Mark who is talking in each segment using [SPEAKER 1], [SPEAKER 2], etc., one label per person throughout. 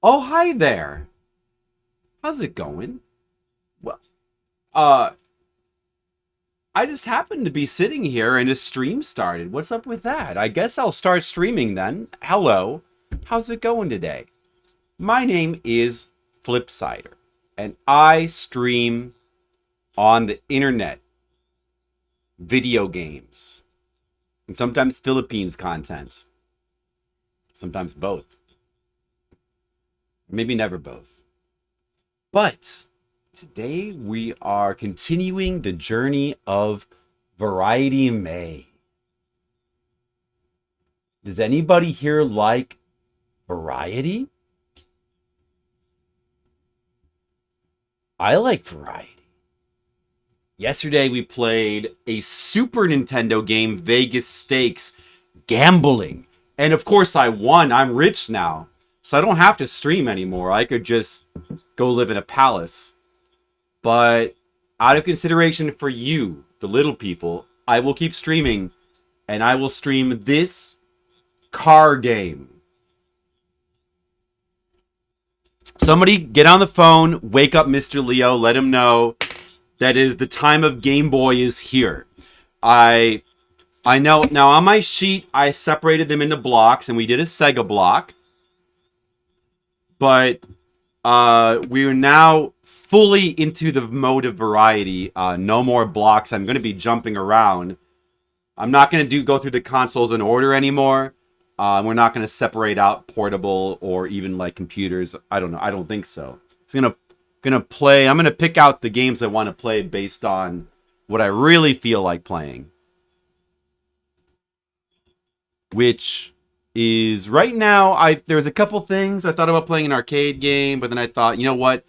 [SPEAKER 1] Oh, hi there. How's it going? Well, uh, I just happened to be sitting here and a stream started. What's up with that? I guess I'll start streaming then. Hello. How's it going today? My name is Flipsider, and I stream on the internet video games and sometimes Philippines content. Sometimes both. Maybe never both. But today we are continuing the journey of Variety May. Does anybody here like variety? I like variety. Yesterday we played a Super Nintendo game, Vegas Stakes, gambling. And of course I won. I'm rich now. So I don't have to stream anymore. I could just go live in a palace. But out of consideration for you, the little people, I will keep streaming. And I will stream this car game. Somebody get on the phone, wake up Mr. Leo, let him know that is the time of Game Boy is here. I know now on my sheet I separated them into blocks and we did a Sega block. But we are now fully into the mode of variety. No more blocks. I'm going to be jumping around. I'm not going to go through the consoles in order anymore. We're not going to separate out portable or even like computers. I don't know. I don't think so. I'm gonna play. I'm gonna pick out the games I want to play based on what I really feel like playing. Which is right now. There's a couple things I thought about playing an arcade game, but then I thought, you know what?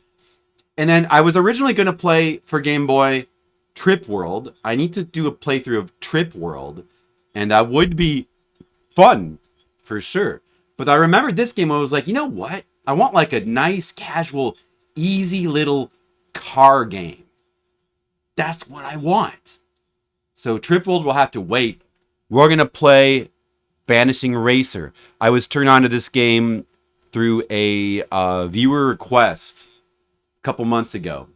[SPEAKER 1] And then I was originally gonna play for Game Boy Trip World. I need to do a playthrough of Trip World, and that would be fun for sure. But I remembered this game. I was like, you know what? I want like a nice, casual, easy little car game. That's what I want. So Trip World will have to wait. We're gonna play Banishing Racer. I was turned on to this game through a viewer request a couple months ago.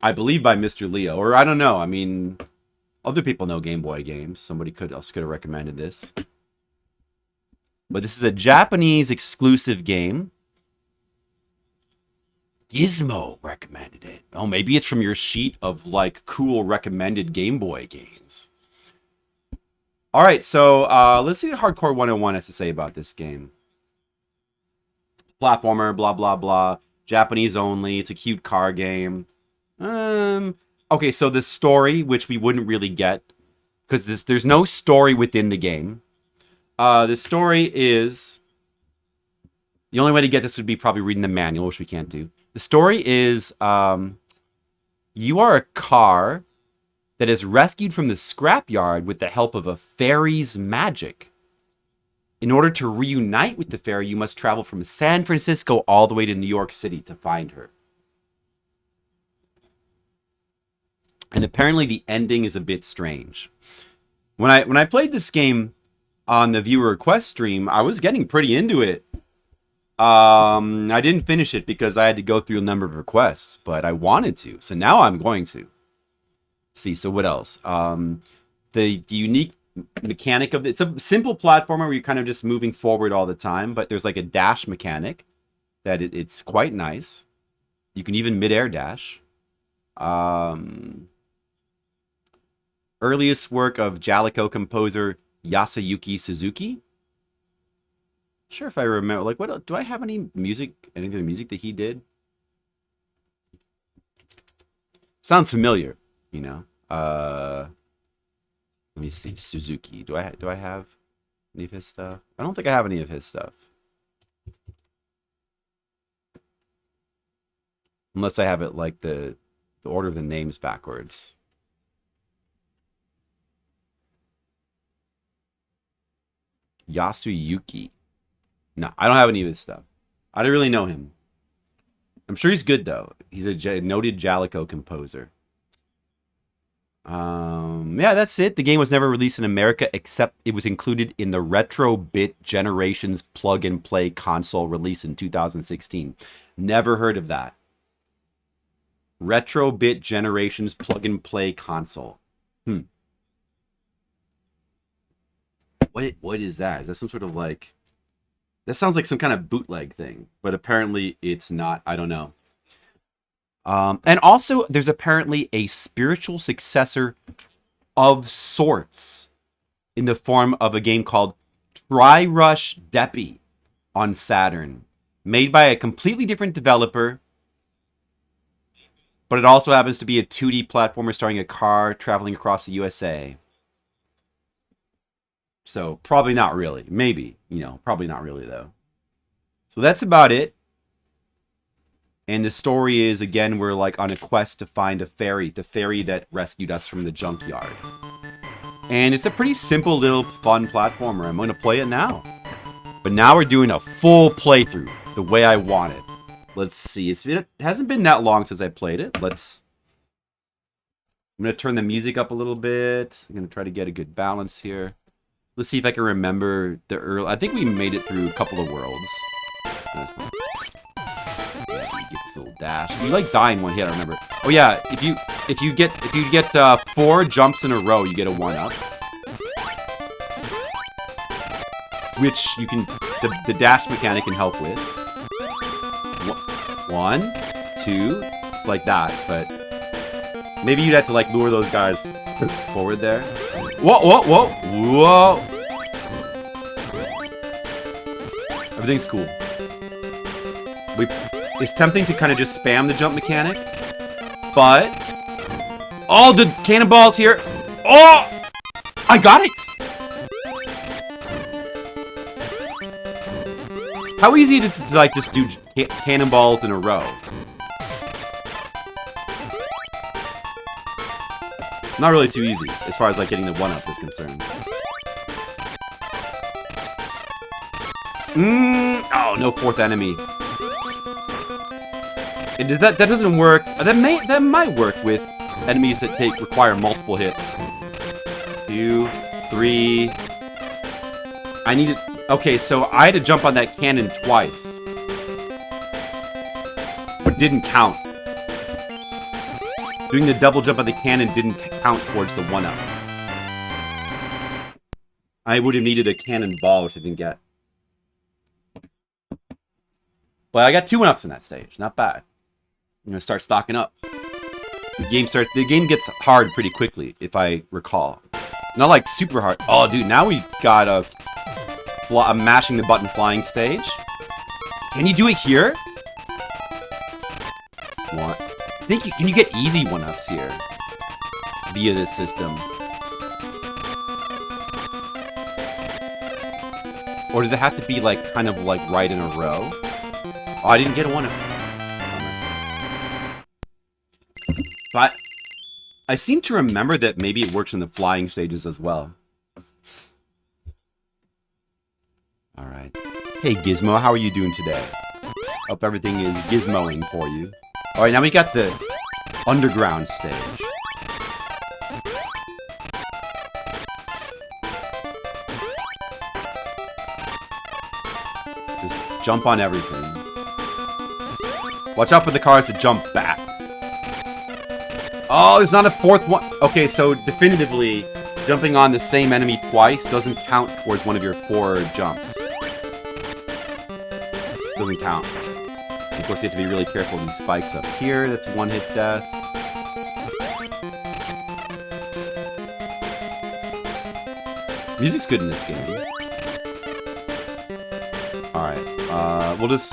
[SPEAKER 1] I believe by Mr. Leo, or I don't know. I mean, other people know Game Boy games. Somebody else could have recommended this. But this is a Japanese exclusive game. Gizmo recommended it. Oh, maybe it's from your sheet of like cool recommended Game Boy games. All right, so let's see what Hardcore 101 has to say about this game. Platformer, blah, blah, blah. Japanese only. It's a cute car game. Okay, so the story, which we wouldn't really get, because there's no story within the game. The story is... The only way to get this would be probably reading the manual, which we can't do. The story is you are a car that is rescued from the scrapyard with the help of a fairy's magic. In order to reunite with the fairy, you must travel from San Francisco all the way to New York City to find her. And apparently the ending is a bit strange. When I played this game on the viewer request stream, I was getting pretty into it. I didn't finish it because I had to go through a number of requests, but I wanted to. So now I'm going to. See, so what else? The unique mechanic of it's a simple platformer where you're kind of just moving forward all the time, but there's like a dash mechanic that it's quite nice. You can even mid-air dash. Earliest work of Jalico composer Yasuyuki Suzuki. Sure, if I remember, like, what do I have any music? Any of the music that he did? Sounds familiar, you know. Let me see, Suzuki. Do I have any of his stuff? I don't think I have any of his stuff, unless I have it like the order of the names backwards. Yasuyuki. No, I don't have any of his stuff. I don't really know him. I'm sure he's good, though. He's a noted Jalico composer. Yeah, that's it. The game was never released in America, except it was included in the Retro Bit Generations plug-and-play console release in 2016. Never heard of that. Retro Bit Generations plug-and-play console. What is that? Is that some sort of like... That sounds like some kind of bootleg thing, but apparently it's not. I don't know. And also, there's apparently a spiritual successor of sorts in the form of a game called Tri-Rush Deppy on Saturn, made by a completely different developer, but it also happens to be a 2D platformer starring a car traveling across the USA. So, probably not really. Maybe, probably not really, though. So that's about it. And the story is, again, we're like on a quest to find a fairy, the fairy that rescued us from the junkyard. And it's a pretty simple little fun platformer. I'm going to play it now. But now we're doing a full playthrough, the way I want it. Let's see. It hasn't been that long since I played it. I'm going to turn the music up a little bit. I'm going to try to get a good balance here. Let's see if I can remember the early... I think we made it through a couple of worlds. Get this little dash. If you like die in one hit, I remember. Oh yeah, if you get 4 jumps in a row, you get a 1-up. Which you can the dash mechanic can help with. 1, 2, it's like that, but maybe you'd have to like lure those guys forward there. Whoa, whoa, whoa, whoa! Everything's cool. It's tempting to kind of just spam the jump mechanic, but all the cannonballs here. Oh, I got it. How easy is it to like just do cannonballs in a row? Not really too easy as far as like getting the 1-up is concerned. Oh, no 4th enemy. And that doesn't work. That might work with enemies that require multiple hits. 2, 3. I need it. Okay, so I had to jump on that cannon twice, but didn't count. Doing the double jump on the cannon didn't count towards the 1-ups. I would have needed a cannonball, which I didn't get. But I got 2 1-ups in that stage. Not bad. I'm gonna start stocking up. The game gets hard pretty quickly, if I recall. Not like super hard. Oh, dude, now we got a mashing the button flying stage. Can you do it here? What? Can you get easy 1-ups here via this system? Or does it have to be like kind of like right in a row? Oh, I didn't get a 1-up. But I seem to remember that maybe it works in the flying stages as well. Alright. Hey Gizmo, how are you doing today? Hope everything is gizmoing for you. Alright, now we got the underground stage. Just jump on everything. Watch out for the cars to jump back. Oh, there's not a 4th one. Okay, so definitively, jumping on the same enemy twice doesn't count towards one of your 4 jumps. Doesn't count. Of course, you have to be really careful of these spikes up here. That's 1-hit death. Music's good in this game. Alright, we'll just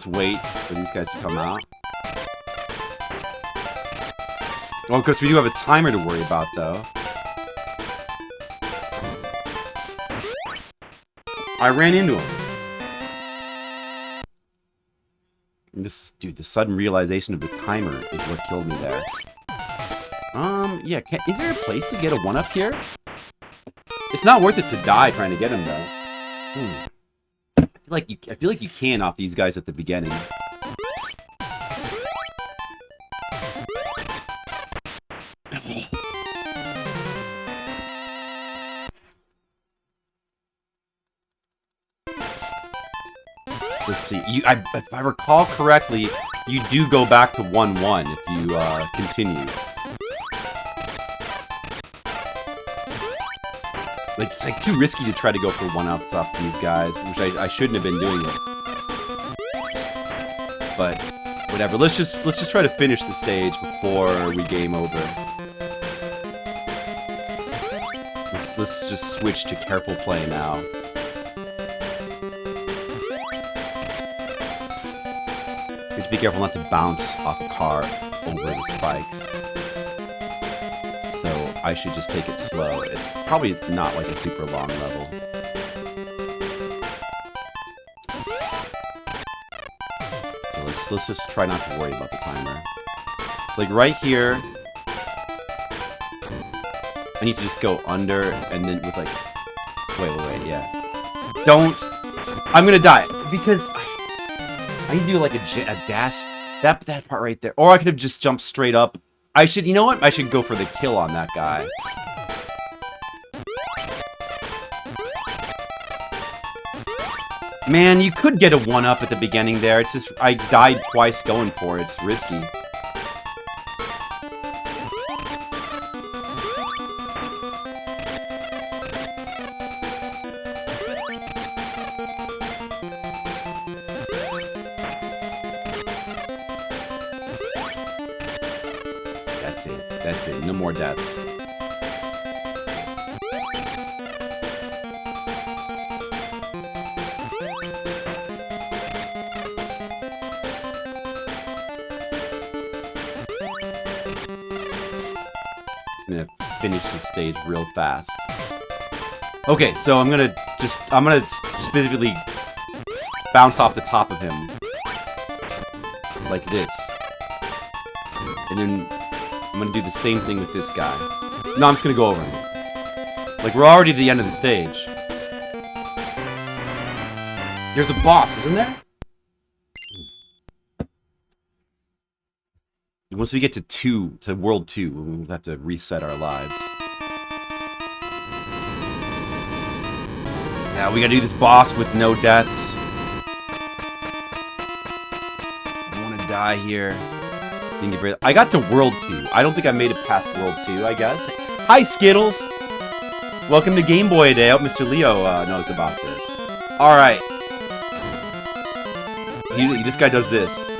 [SPEAKER 1] wait for these guys to come out. Well, of course, we do have a timer to worry about, though. I ran into him. And the sudden realization of the timer is what killed me there. Yeah, is there a place to get a 1-up here? It's not worth it to die trying to get him, though. I feel like you can off these guys at the beginning. Let's see. If I recall correctly, you do go back to 1-1 if you continue. Like, it's like too risky to try to go for 1-ups off these guys, which I shouldn't have been doing it. But whatever. Let's just try to finish the stage before we game over. Let's just switch to careful play now. You have to be careful not to bounce off a car over the spikes. So I should just take it slow. It's probably not like a super long level. So let's just try not to worry about the timer. It's like right here. I need to just go under and then with like... Wait, yeah. Don't... I'm gonna die because I need to do like a dash. That part right there. Or I could have just jumped straight up. You know what? I should go for the kill on that guy. Man, you could get a 1-up at the beginning there. It's just, I died twice going for it. It's risky. That's it. No more deaths. I'm gonna finish this stage real fast. Okay, so I'm gonna specifically bounce off the top of him. Like this. And then I'm gonna do the same thing with this guy. No, I'm just gonna go over him. Like, we're already at the end of the stage. There's a boss, isn't there? Once we get to World 2, we'll have to reset our lives. Now we gotta do this boss with no deaths. I don't wanna die here. I got to World 2. I don't think I made it past World 2, I guess. Hi, Skittles! Welcome to Game Boy Day. I hope Mr. Leo knows about this. Alright. This guy does this.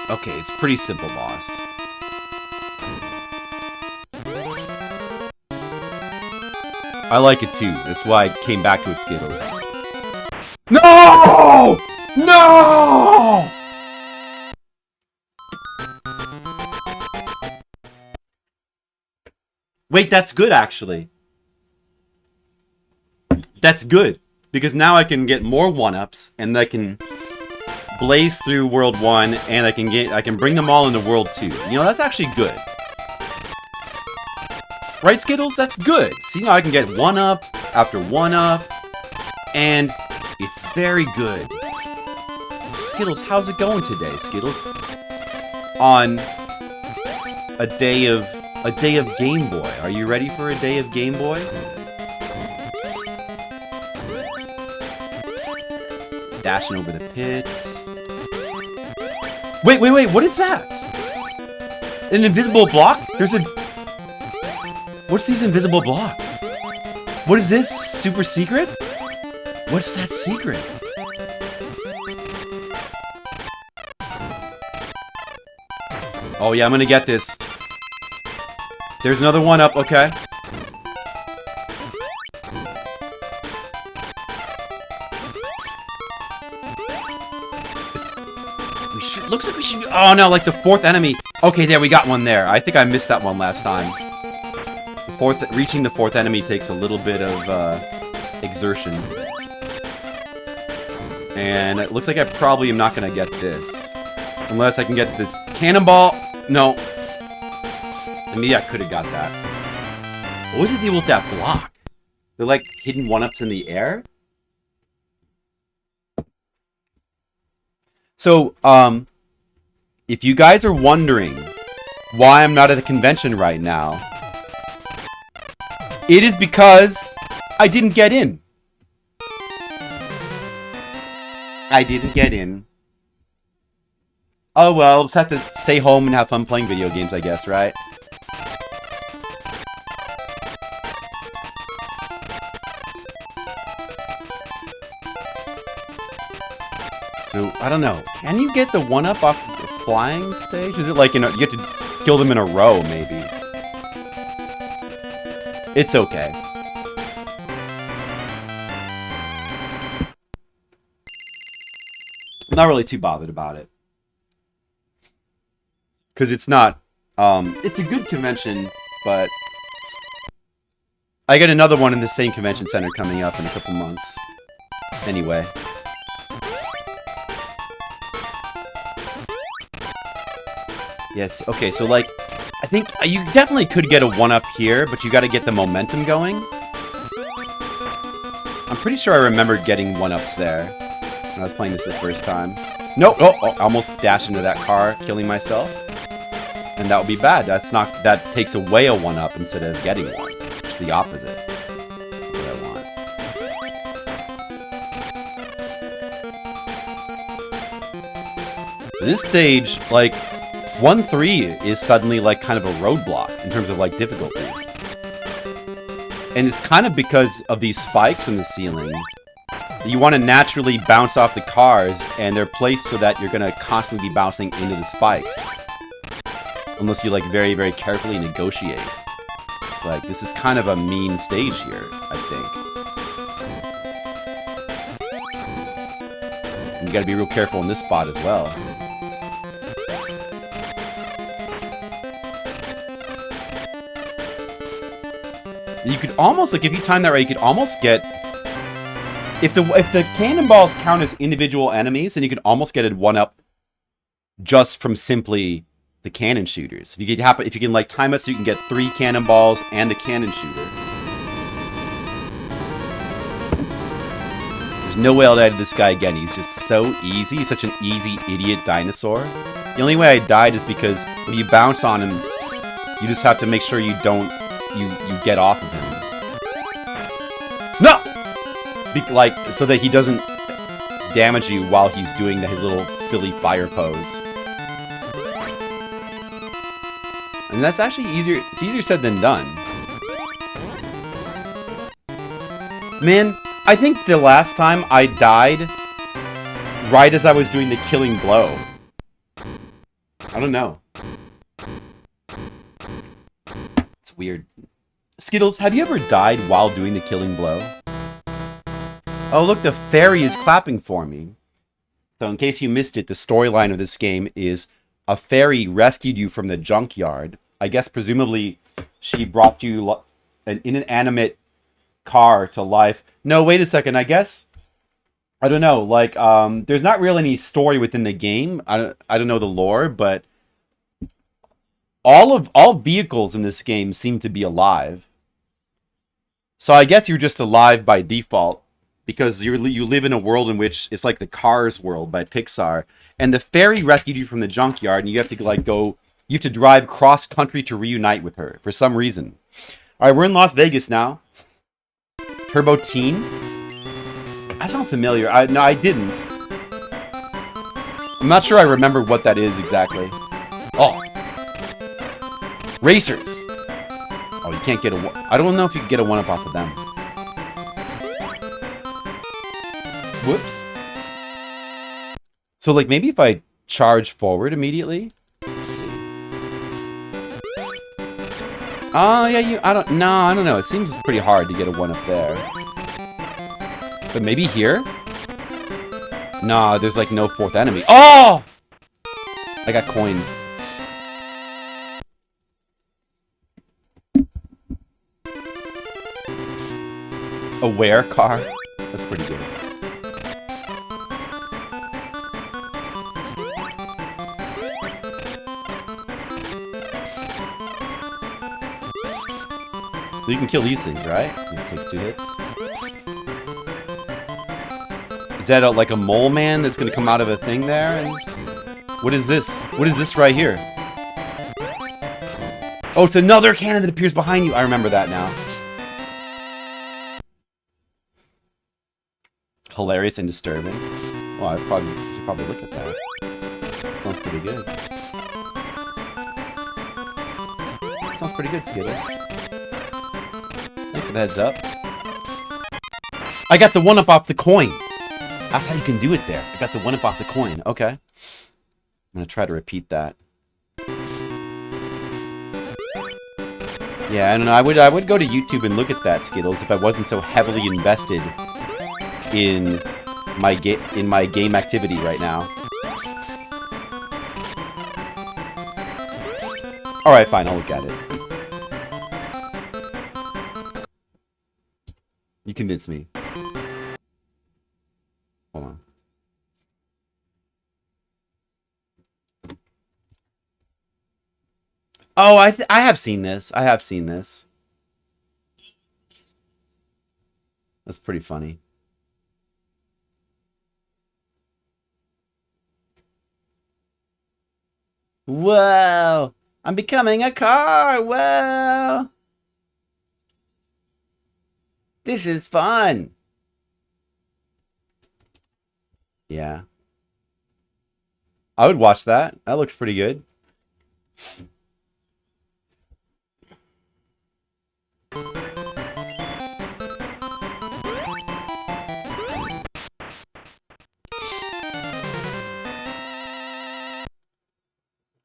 [SPEAKER 1] Okay, it's pretty simple, boss. I like it too. That's why I came back to it, Skittles. No! No! Wait, that's good, actually. That's good. Because now I can get more 1-ups, and I can blaze through World 1, and I can bring them all into World 2. You know, that's actually good. Right, Skittles? That's good. See, now I can get 1-up after 1-up, and it's very good. Skittles, how's it going today, Skittles? On a day of Game Boy. Are you ready for a day of Game Boy? Dashing over the pits. Wait, what is that? An invisible block? What's these invisible blocks? What is this? Super secret? What's that secret? Oh yeah, I'm gonna get this. There's another 1-up, okay. Looks like we should... Oh no, like the 4th enemy. Okay, there, we got one there. I think I missed that one last time. Reaching the 4th enemy takes a little bit of exertion. And it looks like I probably am not going to get this. Unless I can get this cannonball. No. Maybe I could have got that. What was the deal with that block? They're like hidden 1-ups in the air? So, if you guys are wondering why I'm not at the convention right now. It is because I didn't get in. I didn't get in. Oh well, just have to stay home and have fun playing video games, I guess, right? So, I don't know. Can you get the 1-up off the flying stage? Is it like, you know, you have to kill them in a row, maybe? It's okay. I'm not really too bothered about it. Because it's not, it's a good convention, but I got another one in the same convention center coming up in a couple months. Anyway. Yes, okay, so like, I think you definitely could get a 1-up here, but you gotta get the momentum going. I'm pretty sure I remembered getting 1-ups there when I was playing this the first time. Nope, oh, I almost dashed into that car, killing myself. And that would be bad. That takes away a 1-up instead of getting one. It's the opposite of what I want. This stage, like, 1-3 is suddenly like kind of a roadblock in terms of like difficulty. And it's kind of because of these spikes in the ceiling. You want to naturally bounce off the cars, and they're placed so that you're going to constantly be bouncing into the spikes. Unless you like very, very carefully negotiate. It's like, this is kind of a mean stage here, I think. And you gotta be real careful in this spot as well. You could almost, like, if you time that right, you could almost get... If the cannonballs count as individual enemies, then you could almost get a 1-up just from simply the cannon shooters. If you can like time it so you can get 3 cannonballs and the cannon shooter. There's no way I'll die to this guy again. He's just so easy. He's such an easy idiot dinosaur. The only way I died is because when you bounce on him, you just have to make sure you don't you get off of him. No! Like, so that he doesn't damage you while he's doing his little silly fire pose. And that's actually easier. It's easier said than done. Man, I think the last time I died right as I was doing the killing blow. I don't know. It's weird. Skittles, have you ever died while doing the killing blow? Oh, look, the fairy is clapping for me. So in case you missed it, the storyline of this game is a fairy rescued you from the junkyard. I guess presumably she brought you an inanimate car to life. No, wait a second, I guess. I don't know, like, there's not really any story within the game. I don't know the lore, but all vehicles in this game seem to be alive. So I guess you're just alive by default, because you live in a world in which it's like the Cars world by Pixar, and the fairy rescued you from the junkyard, and you have to like go. You have to drive cross country to reunite with her for some reason. All right, we're in Las Vegas now. Turbo Teen. I sound familiar. No, I didn't. I'm not sure I remember what that is exactly. Oh, racers. Oh, you can't get a. I don't know if you can get a 1-up off of them. Whoops. So, like, maybe if I charge forward immediately. Let's see. Oh, yeah, I don't know. It seems pretty hard to get a 1-up there. But maybe here? Nah, there's, like, no 4th enemy. Oh! I got coins. A wear car? That's pretty good. So you can kill these things, right? Yeah, it takes 2 hits. Is that like a mole man that's gonna come out of a thing there? And what is this? What is this right here? Oh, it's another cannon that appears behind you. I remember that now. Hilarious and disturbing. Well, I should probably look at that. Sounds pretty good. Sounds pretty good, Skittles. Thanks for the heads up. I got the 1-up off the coin. That's how you can do it there. I got the 1-up off the coin. Okay. I'm going to try to repeat that. Yeah, I don't know. I would go to YouTube and look at that, Skittles, if I wasn't so heavily invested in my game activity right now. Alright, fine, I'll look at it. You convinced me. Hold on. Oh, I have seen this. I have seen this. That's pretty funny. Whoa! I'm becoming a car! Whoa! This is fun! Yeah. I would watch that. That looks pretty good.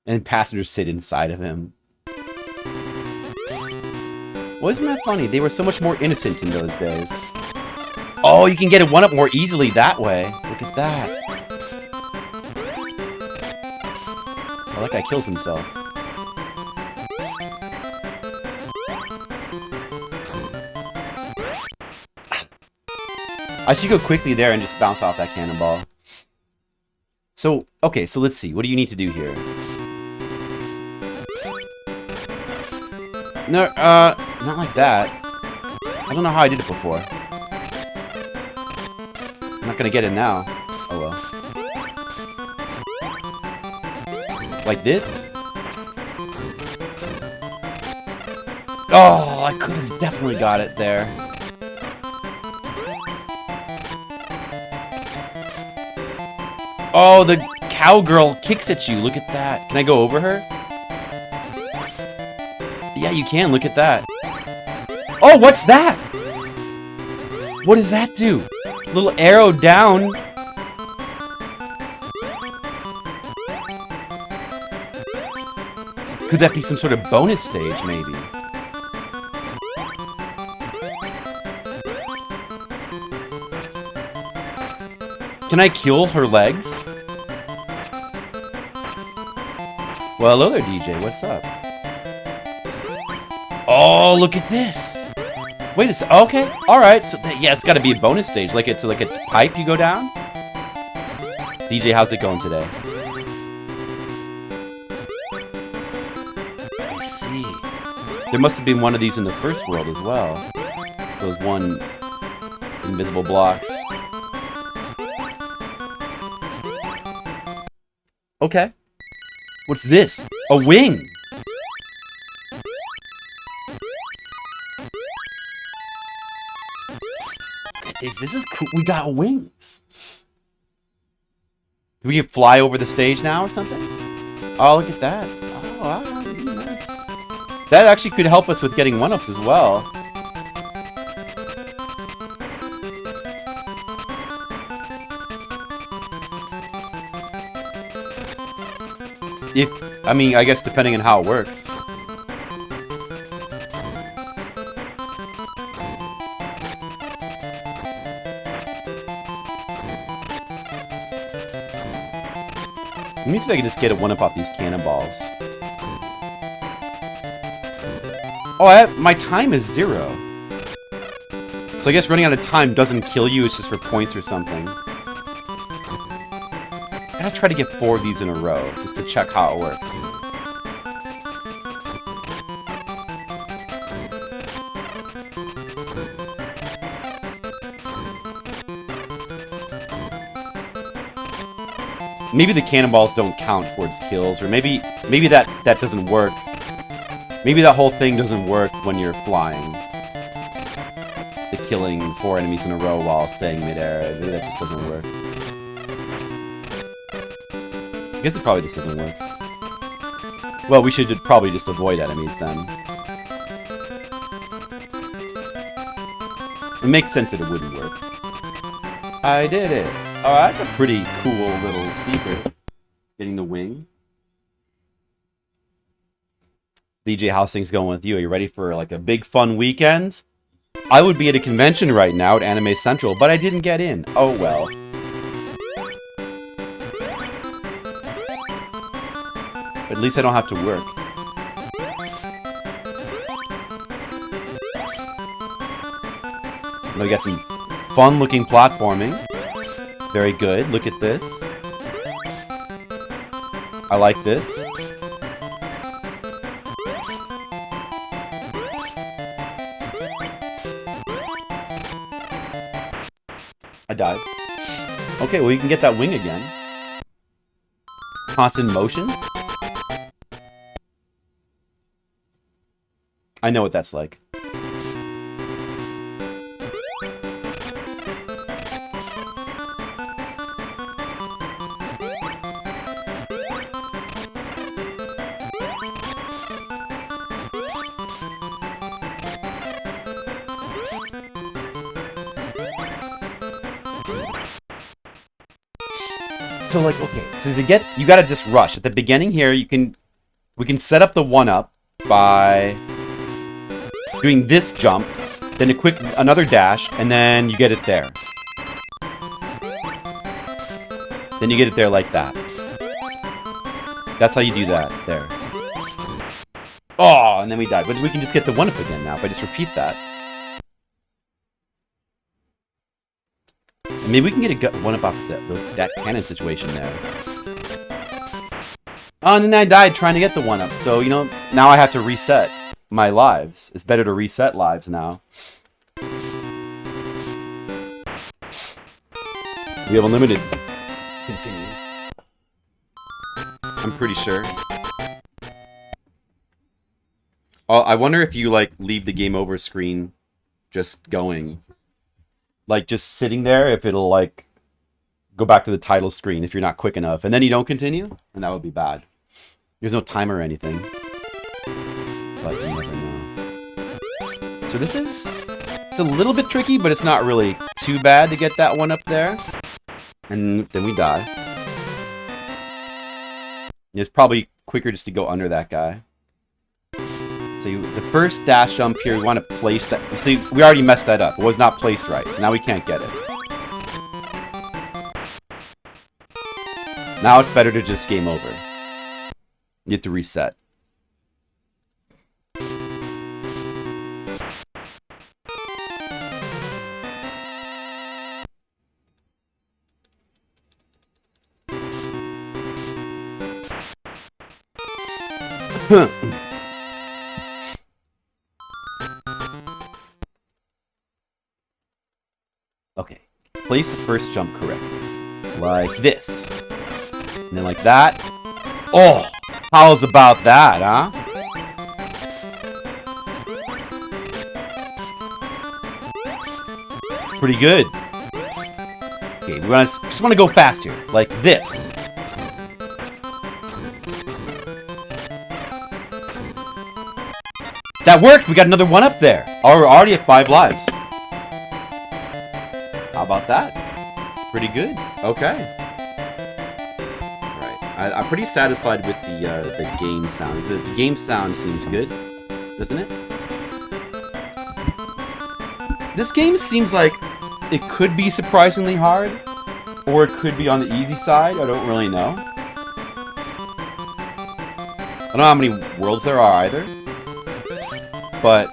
[SPEAKER 1] And passengers sit inside of him. Wasn't that funny? They were so much more innocent in those days. Oh, you can get a 1-up more easily that way. Look at that. Oh, that guy kills himself. I should go quickly there and just bounce off that cannonball. So, okay, so let's see. What do you need to do here? No, not like that. I don't know how I did it before. I'm not gonna get it now. Oh well. Like this? Oh, I could have definitely got it there. Oh, the cowgirl kicks at you. Look at that. Can I go over her? Yeah, you can. Look at that. Oh, what's that? What does that do? Little arrow down. Could that be some sort of bonus stage, maybe? Can I kill her legs? Well, hello there, DJ. What's up? Oh, look at this. Wait a second. Okay. All right. So, yeah, it's got to be a bonus stage. Like it's like a pipe you go down. DJ, how's it going today? I see. There must have been one of these in the first world as well. Those one invisible blocks. Okay. What's this? A wing! Look at this. This is cool. We got wings. We can fly over the stage now or something? Oh, look at that. Oh, wow. Nice. That actually could help us with getting 1-ups as well. I mean, I guess depending on how it works. Let me see if I can just get a 1-up off these cannonballs. Oh, my time is 0. So I guess running out of time doesn't kill you, it's just for points or something. I gotta try to get 4 of these in a row, just to check how it works. Maybe the cannonballs don't count towards kills, or maybe that doesn't work. Maybe that whole thing doesn't work when you're flying. The killing 4 enemies in a row while staying midair. Maybe that just doesn't work. I guess it probably just doesn't work. Well, we should probably just avoid enemies then. It makes sense that it wouldn't work. I did it. Oh, that's a pretty cool little secret. Getting the wing. DJ, how's things going with you? Are you ready for like a big fun weekend? I would be at a convention right now at Anime Central, but I didn't get in. Oh well. But at least I don't have to work. We got some fun-looking platforming. Very good. Look at this. I like this. I died. Okay, well you can get that wing again. Constant motion. I know what that's like. So like, okay, so to get, you gotta just rush. At the beginning here, we can set up the 1-up by doing this jump, then another dash, and then you get it there. Then you get it there like that. That's how you do that, there. Oh, and then we died. But we can just get the 1-up again now if I just repeat that. And maybe we can get a 1-up off that cannon situation there. Oh, and then I died trying to get the 1-up. So, you know, now I have to reset my lives. It's better to reset lives now. We have unlimited. Continues. I'm pretty sure. Oh, I wonder if you, like, leave the game over screen just going. Like, just sitting there, if it'll, like, go back to the title screen if you're not quick enough. And then you don't continue? And that would be bad. There's no timer or anything. But you never know. So this is... It's a little bit tricky, but it's not really too bad to get that 1-up there. And then we die. It's probably quicker just to go under that guy. So the first dash jump here, we want to place that. See, we already messed that up. It was not placed right, so now we can't get it. Now it's better to just game over. You have to reset. Okay, place the first jump correctly. Like this. And then like that. Oh, how's about that, huh? Pretty good. Okay, we just want to go fast here. Like this. That worked! We got another 1-up there. We're already at 5 lives. How about that? Pretty good. Okay. Alright. I'm pretty satisfied with the game sound. The game sound seems good, doesn't it? This game seems like it could be surprisingly hard, or it could be on the easy side. I don't really know. I don't know how many worlds there are either. But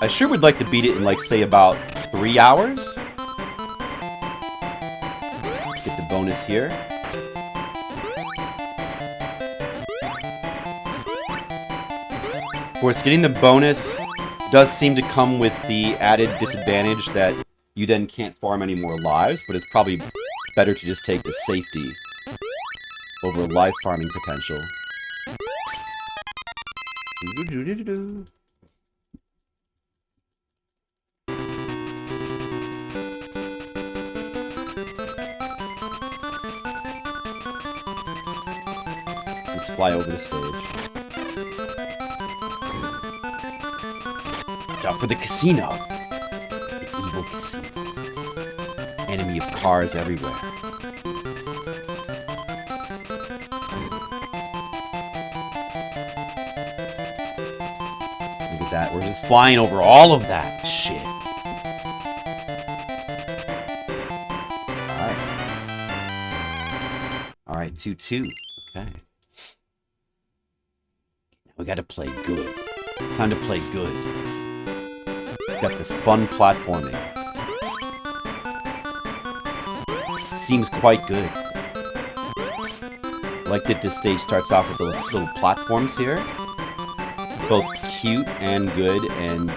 [SPEAKER 1] I sure would like to beat it in, like, say, about 3 hours. Get the bonus here. Of course, getting the bonus does seem to come with the added disadvantage that you then can't farm any more lives, but it's probably better to just take the safety over life farming potential. Do-do-do-do-do. Let's fly over the stage. Watch out for the casino. The evil casino. Enemy of cars everywhere. Look at that. We're just flying over all of that shit. Alright, 2-2. Okay. We gotta play good. It's time to play good. Got this fun platforming. Seems quite good. I like that this stage starts off with the little platforms here. Both cute and good and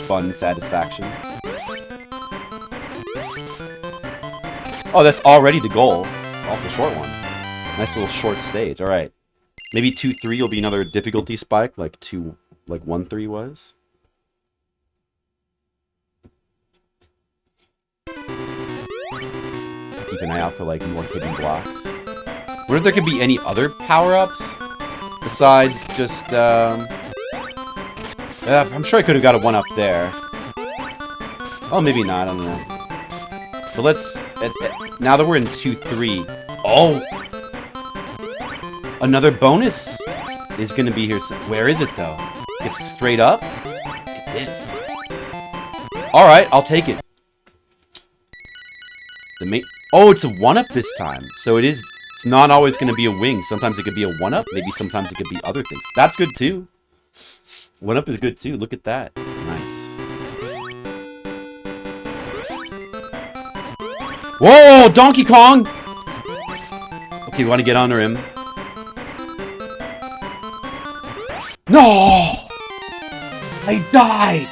[SPEAKER 1] fun satisfaction. Oh, that's already the goal. Off the short one. Nice little short stage. Alright. Maybe 2-3 will be another difficulty spike, like 1-3 was. Keep an eye out for like more hidden blocks. Wonder if there could be any other power-ups besides just I'm sure I could have got a 1-up there. Oh, maybe not. I don't know. But let's now that we're in 2-3. Oh. Another bonus is going to be here. Where is it, though? It's straight up? Look at this. Alright, I'll take it. Oh, it's a 1-up this time. So it's not always going to be a wing. Sometimes it could be a 1-up. Maybe sometimes it could be other things. That's good, too. 1-up is good, too. Look at that. Nice. Whoa, Donkey Kong! Okay, we want to get under him. No! I died!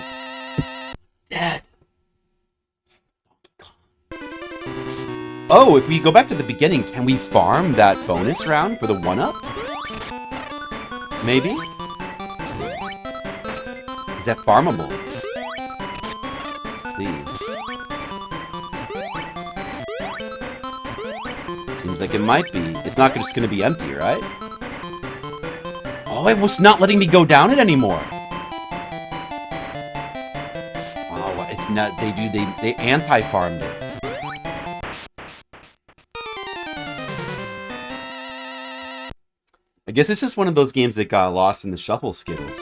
[SPEAKER 1] Dead. Oh, if we go back to the beginning, can we farm that bonus round for the 1-up? Maybe? Is that farmable? Let's see. Seems like it might be. It's not just going to be empty, right? Oh, it was not letting me go down it anymore. Oh, it's not. They anti-farmed it. I guess it's just one of those games that got lost in the shuffle skittles.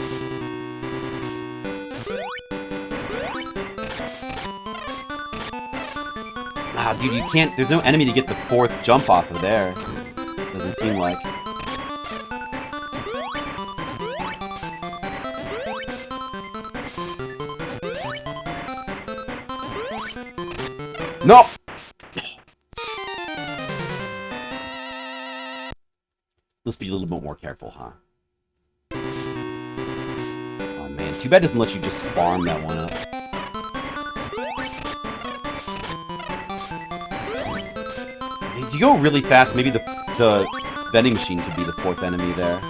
[SPEAKER 1] Ah, dude, you can't. There's no enemy to get the 4th jump off of there. Doesn't seem like. No! Let's be a little bit more careful, huh? Oh man, too bad it doesn't let you just farm that 1-up. If you go really fast, maybe the vending machine could be the 4th enemy there.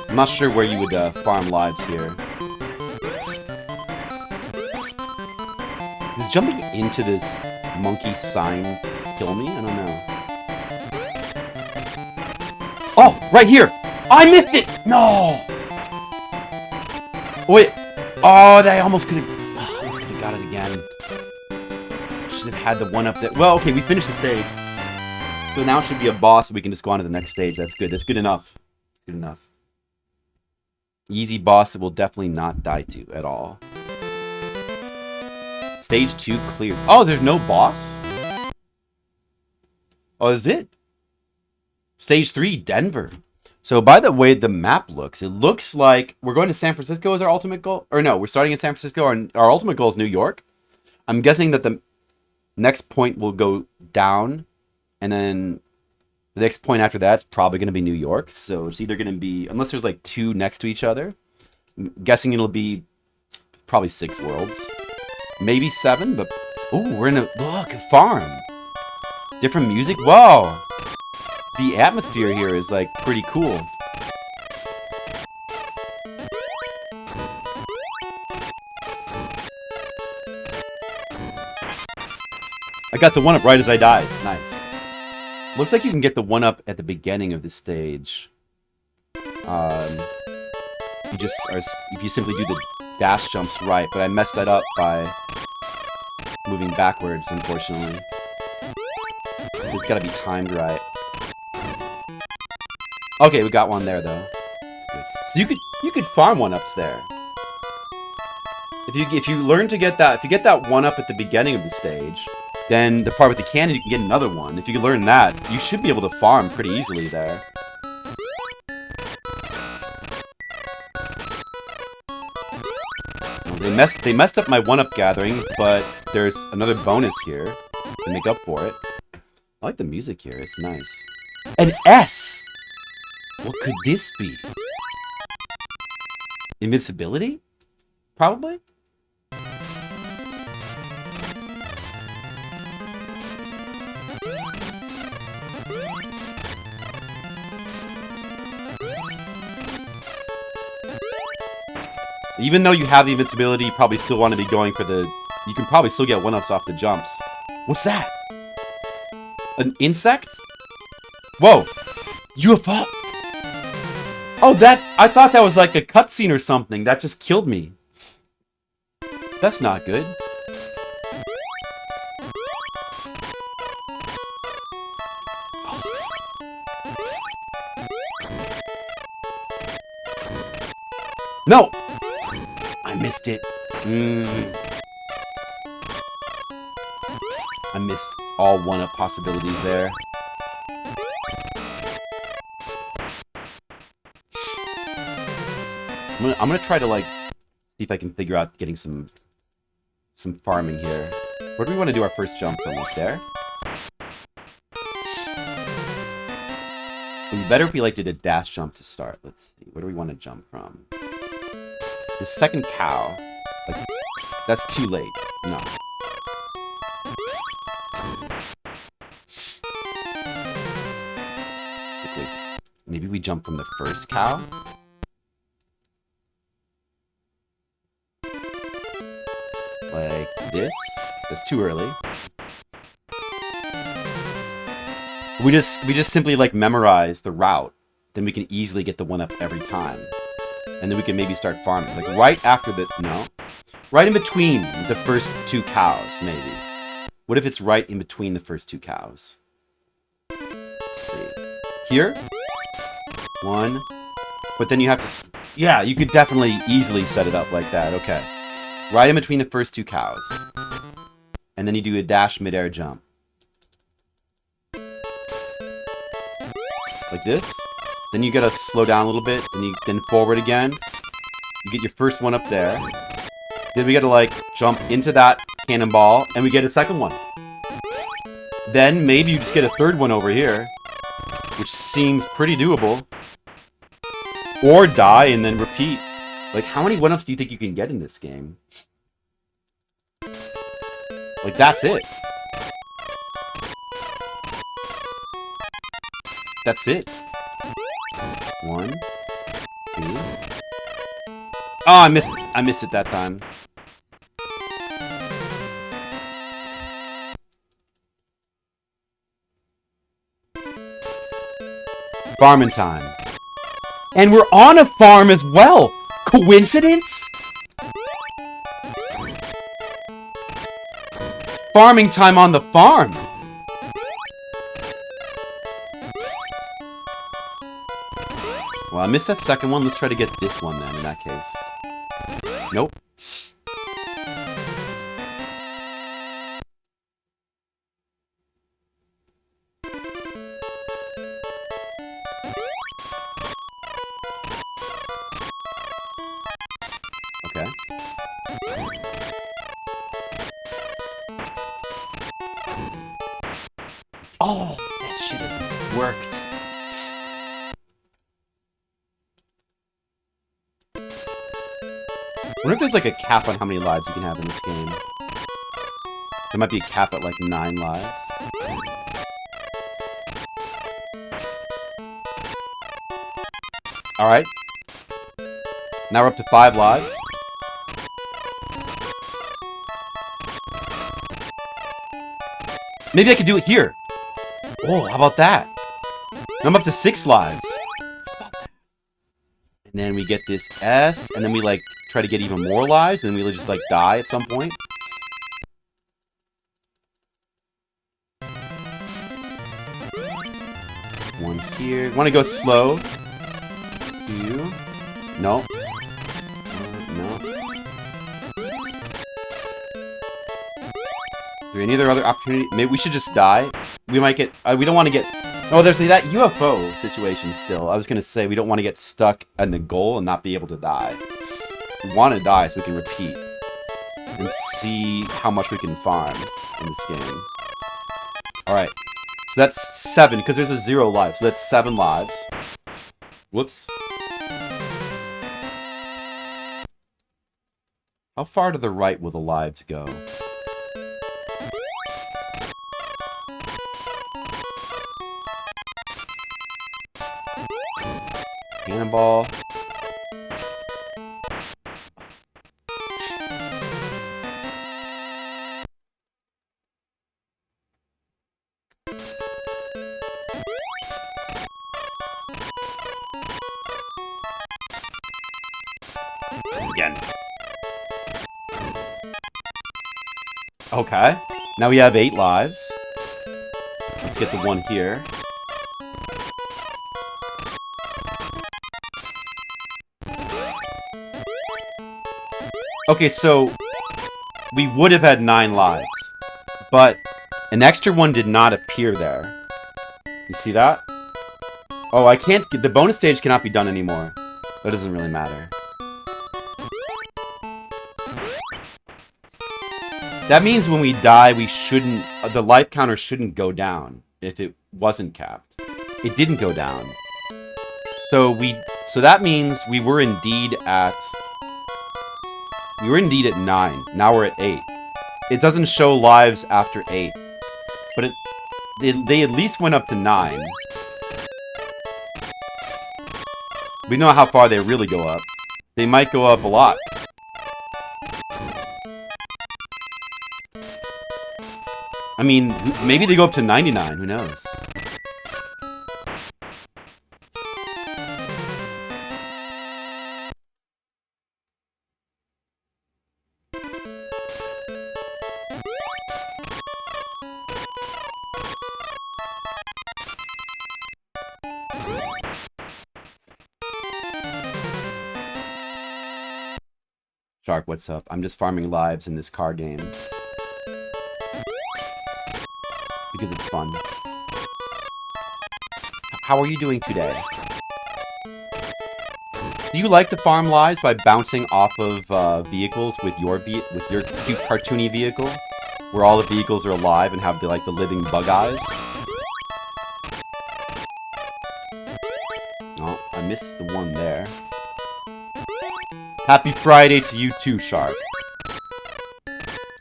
[SPEAKER 1] I'm not sure where you would farm lives here. Is jumping into this monkey sign kill me? I don't know. Oh, right here! I missed it! No! Wait. Oh, I almost could have got it again. Should have had the 1-up there. Well, okay, we finished the stage. So now it should be a boss, and we can just go on to the next stage. That's good. That's good enough. Good enough. Easy boss that we'll definitely not die to at all. Stage 2 cleared. Oh, there's no boss? Oh, is it? Stage 3, Denver. So by the way the map looks, it looks like we're going to San Francisco as our ultimate goal. Or no, we're starting in San Francisco. Our ultimate goal is New York. I'm guessing that the next point will go down. And then the next point after that's probably going to be New York. So it's either going to be, unless there's like 2 next to each other, I'm guessing it'll be probably 6 worlds. Maybe 7, but... Ooh, we're in a... Look, a farm. Different music? Whoa! the atmosphere here is, like, pretty cool. I got the 1-up right as I died. Nice. Looks like you can get the 1-up at the beginning of the stage. If you simply do the dash jumps right, but I messed that up by moving backwards, unfortunately. It's gotta be timed right. Okay, we got one there though. That's good. So you could farm 1-ups there. If you learn to get that, if you get that 1-up at the beginning of the stage, then the part with the cannon you can get another one. If you can learn that, you should be able to farm pretty easily there. They messed up my 1-up gathering, but there's another bonus here to make up for it. I like the music here, it's nice. An S! What could this be? Invincibility? Probably? Even though you have the invincibility, you probably still want to be going for the... You can probably still get 1-ups off the jumps. What's that? An insect? Whoa! UFO! Oh, that... I thought that was like a cutscene or something. That just killed me. That's not good. No! I missed it. I missed all 1-up possibilities there. I'm gonna try to, like, see if I can figure out getting some farming here. Where do we want to do our first jump from? Like there? It would be better if we, like, did a dash jump to start. Let's see. Where do we want to jump from? The second cow. Like, that's too late. No. Maybe we jump from the first cow? Like this? That's too early. We just simply, like, memorize the route. Then we can easily get the 1-up every time. And then we can maybe start farming. Like, right after the... No. Right in between the first 2 cows, maybe. What if it's right in between the first 2 cows? Let's see. Here? 1. But then you have to... Yeah, you could definitely easily set it up like that. Okay. Right in between the first 2 cows. And then you do a dash mid-air jump. Like this. Then you gotta slow down a little bit, then forward again. You get your first 1 up there. Then we gotta, like, jump into that cannonball, and we get a second one. Then maybe you just get a third one over here, which seems pretty doable. Or die and then repeat. Like, how many 1-ups do you think you can get in this game? Like, that's it. That's it. 1, 2. Oh, I missed it that time. Farming time. And we're on a farm as well. Coincidence? Farming time on the farm. Well, I missed that second one. Let's try to get this one then, in that case. Nope. Okay. Oh, that should have worked. I wonder if there's, like, a cap on how many lives you can have in this game. There might be a cap at, like, 9 lives. Alright. Now we're up to 5 lives. Maybe I could do it here. Oh, how about that? I'm up to 6 lives. And then we get this S, and then we, like, try to get even more lives, and then we just, like, die at some point. One here. Want to go slow? 2. No. No. Is there any other opportunity? Maybe we should just die. We might get... we don't want to get... Oh, there's that UFO situation still. I was going to say we don't want to get stuck in the goal and not be able to die. We want to die so we can repeat. And see how much we can farm in this game. Alright. So that's 7, because there's a 0 life. So that's 7 lives. Whoops. How far to the right will the lives go? Cannonball. Again. Okay. Now we have 8 lives. Let's get the one here. Okay, so we would have had 9 lives, but an extra one did not appear there. You see that? Oh, I can't... The bonus stage cannot be done anymore. That doesn't really matter. That means when we die, we shouldn't... the life counter shouldn't go down if it wasn't capped. It didn't go down. So that means we were indeed at... We were indeed at 9. Now we're at 8. It doesn't show lives after 8. But they at least went up to 9. We know how far they really go up. They might go up a lot. I mean, maybe they go up to 99. Who knows? Shark, what's up? I'm just farming lives in this car game. Because it's fun. How are you doing today? Do you like to farm lives by bouncing off of vehicles with your cute cartoony vehicle? Where all the vehicles are alive and have the living bug eyes? Oh, I missed the one there. Happy Friday to you too, Shark.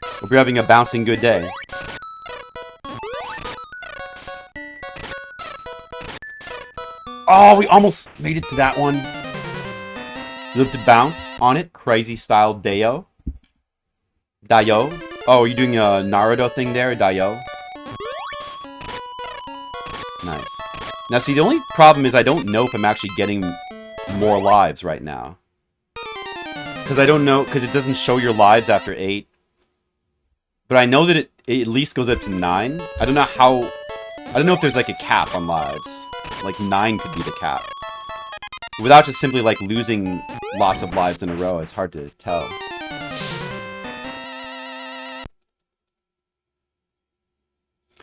[SPEAKER 1] Hope you're having a bouncing good day. Oh, we almost made it to that one. You have to bounce on it. Crazy style Dayo. Dayo. Oh, are you doing a Naruto thing there, Dayo? Nice. Now, see, the only problem is I don't know if I'm actually getting more lives right now. Because I don't know, because it doesn't show your lives after 8. But I know that it at least goes up to 9. I don't know how... I don't know if there's like a cap on lives. Like 9 could be the cap. Without just simply like losing lots of lives in a row, it's hard to tell.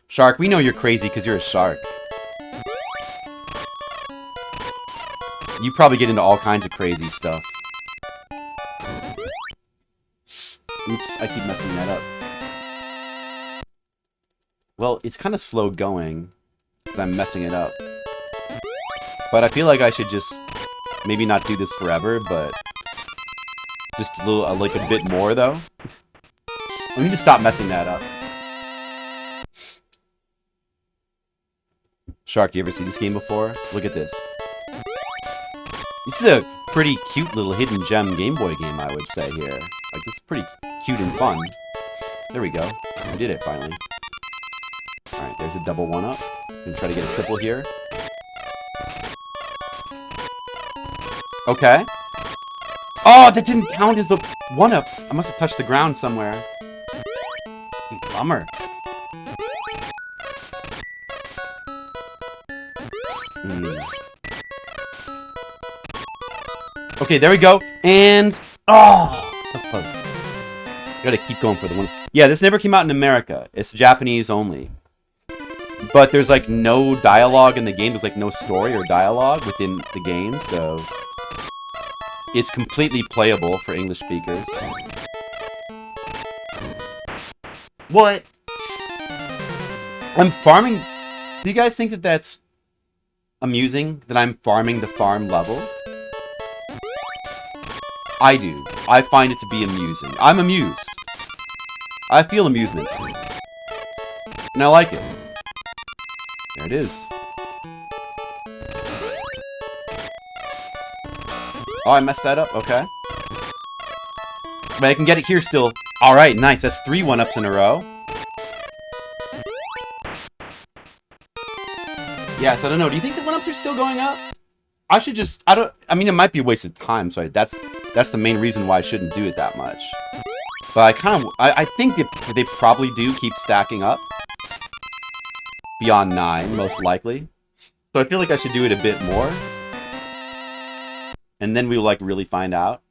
[SPEAKER 1] Shark, we know you're crazy because you're a shark. You probably get into all kinds of crazy stuff. Oops, I keep messing that up. Well, it's kind of slow going, because I'm messing it up. But I feel like I should just maybe not do this forever, but just a little, like a bit more, though. I need to stop messing that up. Shark, do you ever see this game before? Look at this. This is a pretty cute little hidden gem Game Boy game, I would say here. Like, this is pretty cute and fun. There we go. We did it, finally. Alright, there's a double one-up. Gonna try to get a triple here. Okay. Oh, that didn't count as the one-up. I must have touched the ground somewhere. Bummer. Okay, there we go. And... oh! So close. Gotta keep going for the one. Yeah, this never came out in America. It's Japanese only. But there's, like, no dialogue in the game. There's, like, no story or dialogue within the game, so... it's completely playable for English speakers. What? I'm farming... do you guys think that that's amusing? That I'm farming the farm level? I do. I find it to be amusing. I'm amused. I feel amusement. And I like it. There it is. Oh, I messed that up. Okay. But I can get it here still. Alright, nice. That's 3 one-ups in a row. Yes, I don't know. Do you think the one-ups are still going up? I should just... I mean, it might be a waste of time, so that's the main reason why I shouldn't do it that much. But I think they probably do keep stacking up. Beyond 9, most likely. So I feel like I should do it a bit more. And then we'll, like, really find out.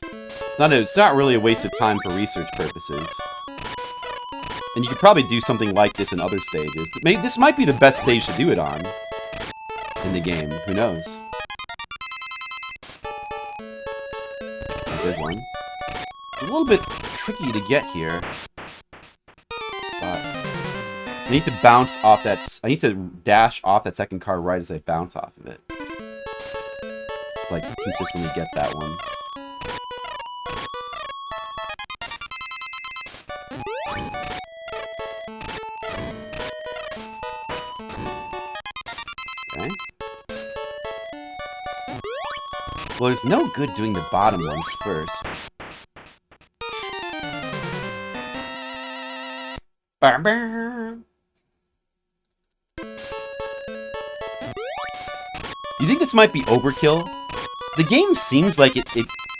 [SPEAKER 1] It's not really a waste of time for research purposes. And you could probably do something like this in other stages. Maybe this might be the best stage to do it on. In the game. Who knows? There's one. It's a little bit tricky to get here. But I need to bounce off that... I need to dash off that second car right as I bounce off of it. Like, consistently get that one. Okay. Well, there's no good doing the bottom ones first. You think this might be overkill? The game seems like it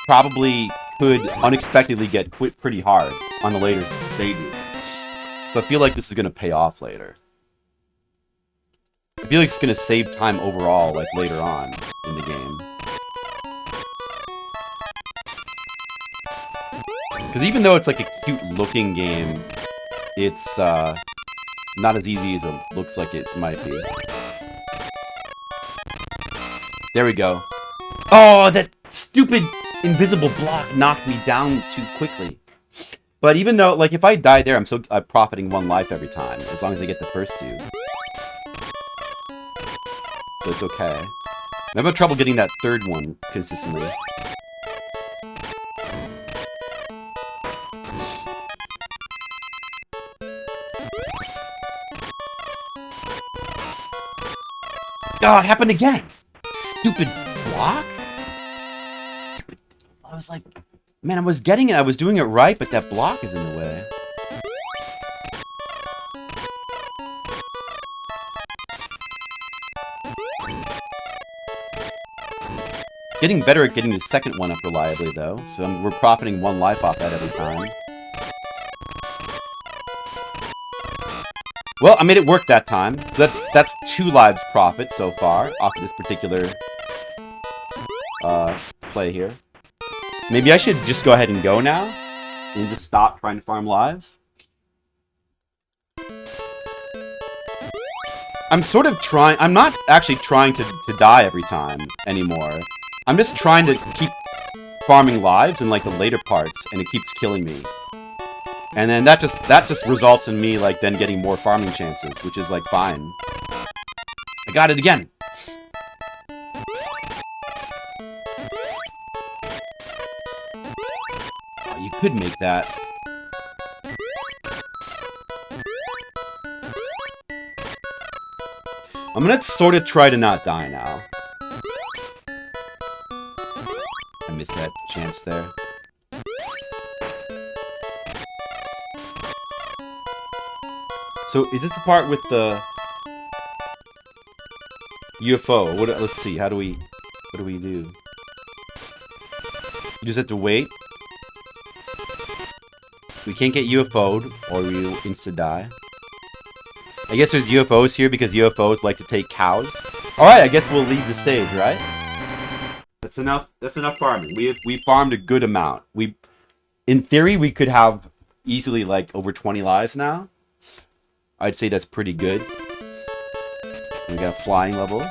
[SPEAKER 1] probably could unexpectedly get quit pretty hard on the later stages. So I feel like this is going to pay off later. I feel like it's going to save time overall, like, later on in the game. Because even though it's, like, a cute-looking game, it's, not as easy as it looks like it might be. There we go. Oh, that stupid invisible block knocked me down too quickly. But even though, like, if I die there, I'm profiting 1 life every time, as long as I get the first 2. So it's okay. I'm having trouble getting that 3rd one consistently. Oh, it happened again! Stupid block? Stupid... I was like... man, I was getting it, I was doing it right, but that block is in the way. Getting better at getting the second one up reliably, though, so we're profiting 1 life off that every time. Well, I made it work that time, so that's 2 lives profit so far off of this particular play here. Maybe I should just go ahead and go now and just stop trying to farm lives. I'm sort of trying... I'm not actually trying to die every time anymore. I'm just trying to keep farming lives in, like, the later parts, and it keeps killing me. And then that just results in me, like, then getting more farming chances, which is, like, fine. I got it again! Oh, you could make that. I'm gonna sort of try to not die now. missed that chance there. So, is this the part with the UFO? Let's see. What do we do? You just have to wait. We can't get UFO'd, or we'll insta-die. I guess there's UFOs here because UFOs like to take cows. Alright, I guess we'll leave the stage, right? That's enough farming. We farmed a good amount. In theory, we could have easily, like, over 20 lives now. I'd say that's pretty good. We got a flying level. I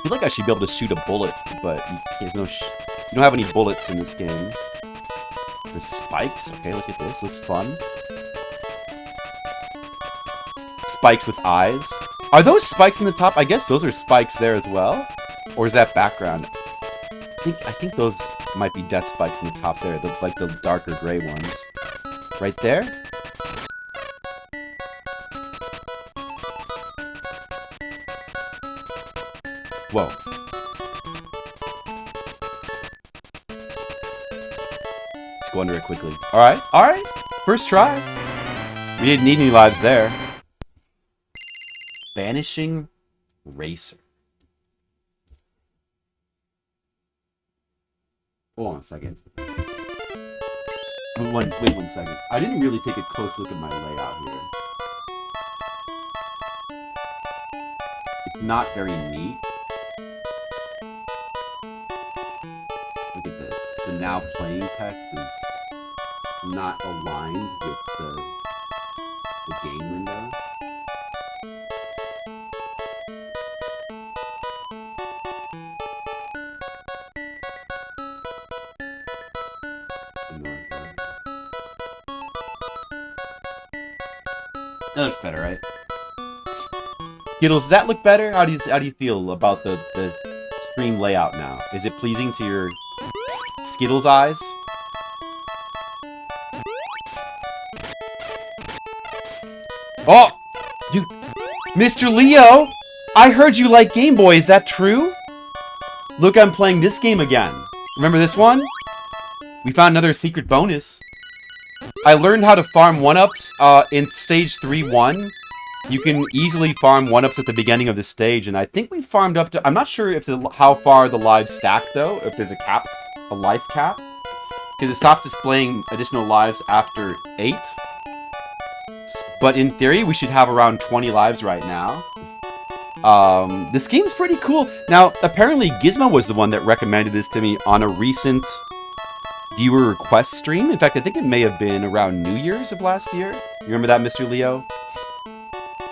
[SPEAKER 1] feel like I should be able to shoot a bullet, but there's no... You don't have any bullets in this game. There's spikes. Okay, look at this. Looks fun. Spikes with eyes. Are those spikes in the top? I guess those are spikes there as well. Or is that background? I think those might be death spikes in the top there. Like the darker gray ones. Right there? Whoa. Let's go under it quickly. Alright, alright. First try. We didn't need any lives there. Banishing Racer. Hold on a second. Wait 1 second. I didn't really take a close look at my layout here. It's not very neat. Look at this. The now playing text is not aligned with the game window. That looks better, right? Skittles, does that look better? How do you feel about the stream layout now? Is it pleasing to your Skittles eyes? Oh! You... Mr. Leo! I heard you like Game Boy, is that true? Look, I'm playing this game again. Remember this one? We found another secret bonus. I learned how to farm 1-ups in stage 3-1. You can easily farm 1-ups at the beginning of the stage, and I think we farmed up to... I'm not sure if how far the lives stack, though, if there's a cap, a life cap. Because it stops displaying additional lives after 8. But in theory, we should have around 20 lives right now. This game's pretty cool. Now, apparently Gizmo was the one that recommended this to me on a recent viewer request stream. In fact, I think it may have been around New Year's of last year. You remember that, Mr. Leo?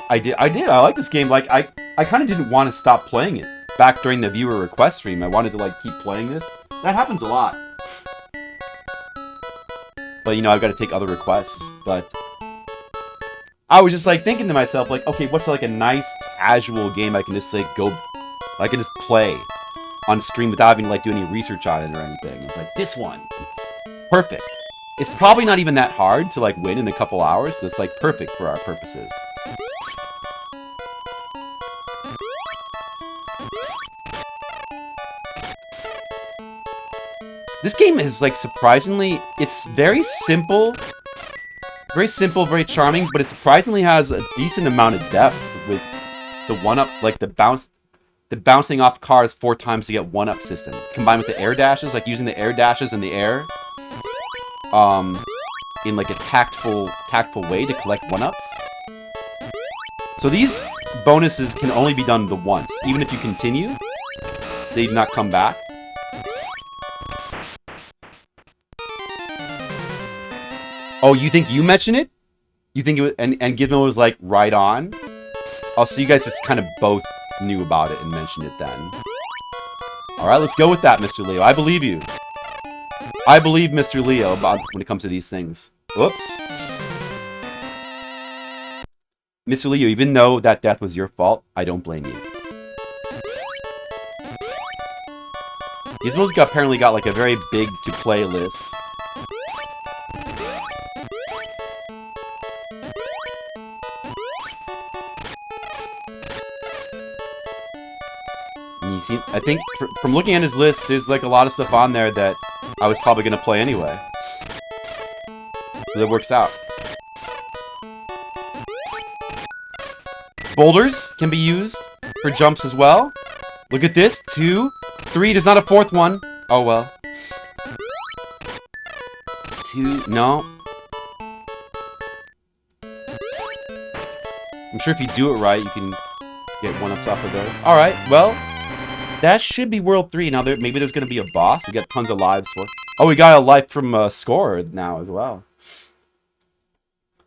[SPEAKER 1] I did. I like this game. Like, I kind of didn't want to stop playing it. Back during the viewer request stream, I wanted to, like, keep playing this. That happens a lot. But, you know, I've got to take other requests. But I was just, like, thinking to myself, like, okay, what's, like, a nice, casual game I can just, like, I can just play on stream without having to, like, do any research on it or anything. It's like, this one. Perfect. It's probably not even that hard to, like, win in a couple hours, so it's, like, perfect for our purposes. This game is, like, surprisingly... It's very simple. Very simple, very charming, but it surprisingly has a decent amount of depth with the 1-up, like, the bouncing off cars 4 times to get 1-up system. Combined with the air dashes, like using the air dashes in the air. In like a tactful way to collect 1-ups. So these bonuses can only be done the once. Even if you continue, they do not come back. Oh, you think you mentioned it? You think it was, and Gizmo was like right on? Oh, so you guys just kind of both knew about it and mentioned it then. Alright, let's go with that, Mr. Leo. I believe you. I believe Mr. Leo about when it comes to these things. Whoops. Mr. Leo, even though that death was your fault, I don't blame you. Gizmo's apparently got like a very big to-play list. I think from looking at his list, there's like a lot of stuff on there that I was probably gonna play anyway. So that works out. Boulders can be used for jumps as well. Look at this. 2, 3. There's not a 4th one. Oh well. 2. No. I'm sure if you do it right, you can get 1-ups off of those. Alright, well, that should be World 3. Now, maybe there's going to be a boss. We got tons of lives for. Oh, we got a life from Score now as well.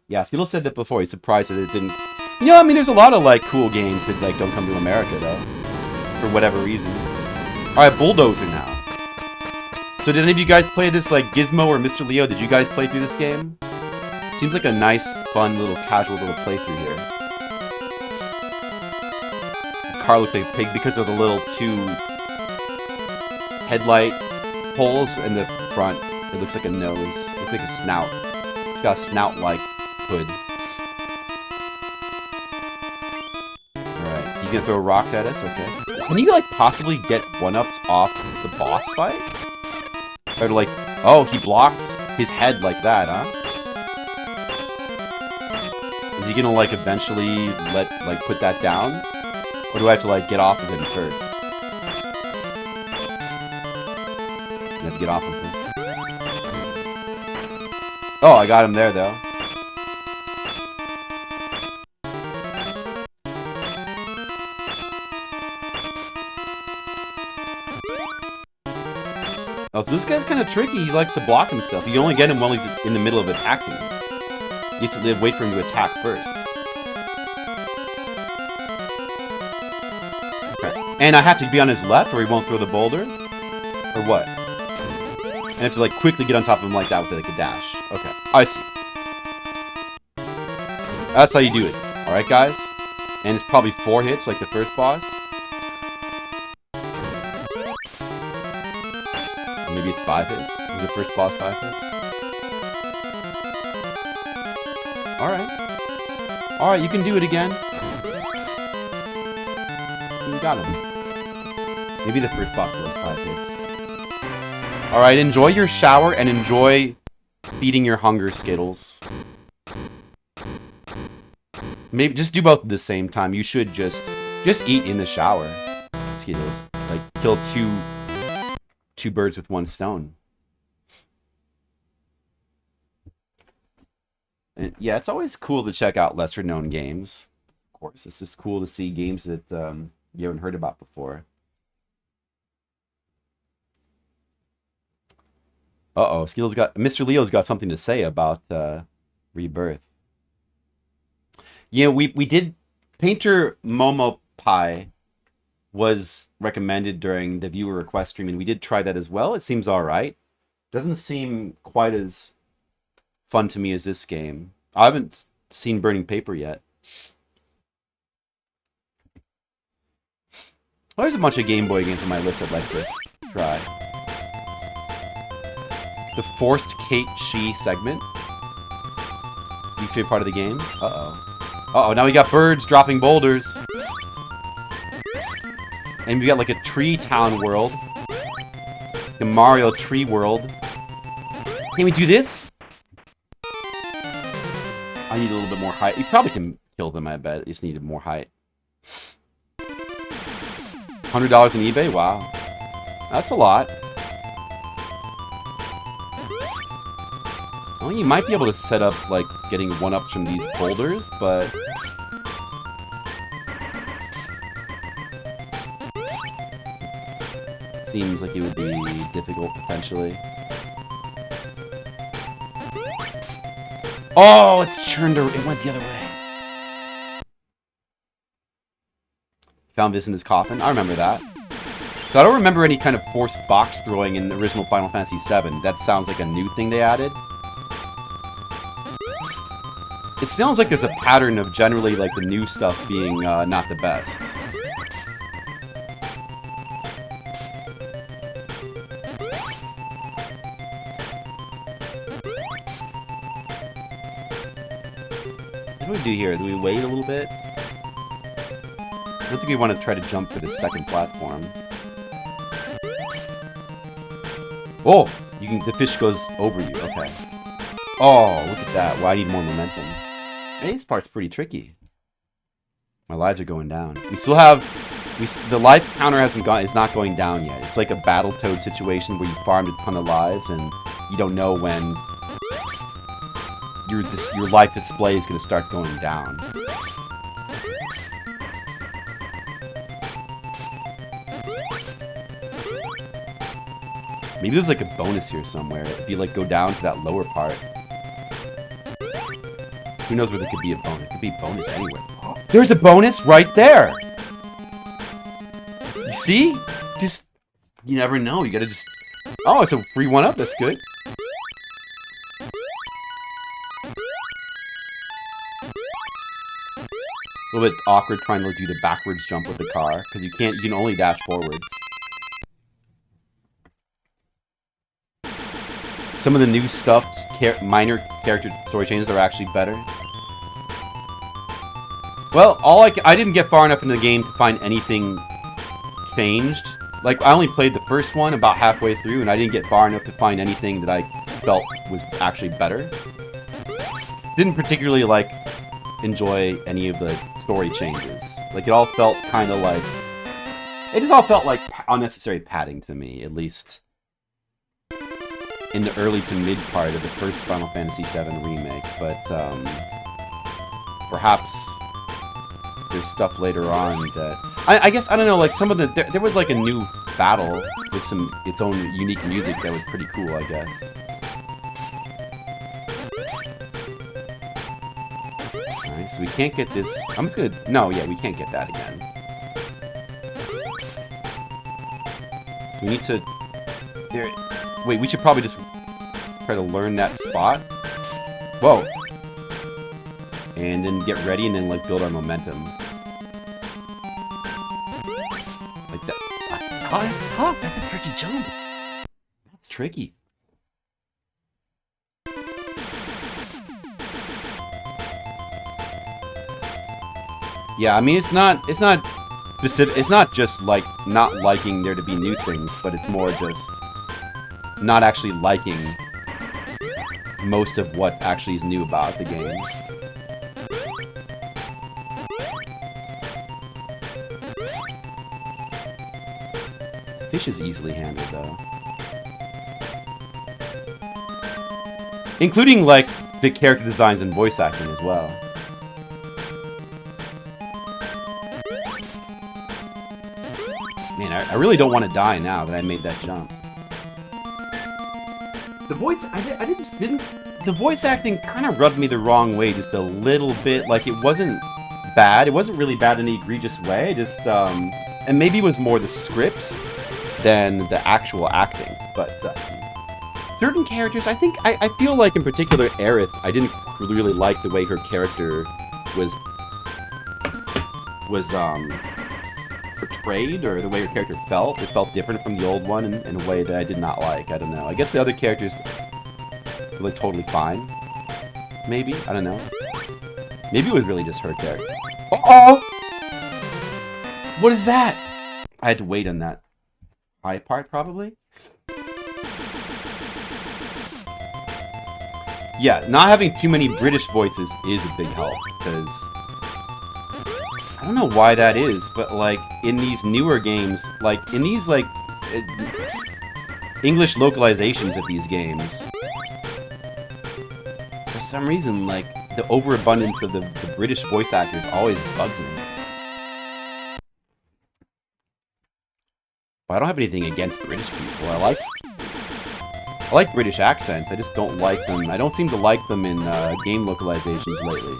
[SPEAKER 1] Yeah, Skittle said that before. He's surprised that it didn't... You know, I mean, there's a lot of, like, cool games that, like, don't come to America, though. For whatever reason. Alright, Bulldozer now. So did any of you guys play this, like, Gizmo or Mr. Leo? Did you guys play through this game? Seems like a nice, fun, little, casual little playthrough here. The car looks like a pig because of the little 2 headlight holes in the front. It looks like a nose. It looks like a snout. It's got a snout-like hood. Alright, he's gonna throw rocks at us? Okay. Can you, like, possibly get 1-ups off the boss fight? Or, like, oh, he blocks his head like that, huh? Is he gonna, like, eventually put that down? Or do I have to, like, get off of him first? You have to get off him first. Oh, I got him there, though. Oh, so this guy's kind of tricky. He likes to block himself. You only get him while he's in the middle of attacking. You have to wait for him to attack first. Okay. And I have to be on his left or he won't throw the boulder? Or what? And I have to, like, quickly get on top of him like that with, like, a dash. Okay. I see. That's how you do it. Alright, guys? And it's probably 4 hits like the first boss. Maybe it's 5 hits. Was the first boss 5 hits? Alright. Alright, you can do it again. You got him. Maybe the first boss was 5 hits. Alright, enjoy your shower and enjoy feeding your hunger, Skittles. Maybe just do both at the same time. You should just eat in the shower, Skittles. Like, kill two birds with 1 stone. And yeah, it's always cool to check out lesser known games. Of course, it's just cool to see games that you haven't heard about before. Uh-oh, Mr. Leo's got something to say about Rebirth. Yeah, we did... Painter Momo Pie was recommended during the viewer request stream, and we did try that as well. It seems alright. Doesn't seem quite as fun to me as this game. I haven't seen Burning Paper yet. Well, there's a bunch of Game Boy games on my list I'd like to try. The Forced Kate She segment. Least favorite part of the game. Uh-oh. Uh-oh, now we got birds dropping boulders. And we got like a tree town world. The Mario tree world. Can we do this? I need a little bit more height. You probably can kill them, I bet. You just needed more height. $100 on eBay? Wow. That's a lot. Well, you might be able to set up, like, getting 1-ups from these boulders, but... seems like it would be difficult, potentially. Oh, it went the other way. Found this in his coffin. I remember that. So I don't remember any kind of forced box throwing in the original Final Fantasy VII. That sounds like a new thing they added. It sounds like there's a pattern of generally, like, the new stuff being not the best. What do we do here? Do we wait a little bit? I don't think we want to try to jump for the second platform. Oh, the fish goes over you. Okay. Oh, look at that. Well, I need more momentum. Hey, this part's pretty tricky. My lives are going down. We still have... the life counter is not going down yet. It's like a Battletoad situation where you farmed a ton of lives and you don't know when your life display is going to start going down. Maybe there's like a bonus here somewhere. If you like go down to that lower part. Who knows where there could be a bonus? It could be a bonus anywhere. There's a bonus right there! You see? Just, you never know. You gotta just... Oh, it's a free one-up. That's good. A little bit awkward trying to do the backwards jump with the car, because you can only dash forwards. Some of the new stuff, minor character story changes are actually better. Well, I didn't get far enough into the game to find anything changed. Like, I only played the first one about halfway through, and I didn't get far enough to find anything that I felt was actually better. Didn't particularly, like, enjoy any of the story changes. Like, it all felt kind of like... It just all felt like unnecessary padding to me, at least in the early to mid part of the first Final Fantasy VII Remake. But, perhaps there's stuff later on that... I guess, I don't know, like, some of the... There was, like, a new battle with its own unique music that was pretty cool, I guess. Alright, so we can't get this... I'm gonna... No, yeah, we can't get that again. So we need to... There... Wait, we should probably just try to learn that spot. Whoa. And then get ready and then, like, build our momentum. Like that. Oh, that's tough. That's a tricky jump. That's tricky. Yeah, I mean, it's not specific. It's not just, like, not liking there to be new things, but it's more just not actually liking most of what actually is new about the game. Fish is easily handled, though. Including, like, the character designs and voice acting as well. Man, I really don't want to die now that I made that jump. The voice, the voice acting kind of rubbed me the wrong way just a little bit. Like, it wasn't bad. It wasn't really bad in an egregious way. Just, and maybe it was more the script than the actual acting. But certain characters, I feel like in particular Aerith, I didn't really like the way her character was portrayed, or the way her character felt. It felt different from the old one in a way that I did not like. I don't know. I guess the other characters were, like, totally fine. Maybe? I don't know. Maybe it was really just her character. Uh-oh! What is that? I had to wait on that high part, probably? Yeah, not having too many British voices is a big help, because I don't know why that is, but, like, in these newer games, like, in these, like, English localizations of these games, for some reason, like, the overabundance of the British voice actors always bugs me. But I don't have anything against British people. I like British accents, I just don't like them. I don't seem to like them in game localizations lately.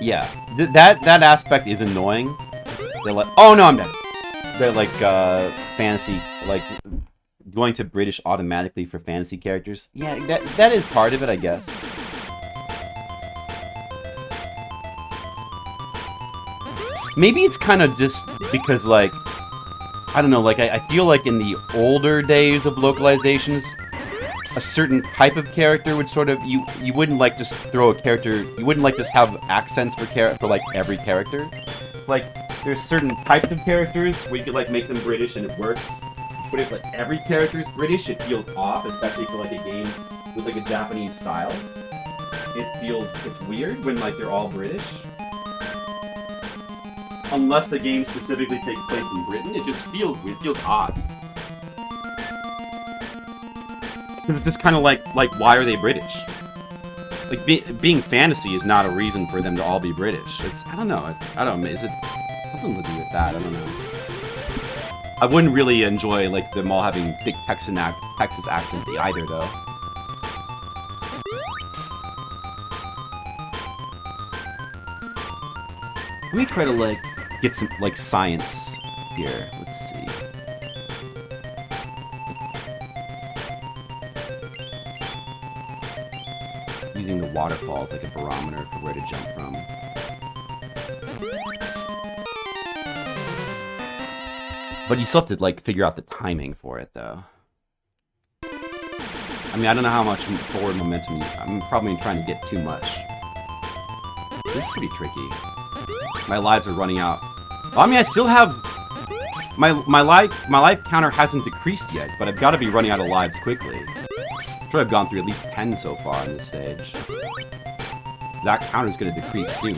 [SPEAKER 1] Yeah, that aspect is annoying. They're like, oh no, I'm dead. They're like fantasy like going to British automatically for fantasy characters. Yeah, that is part of it, I guess. Maybe it's kind of just because, like, I don't know, like, I feel like in the older days of localizations, a certain type of character would sort of, you wouldn't, like, just throw a character, you wouldn't, like, just have accents for like, every character. It's like, there's certain types of characters where you could, like, make them British and it works. But if, like, every character is British, it feels off, especially for, like, a game with, like, a Japanese style. It's weird when, like, they're all British. Unless the game specifically takes place in Britain, it just feels weird. It feels odd. It's just kind of like, why are they British? Like, being fantasy is not a reason for them to all be British. I don't know. Is it something to do with that? I don't know. I wouldn't really enjoy, like, them all having big Texas accents either, though. Let me try to, like, get some, like, science here. Let's see. Using the waterfalls like a barometer for where to jump from. But you still have to, like, figure out the timing for it, though. I mean, I don't know how much forward momentum I'm probably trying to get too much. This is pretty tricky. My lives are running out. Well, I mean, I still have... My life counter hasn't decreased yet, but I've got to be running out of lives quickly. I'm sure I've gone through at least 10 so far on this stage. That counter's going to decrease soon.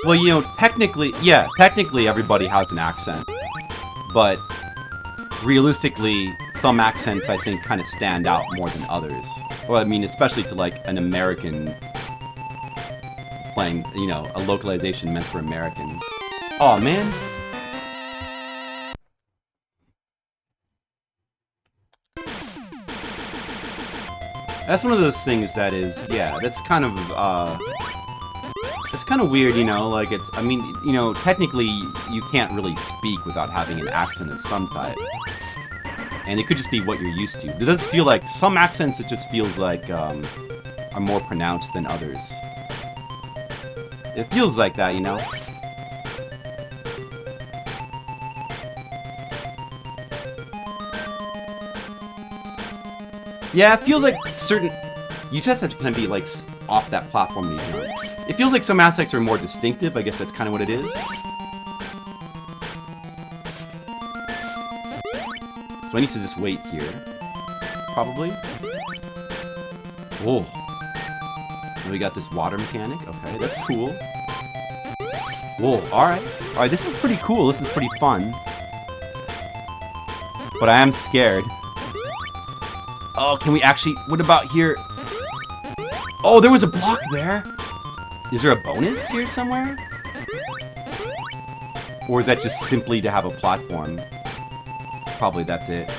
[SPEAKER 1] Well, you know, technically everybody has an accent. But realistically, some accents, I think, kind of stand out more than others. Well, I mean, especially to, like, an American playing, you know, a localization meant for Americans. Oh man. That's one of those things that is, yeah, that's kind of, it's kind of weird, you know, like, it's, I mean, you know, technically, you can't really speak without having an accent of some type. And it could just be what you're used to. It does feel like, some accents, it just feels like, are more pronounced than others. It feels like that, you know? Yeah, it feels like certain... You just have to kind of be, like, off that platform when you jump. It feels like some aspects are more distinctive. I guess that's kind of what it is. So I need to just wait here. Probably. Whoa. And we got this water mechanic. Okay, that's cool. Whoa, alright. Alright, this is pretty cool. This is pretty fun. But I am scared. Oh, can we actually... What about here? Oh, there was a block there. Is there a bonus here somewhere? Or is that just simply to have a platform? Probably that's it.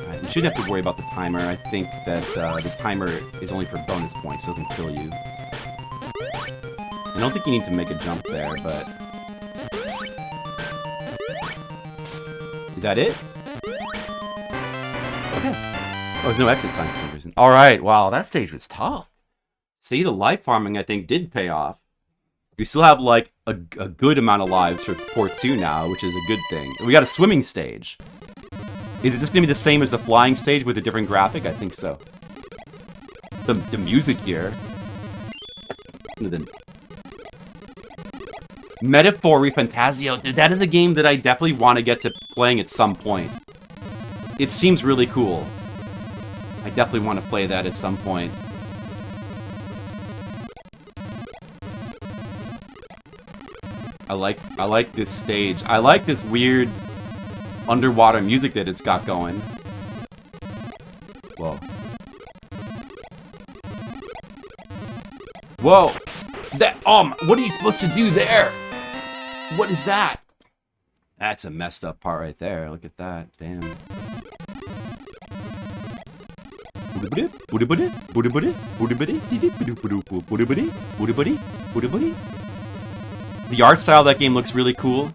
[SPEAKER 1] Alright, we shouldn't have to worry about the timer. I think that the timer is only for bonus points. It doesn't kill you. I don't think you need to make a jump there, but... Is that it? Okay. Oh, there's no exit sign for some reason. Alright, wow, that stage was tough. See, the life farming, I think, did pay off. We still have, like, a good amount of lives for Port 2 now, which is a good thing. We got a swimming stage. Is it just going to be the same as the flying stage with a different graphic? I think so. The music here. Metaphor Fantasio. Dude, that is a game that I definitely want to get to playing at some point. It seems really cool. I definitely want to play that at some point. I like this stage. I like this weird underwater music that it's got going. Whoa. Whoa! That, what are you supposed to do there? What is that? That's a messed up part right there. Look at that. Damn. The art style of that game looks really cool.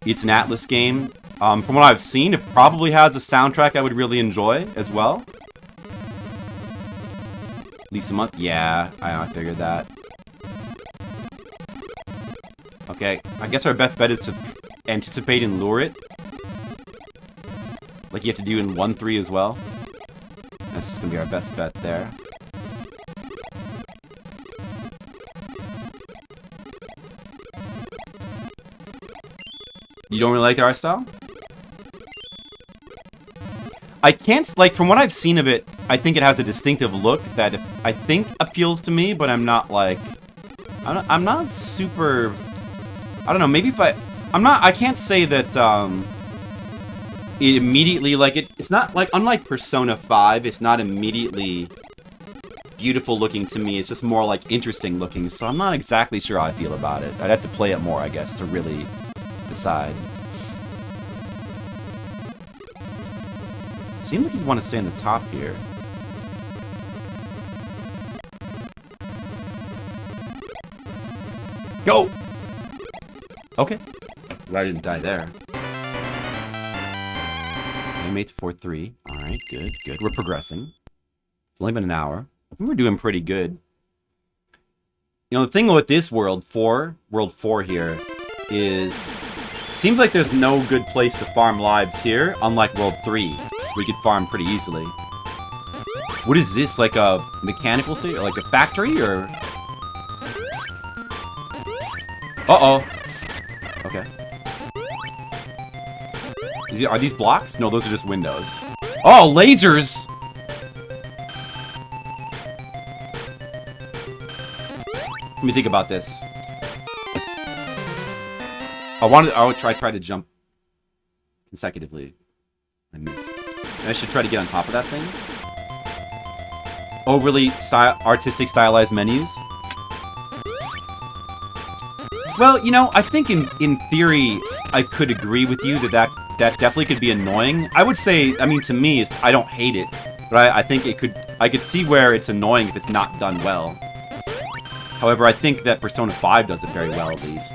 [SPEAKER 1] It's an Atlas game. From what I've seen, it probably has a soundtrack I would really enjoy as well. At least a month? Yeah, I figured that. Okay, I guess our best bet is to anticipate and lure it. Like you have to do in 1-3 as well. This is going to be our best bet there. You don't really like the art style? I can't, like, from what I've seen of it, I think it has a distinctive look that I think appeals to me, but I'm not, like, I'm not super, I don't know, maybe if I can't say that, it immediately, like, it's not, like, unlike Persona 5, it's not immediately beautiful looking to me, it's just more, like, interesting looking, so I'm not exactly sure how I feel about it. I'd have to play it more, I guess, to really decide. Seems like you'd want to stay on the top here. Go! Okay. Glad I didn't die there. We made it to 4-3. Alright, good, good. We're progressing. It's only been an hour. I think we're doing pretty good. You know, the thing with this World 4 here, is... Seems like there's no good place to farm lives here, unlike World 3. We could farm pretty easily. What is this? Like a mechanical state? Or like a factory? Or... Uh-oh. Okay. Are these blocks? No, those are just windows. Oh, lasers! Let me think about this. I would try to jump consecutively. I missed. I should try to get on top of that thing. Overly artistic, stylized menus. Well, you know, I think in theory, I could agree with you that definitely could be annoying. I would say, I mean, to me, I don't hate it, but I think I could see where it's annoying if it's not done well. However, I think that Persona 5 does it very well, at least.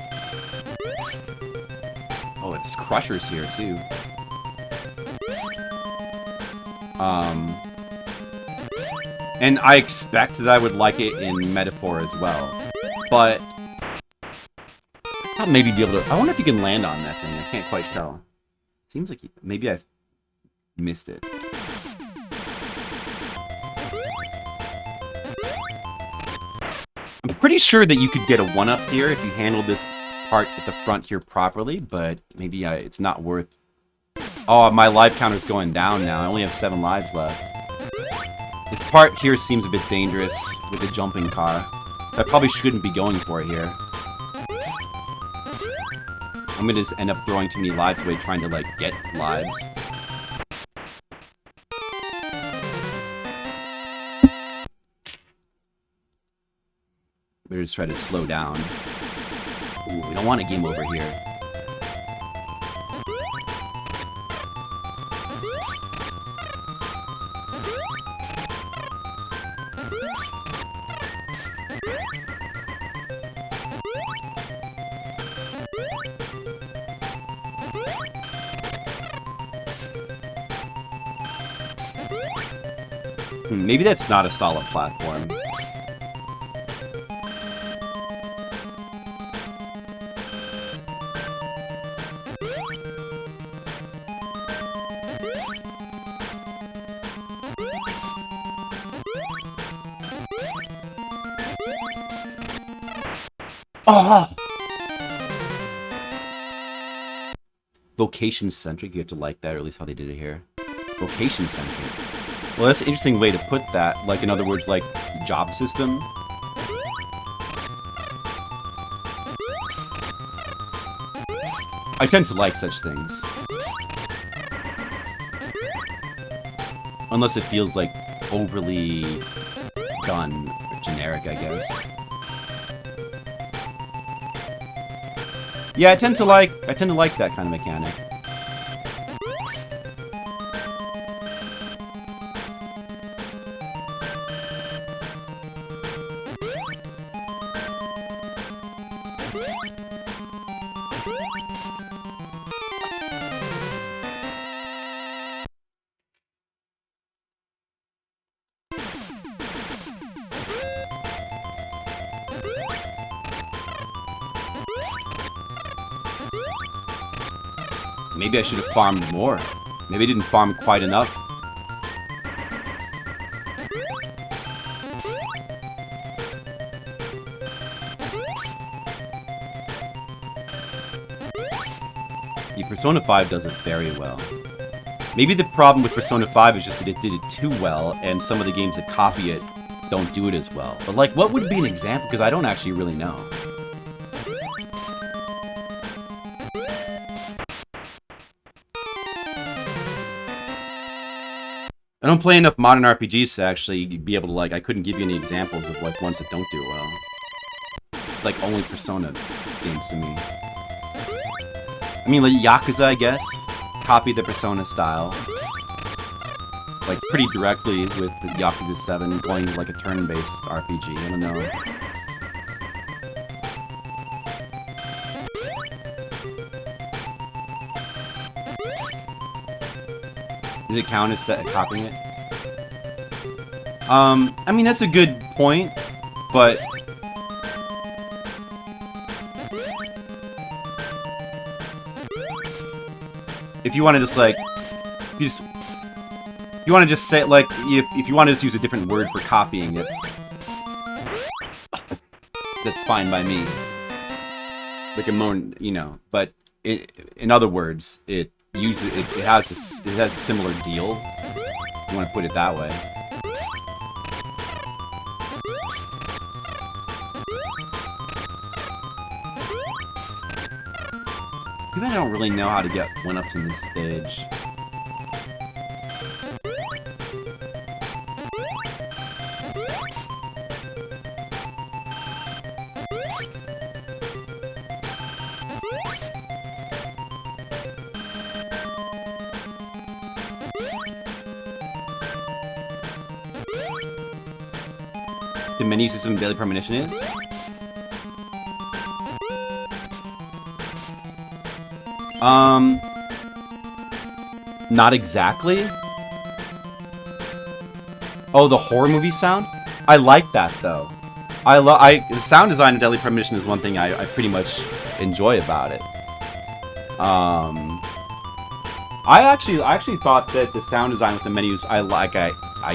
[SPEAKER 1] Oh, there's crushers here, too. And I expect that I would like it in Metaphor as well. But... I'll maybe be able to... I wonder if you can land on that thing. I can't quite tell. Seems like maybe I've missed it. I'm pretty sure that you could get a 1-up here if you handled this part at the front here properly, but maybe it's not worth... Oh, my life counter's going down now. I only have 7 lives left. This part here seems a bit dangerous with the jumping car. I probably shouldn't be going for it here. I'm gonna just end up throwing too many lives away trying to, like, get lives. Better just try to slow down. Ooh, we don't want a game over here. Maybe that's not a solid platform. Oh! Vocation-centric, you have to like that, or at least how they did it here. Vocation-centric. Well, that's an interesting way to put that. Like, in other words, like, job system. I tend to like such things. Unless it feels, like, overly done. Generic, I guess. Yeah, I tend to like that kind of mechanic. Maybe I should have farmed more. Maybe I didn't farm quite enough. Yeah, Persona 5 does it very well. Maybe the problem with Persona 5 is just that it did it too well, and some of the games that copy it don't do it as well. But like, what would be an example? Because I don't actually really know. I don't play enough modern RPGs to actually be able to, like, I couldn't give you any examples of, like, ones that don't do it well. Like, only Persona games to me. I mean, like, Yakuza, I guess, copy the Persona style. Like, pretty directly with the Yakuza 7 going to, like, a turn-based RPG. I don't know. Does it count as copying it? I mean, that's a good point, but... if you want to just, like... if you want to just say, like, if you want to just use a different word for copying it, that's fine by me. Like a more, you know, but in other words, it has a similar deal. If you want to put it that way. Maybe I don't really know how to get one-ups in this stage. The menu system daily premonition is? Not exactly. Oh, the horror movie sound? I like that though. The sound design of Deadly Premonition is one thing I pretty much enjoy about it. I actually thought that the sound design with the menus I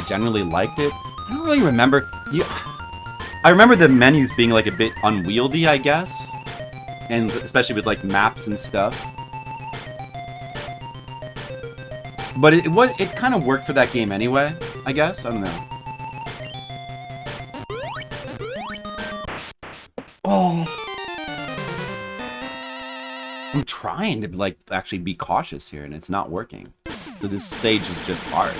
[SPEAKER 1] generally liked it. I don't really remember. I remember the menus being like a bit unwieldy, I guess, and especially with like maps and stuff. But it kind of worked for that game anyway, I guess. I don't know. Oh, I'm trying to like actually be cautious here, and it's not working. So this stage is just hard.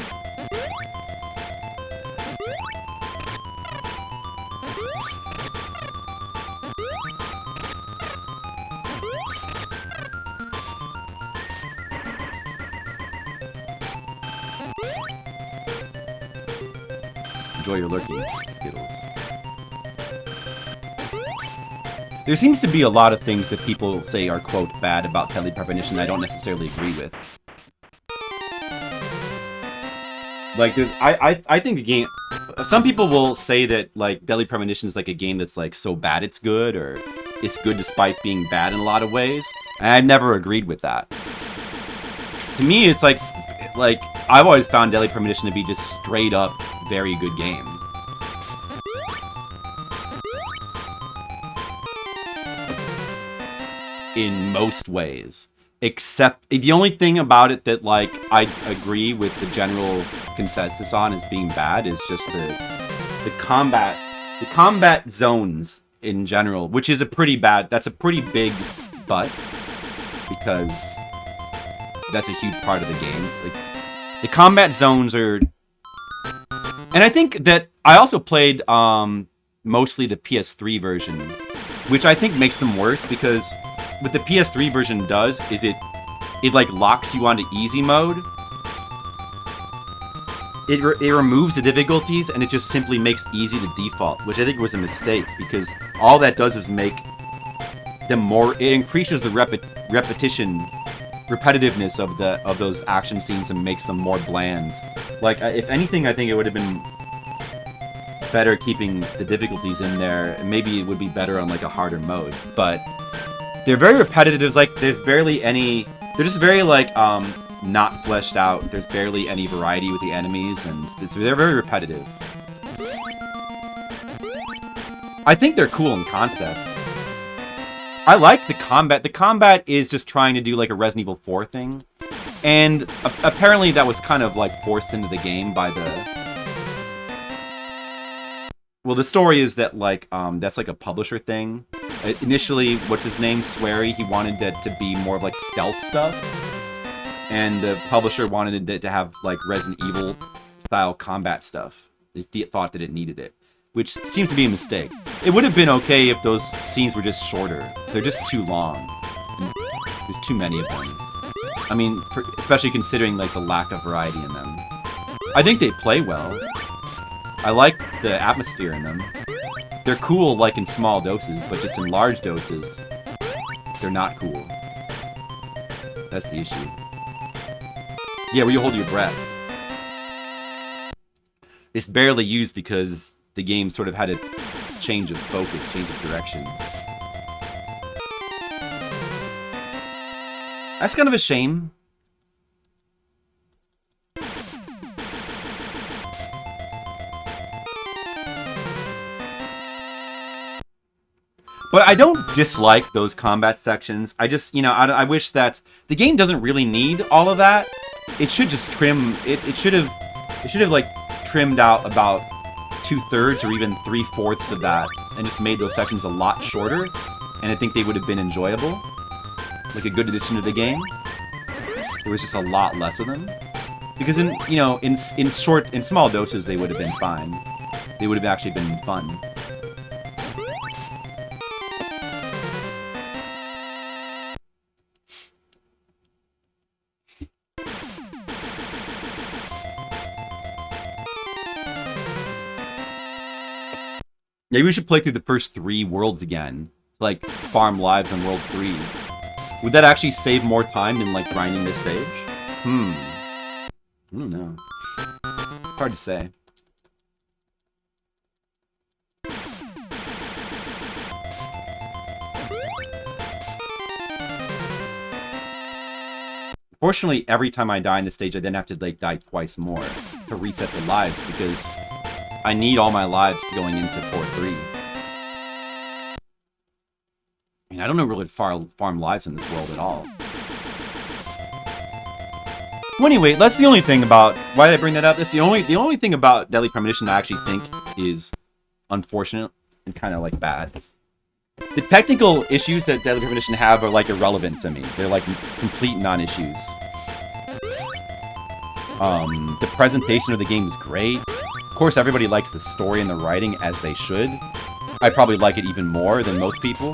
[SPEAKER 1] Enjoy your lurking, Skittles. There seems to be a lot of things that people say are, quote, bad about Deadly Premonition I don't necessarily agree with. Like, I think the game... Some people will say that, like, Deadly Premonition is like a game that's, like, so bad it's good, or it's good despite being bad in a lot of ways. And I've never agreed with that. To me, it's like I've always found Deadly Premonition to be just straight up very good game. In most ways. Except, the only thing about it that, like, I agree with the general consensus on as being bad is just the combat zones in general, which is that's a pretty big but, because that's a huge part of the game. Like, the combat zones are And I think that I also played mostly the PS3 version, which I think makes them worse because what the PS3 version does is it like locks you onto easy mode. It removes the difficulties and it just simply makes easy the default, which I think was a mistake because all that does is make them more. It increases the repetitiveness of those action scenes and makes them more bland. Like, if anything, I think it would have been better keeping the difficulties in there. And maybe it would be better on, like, a harder mode. But they're very repetitive. There's, like, there's barely any... They're just very, like, not fleshed out. There's barely any variety with the enemies, and they're very repetitive. I think they're cool in concept. I like the combat. The combat is just trying to do, like, a Resident Evil 4 thing. And apparently that was kind of, like, forced into the game by the... Well, the story is that, like, that's, like, a publisher thing. Initially, what's his name? Swery, he wanted that to be more of, like, stealth stuff. And the publisher wanted it to have, like, Resident Evil-style combat stuff. They thought that it needed it. Which seems to be a mistake. It would have been okay if those scenes were just shorter. They're just too long. And there's too many of them. I mean, especially considering, like, the lack of variety in them. I think they play well. I like the atmosphere in them. They're cool, like, in small doses, but just in large doses, they're not cool. That's the issue. Yeah, where you hold your breath. It's barely used because the game sort of had a change of focus, change of direction. That's kind of a shame. But I don't dislike those combat sections. I just, you know, I wish that the game doesn't really need all of that. It should just trim. It should have like trimmed out about 2/3 or even 3/4 of that, and just made those sections a lot shorter. And I think they would have been enjoyable, like a good addition to the game. There was just a lot less of them, because in small doses they would have been fine. They would have actually been fun. Maybe we should play through the first 3 worlds again. Like, farm lives on World 3. Would that actually save more time than, like, grinding this stage? I don't know. Hard to say. Fortunately, every time I die in this stage, I then have to, like, die twice more to reset the lives, because I need all my lives going into 4-3. I mean, I don't know really farm lives in this world at all. Well, anyway, that's the only thing about... Why did I bring that up? That's the only thing about Deadly Premonition that I actually think is unfortunate and kind of, like, bad. The technical issues that Deadly Premonition have are, like, irrelevant to me. They're, like, complete non-issues. The presentation of the game is great. Of course, everybody likes the story and the writing, as they should. I probably like it even more than most people.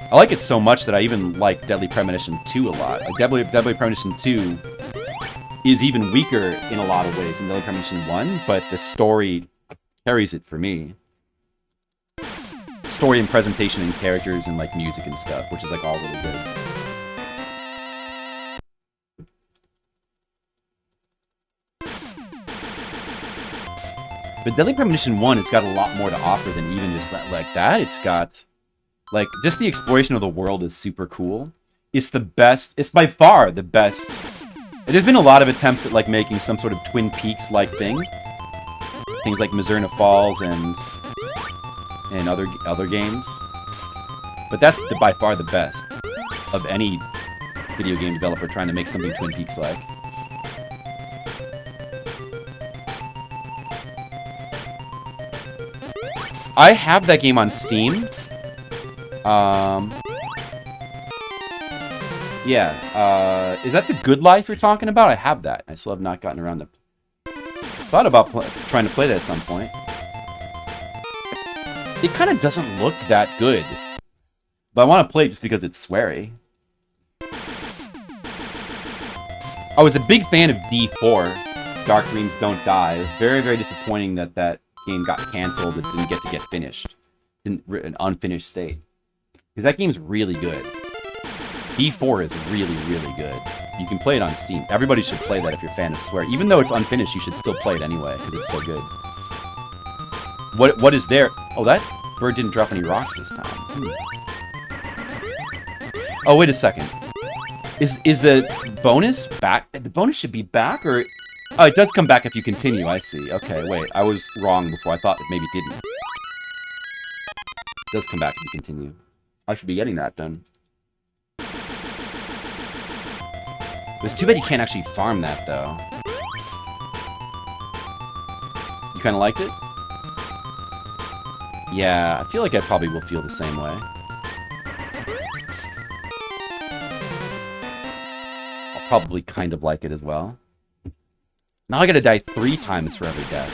[SPEAKER 1] I like it so much that I even like Deadly Premonition 2 a lot. Like, Deadly Premonition 2 is even weaker in a lot of ways than Deadly Premonition 1, but the story carries it for me. Story and presentation and characters and, like, music and stuff, which is, like, all really good. But Deadly Premonition 1 has got a lot more to offer than even just like that. It's got, like, just the exploration of the world is super cool. It's the best. It's by far the best. There's been a lot of attempts at, like, making some sort of Twin Peaks-like thing. Things like Mazurna Falls and other games. But that's by far the best of any video game developer trying to make something Twin Peaks-like. I have that game on Steam. Yeah. Is that the Good Life you're talking about? I have that. I still have not gotten around to... Thought about trying to play that at some point. It kind of doesn't look that good. But I want to play it just because it's sweary. I was a big fan of D4, Dark Dreams Don't Die. It was very, very disappointing that that game got canceled. It didn't get finished. In an unfinished state. Because that game's really good. D4 is really, really good. You can play it on Steam. Everybody should play that if you're a fan of swear. Even though it's unfinished, you should still play it anyway, because it's so good. What is there? Oh, that bird didn't drop any rocks this time. Oh, wait a second. Is the bonus back? The bonus should be back, or... Oh, it does come back if you continue, I see. Okay, wait, I was wrong before. I thought it maybe didn't. It does come back if you continue. I should be getting that done. It's too bad you can't actually farm that, though. You kind of liked it? Yeah, I feel like I probably will feel the same way. I'll probably kind of like it as well. Now I gotta die 3 times for every death.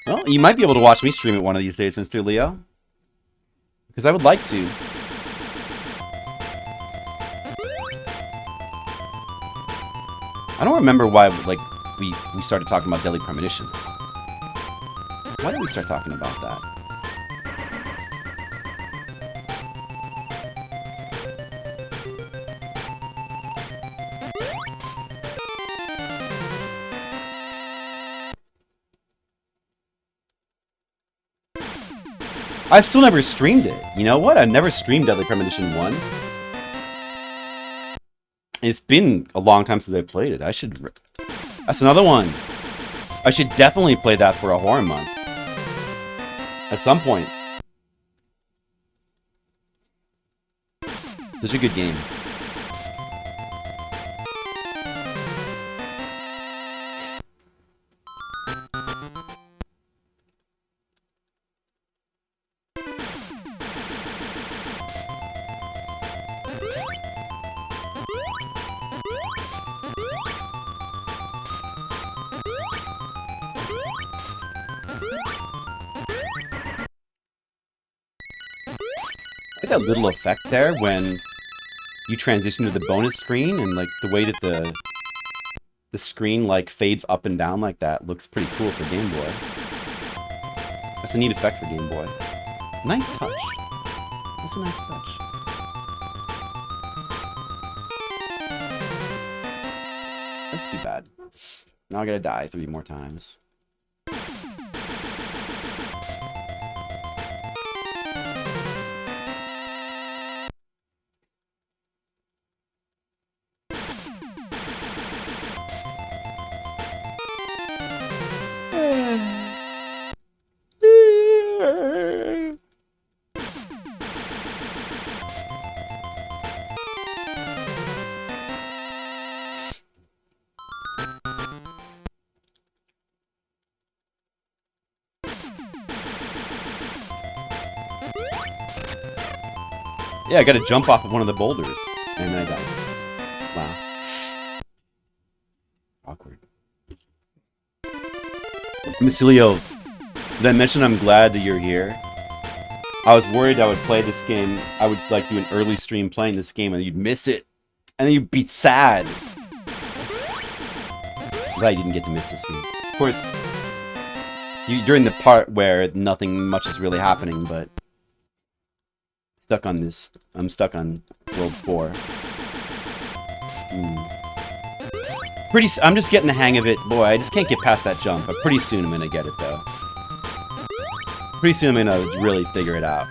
[SPEAKER 1] Well, you might be able to watch me stream it one of these days, Mr. Leo. Because I would like to. I don't remember why, like, we started talking about Deadly Premonition. Why did we start talking about that? I've still never streamed it. You know what? I've never streamed Deadly Premonition 1. It's been a long time since I played it. I should... That's another one. I should definitely play that for a horror month. At some point. Such a good game. That little effect there when you transition to the bonus screen and like the way that the screen like fades up and down like that looks pretty cool for Game Boy. That's a neat effect for Game Boy. Nice touch. That's a nice touch. That's too bad. Now I gotta die 3 more times. Yeah, I gotta jump off of one of the boulders. And then I died. Wow. Awkward. Miss Leo, did I mention I'm glad that you're here? I was worried I would play this game. I would like do an early stream playing this game and you'd miss it. And then you'd be sad. Glad you didn't get to miss this scene. Of course, during the part where nothing much is really happening, but I'm stuck on World 4. I'm just getting the hang of it. Boy, I just can't get past that jump, but pretty soon I'm gonna get it, though. Pretty soon I'm gonna really figure it out.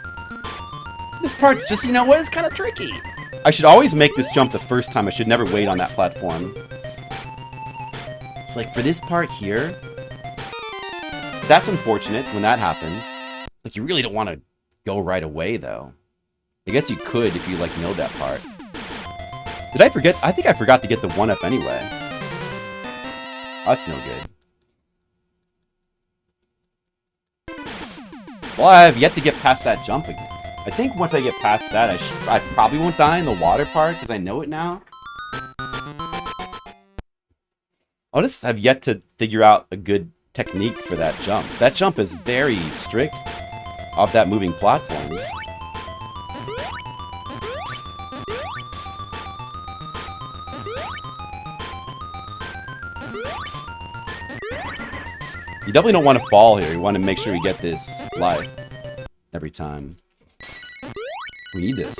[SPEAKER 1] This part's just, you know what, it's kind of tricky. I should always make this jump the first time. I should never wait on that platform. It's like, for this part here, that's unfortunate when that happens. Like, you really don't want to go right away, though. I guess you could if you, like, know that part. Did I forget? I think I forgot to get the 1-up anyway. That's no good. Well, I have yet to get past that jump again. I think once I get past that, I probably won't die in the water part, because I know it now. I'll just have yet to figure out a good technique for that jump. That jump is very strict off that moving platform. You definitely don't want to fall here. You want to make sure you get this life every time. We need this.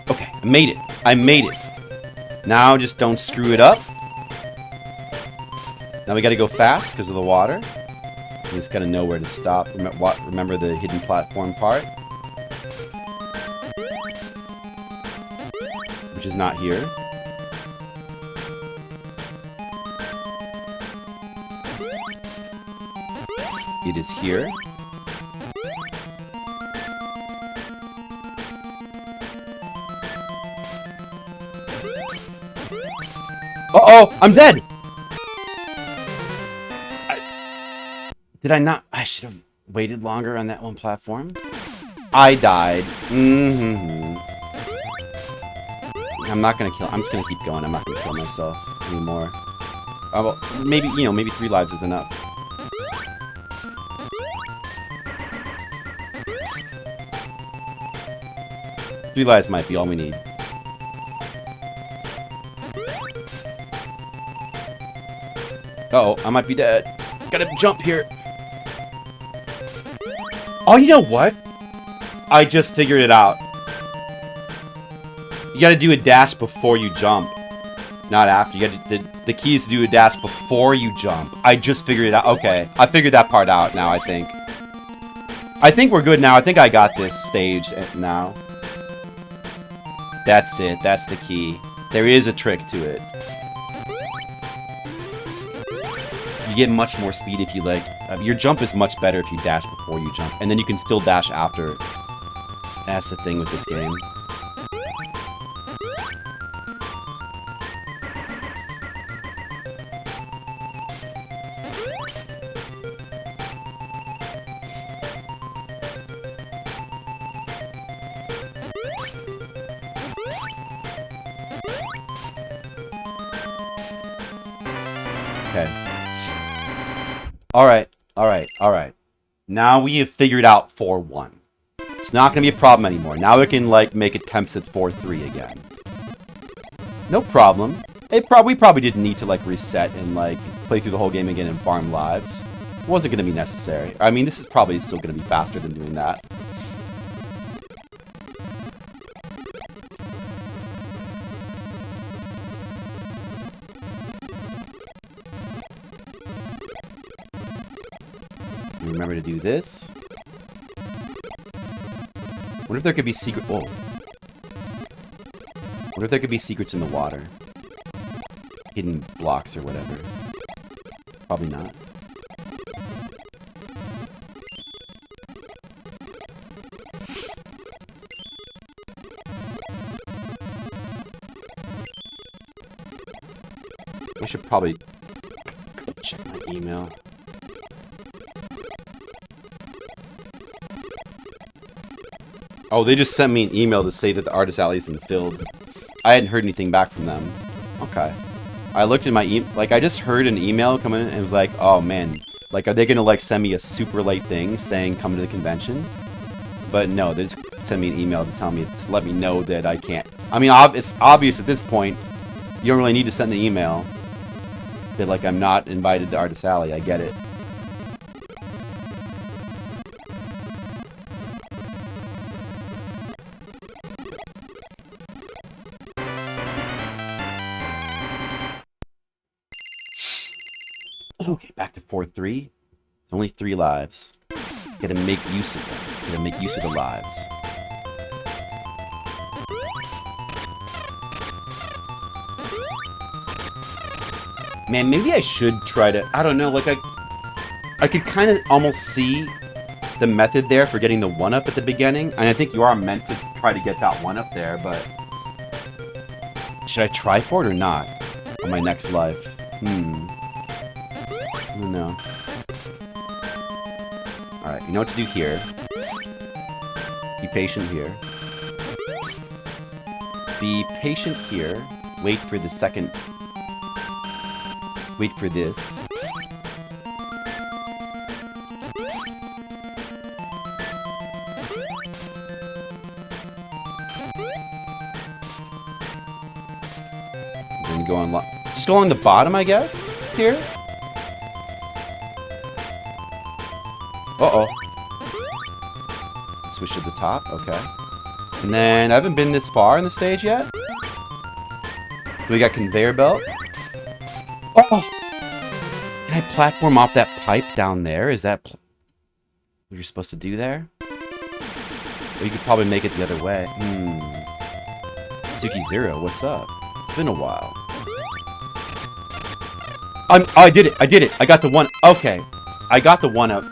[SPEAKER 1] Okay, I made it. I made it. Now just don't screw it up. Now we gotta go fast because of the water. We just gotta know where to stop. Remember the hidden platform part? Which is not here. It is here. Uh-oh! I'm dead! Did I not? I should have waited longer on that one platform. I died. I'm not gonna kill. I'm just gonna keep going. I'm not gonna kill myself anymore. Well, maybe, you know, maybe 3 lives is enough. Three lives might be all we need. Uh-oh, I might be dead. Gotta jump here. Oh, you know what? I just figured it out. You gotta do a dash before you jump. Not after. You gotta, the key is to do a dash before you jump. I just figured it out. Okay, I figured that part out now, I think. I think we're good now. I think I got this stage now. That's it. That's the key. There is a trick to it. You get much more speed if you, like... your jump is much better if you dash before you jump. And then you can still dash after. That's the thing with this game. Okay. Alright. Now we have figured out 4-1. It's not going to be a problem anymore. Now we can, like, make attempts at 4-3 again. No problem. We probably didn't need to, like, reset and, like, play through the whole game again and farm lives. It wasn't going to be necessary. I mean, this is probably still going to be faster than doing that. Remember to do this. Wonder if there could be secret... Whoa. Wonder if there could be secrets in the water. Hidden blocks or whatever. Probably not. I should probably check my email. Oh, they just sent me an email to say that the artist alley's been filled. I hadn't heard anything back from them. Okay. I looked in my like, I just heard an email come in and it was like, oh man, like, are they gonna like send me a super late thing saying come to the convention? But no, they just sent me an email to tell me, to let me know that I can't. I mean, it's obvious at this point. You don't really need to send the email. That like, I'm not invited to Artist Alley. I get it. Okay, back to 4-3. Only 3 lives. Gotta make use of them. Gotta make use of the lives. Man, maybe I should try to... I don't know, like, I could kind of almost see the method there for getting the 1-up at the beginning. And I think you are meant to try to get that 1-up there, but... Should I try for it or not? On my next life? I don't know. Alright, you know what to do here. Be patient here. Be patient here. Wait for the second... Wait for this. Then go on... Just go along the bottom, I guess? Here? Uh-oh. Switch to the top, okay. And then, I haven't been this far in the stage yet. So we got conveyor belt. Oh! Can I platform off that pipe down there? Is that what you're supposed to do there? Or you could probably make it the other way. Suki Zero, what's up? It's been a while. Oh, I did it! I did it! I got the 1... Okay. I got the 1-up.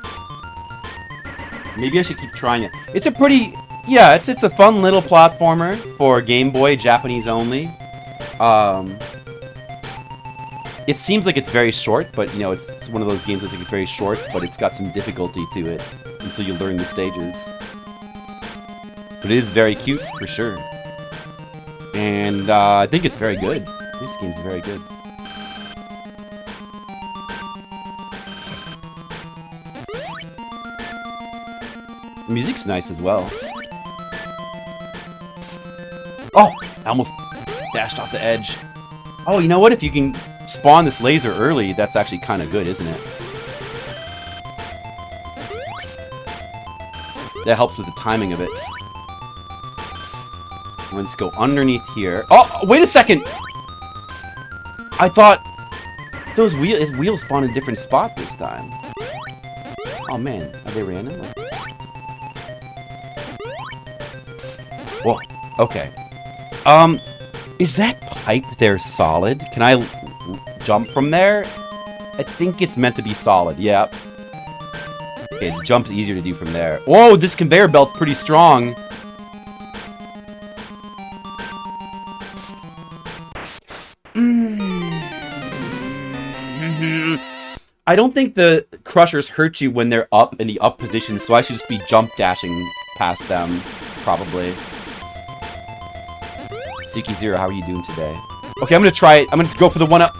[SPEAKER 1] Maybe I should keep trying it. It's a pretty... Yeah, it's a fun little platformer for Game Boy, Japanese only. It seems like it's very short, but, you know, it's one of those games that's like very short, but it's got some difficulty to it until you learn the stages. But it is very cute, for sure. And, I think it's very good. This game's very good. The music's nice as well. Oh! I almost dashed off the edge. Oh, you know what? If you can spawn this laser early, that's actually kind of good, isn't it? That helps with the timing of it. I'm gonna just go underneath here. Oh, wait a second! I thought those his wheels spawned in a different spot this time. Oh man, are they random? Whoa, okay. Is that pipe there solid? Can I jump from there? I think it's meant to be solid, yeah. Okay, the jump's easier to do from there. Whoa, this conveyor belt's pretty strong. I don't think the crushers hurt you when they're up in the up position, so I should just be jump dashing past them, probably. Suki Zero, how are you doing today? Okay, I'm gonna try it. I'm gonna go for the 1-up.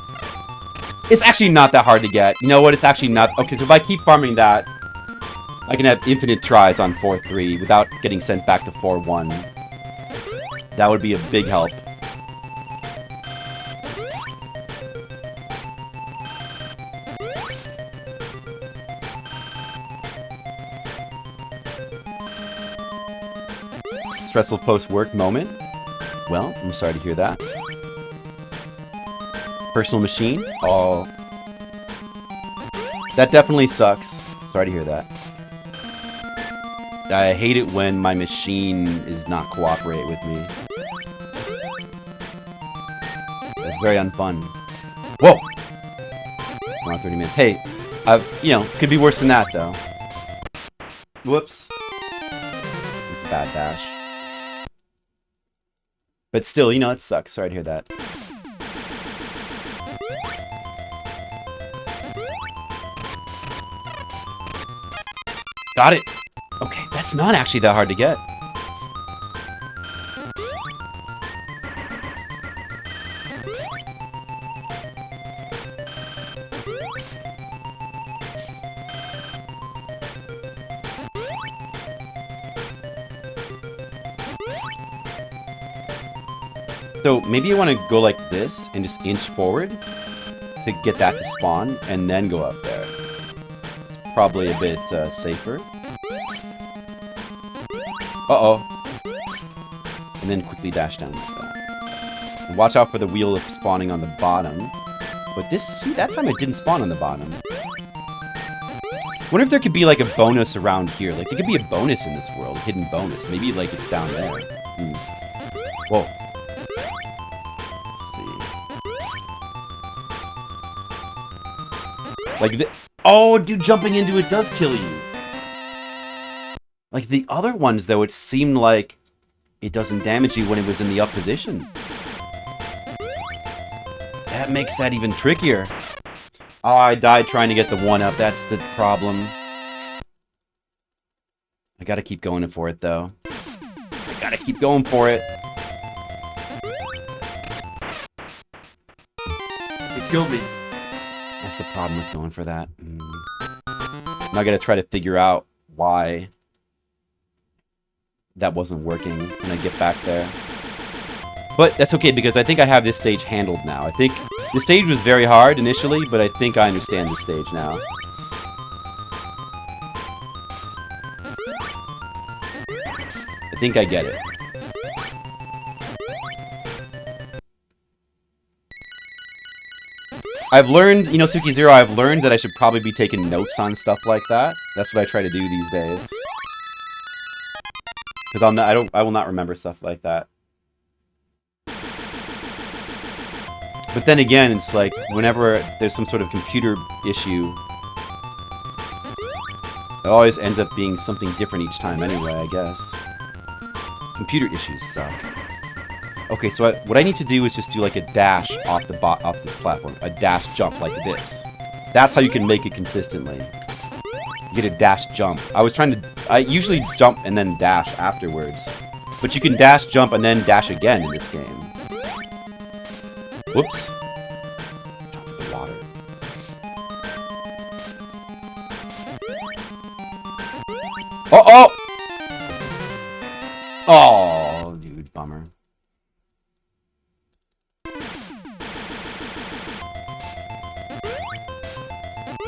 [SPEAKER 1] It's actually not that hard to get. You know what? It's actually not... Okay, so if I keep farming that, I can have infinite tries on 4-3 without getting sent back to 4-1. That would be a big help. Stressful post-work moment. Well, I'm sorry to hear that. Personal machine? Oh. That definitely sucks. Sorry to hear that. I hate it when my machine is not cooperate with me. That's very unfun. Whoa! Around 30 minutes. Hey, you know, could be worse than that, though. Whoops. It's a bad dash. But still, you know, it sucks. Sorry to hear that. Got it! Okay, that's not actually that hard to get. So maybe you want to go like this and just inch forward to get that to spawn, and then go up there. It's probably a bit safer. Uh-oh. And then quickly dash down like that. And watch out for the wheel of spawning on the bottom. But this, see, that time it didn't spawn on the bottom. Wonder if there could be like a bonus around here. Like, there could be a bonus in this world, a hidden bonus. Maybe like it's down there. Whoa. Like, oh, dude, jumping into it does kill you. Like, the other ones, though, it seemed like it doesn't damage you when it was in the up position. That makes that even trickier. Oh, I died trying to get the 1-up. That's the problem. I gotta keep going for it, though. I gotta keep going for it. It killed me. That's the problem with going for that. Now I gotta try to figure out why that wasn't working when I get back there. But that's okay, because I think I have this stage handled now. I think the stage was very hard initially, but I think I understand the stage now. I think I get it. I've learned, you know, Suki Zero, I've learned that I should probably be taking notes on stuff like that. That's what I try to do these days. Because I will not remember stuff like that. But then again, it's like, whenever there's some sort of computer issue, it always ends up being something different each time anyway, I guess. Computer issues suck. Okay, so what I need to do is just do like a dash off this platform. A dash jump like this. That's how you can make it consistently. You get a dash jump. I usually jump and then dash afterwards. But you can dash, jump, and then dash again in this game. Whoops. Jump in the water. Oh! Oh, dude, bummer.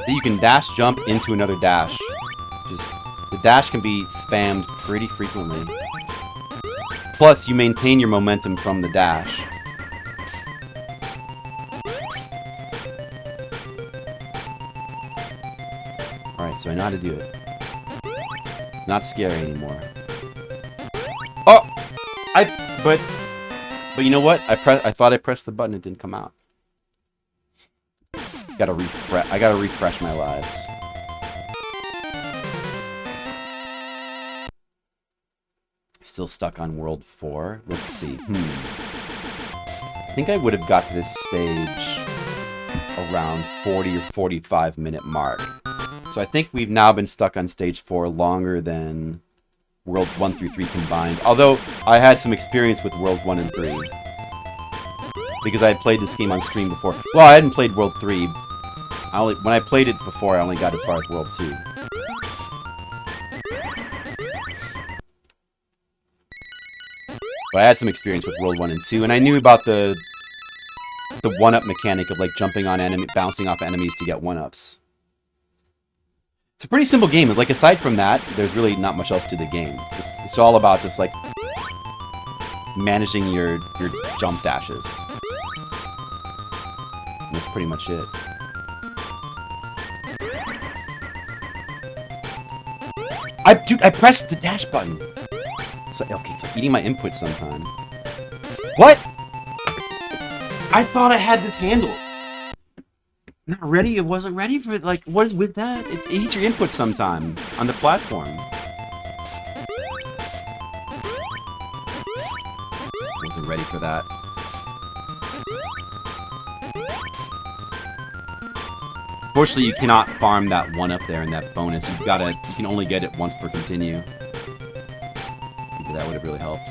[SPEAKER 1] So you can dash jump into another dash. The dash can be spammed pretty frequently. Plus, you maintain your momentum from the dash. Alright, so I know how to do it. It's not scary anymore. Oh! But you know what? I thought I pressed the button, it didn't come out. I gotta refresh my lives. Still stuck on World 4. Let's see. I think I would have got to this stage around 40 or 45 minute mark. So I think we've now been stuck on stage 4 longer than Worlds 1 through 3 combined. Although, I had some experience with Worlds 1 and 3. Because I had played this game on stream before. Well, I hadn't played World 3. When I played it before, I only got as far as World 2. But I had some experience with World 1 and 2, and I knew about the 1-up mechanic of like jumping on bouncing off enemies to get 1-ups. It's a pretty simple game. Like, aside from that, there's really not much else to the game. It's all about just like managing your jump dashes. And that's pretty much it. Dude, I pressed the dash button. It's like, okay, it's like eating my input sometime. What? I thought I had this handled. Not ready? It wasn't ready for it. Like, what is with that? It eats your input sometime on the platform. Wasn't ready for that. Fortunately, you cannot farm that 1-up there and that bonus. You can only get it once per continue. Maybe that would have really helped.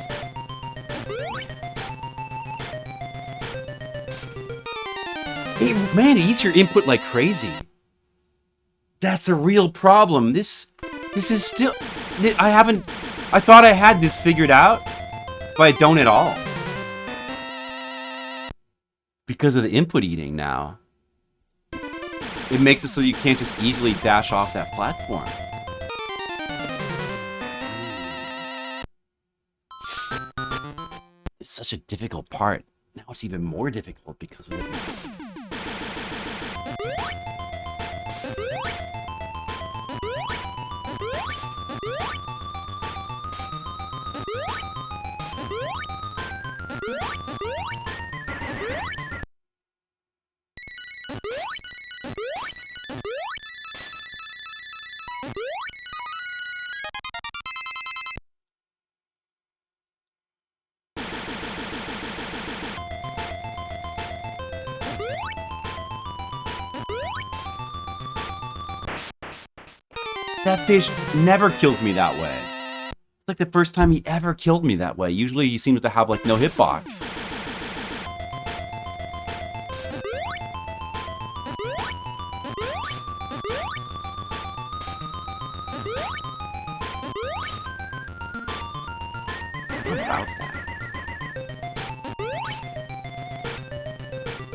[SPEAKER 1] Hey, man, it eats your input like crazy. That's a real problem. This is still... I thought I had this figured out, but I don't at all. Because of the input eating now. It makes it so you can't just easily dash off that platform. It's such a difficult part. Now it's even more difficult because of it. That fish never kills me that way. It's like the first time he ever killed me that way. Usually he seems to have like no hitbox. What about that?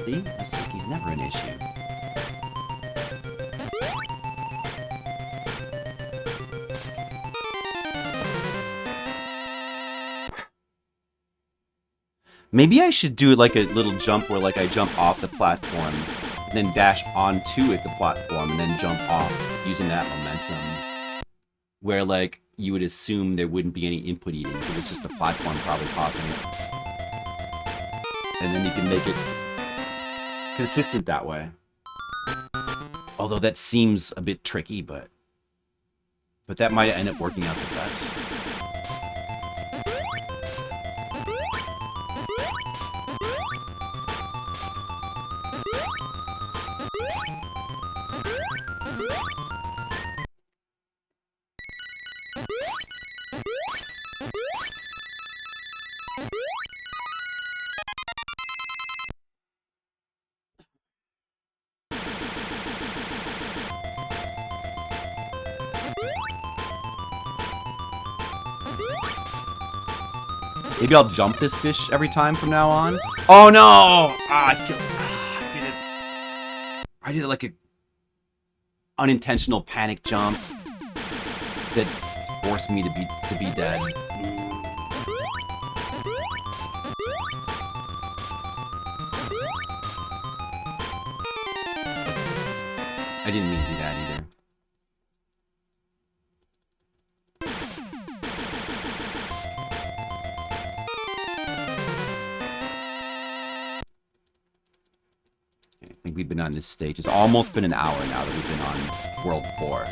[SPEAKER 1] See? That's like he's never an issue. Maybe I should do like a little jump where like I jump off the platform, and then dash onto it, the platform, and then jump off using that momentum. Where like you would assume there wouldn't be any input eating because it's just the platform probably causing it. And then you can make it consistent that way. Although that seems a bit tricky, but that might end up working out the best. Maybe I'll jump this fish every time from now on. Oh no! I did it like a unintentional panic jump that forced me to be dead. I didn't mean to do that either. I think we've been on this stage. It's almost been an hour now that we've been on World 4.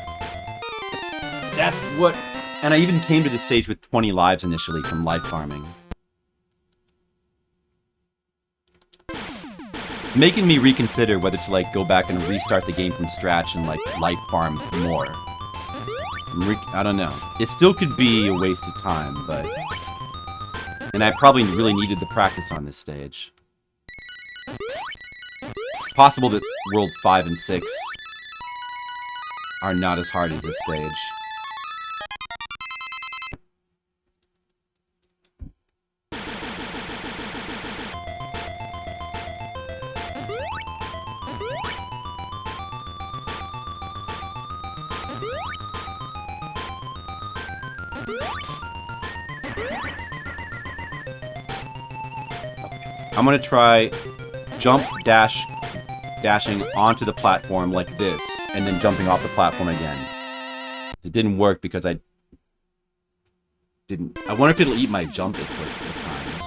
[SPEAKER 1] That's what... And I even came to the stage with 20 lives initially from life farming. It's making me reconsider whether to like go back and restart the game from scratch and like life farm more. I don't know. It still could be a waste of time, but... And I probably really needed the practice on this stage. Possible that World 5 and 6 are not as hard as this stage. I'm gonna try dashing onto the platform like this, and then jumping off the platform again. It didn't work because I wonder if it'll eat my jump at times.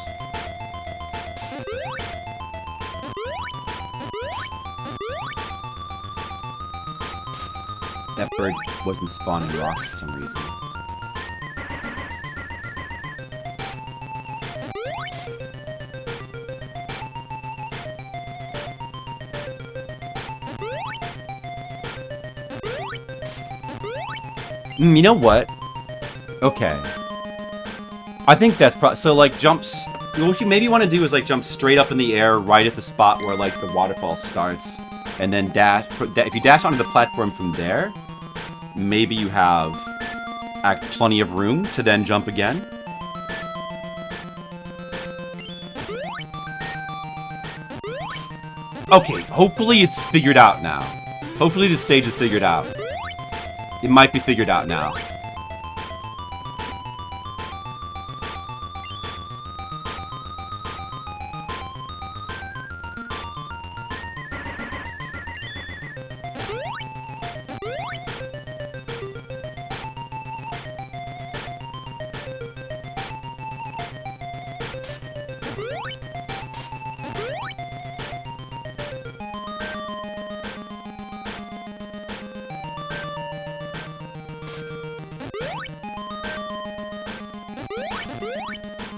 [SPEAKER 1] That bird wasn't spawning rocks for some reason. You know what? Okay. I think that's so like jumps. What you maybe want to do is like jump straight up in the air right at the spot where like the waterfall starts, and then dash. If you dash onto the platform from there, maybe you have plenty of room to then jump again. Okay, hopefully it's figured out now. Hopefully the stage is figured out. It might be figured out now.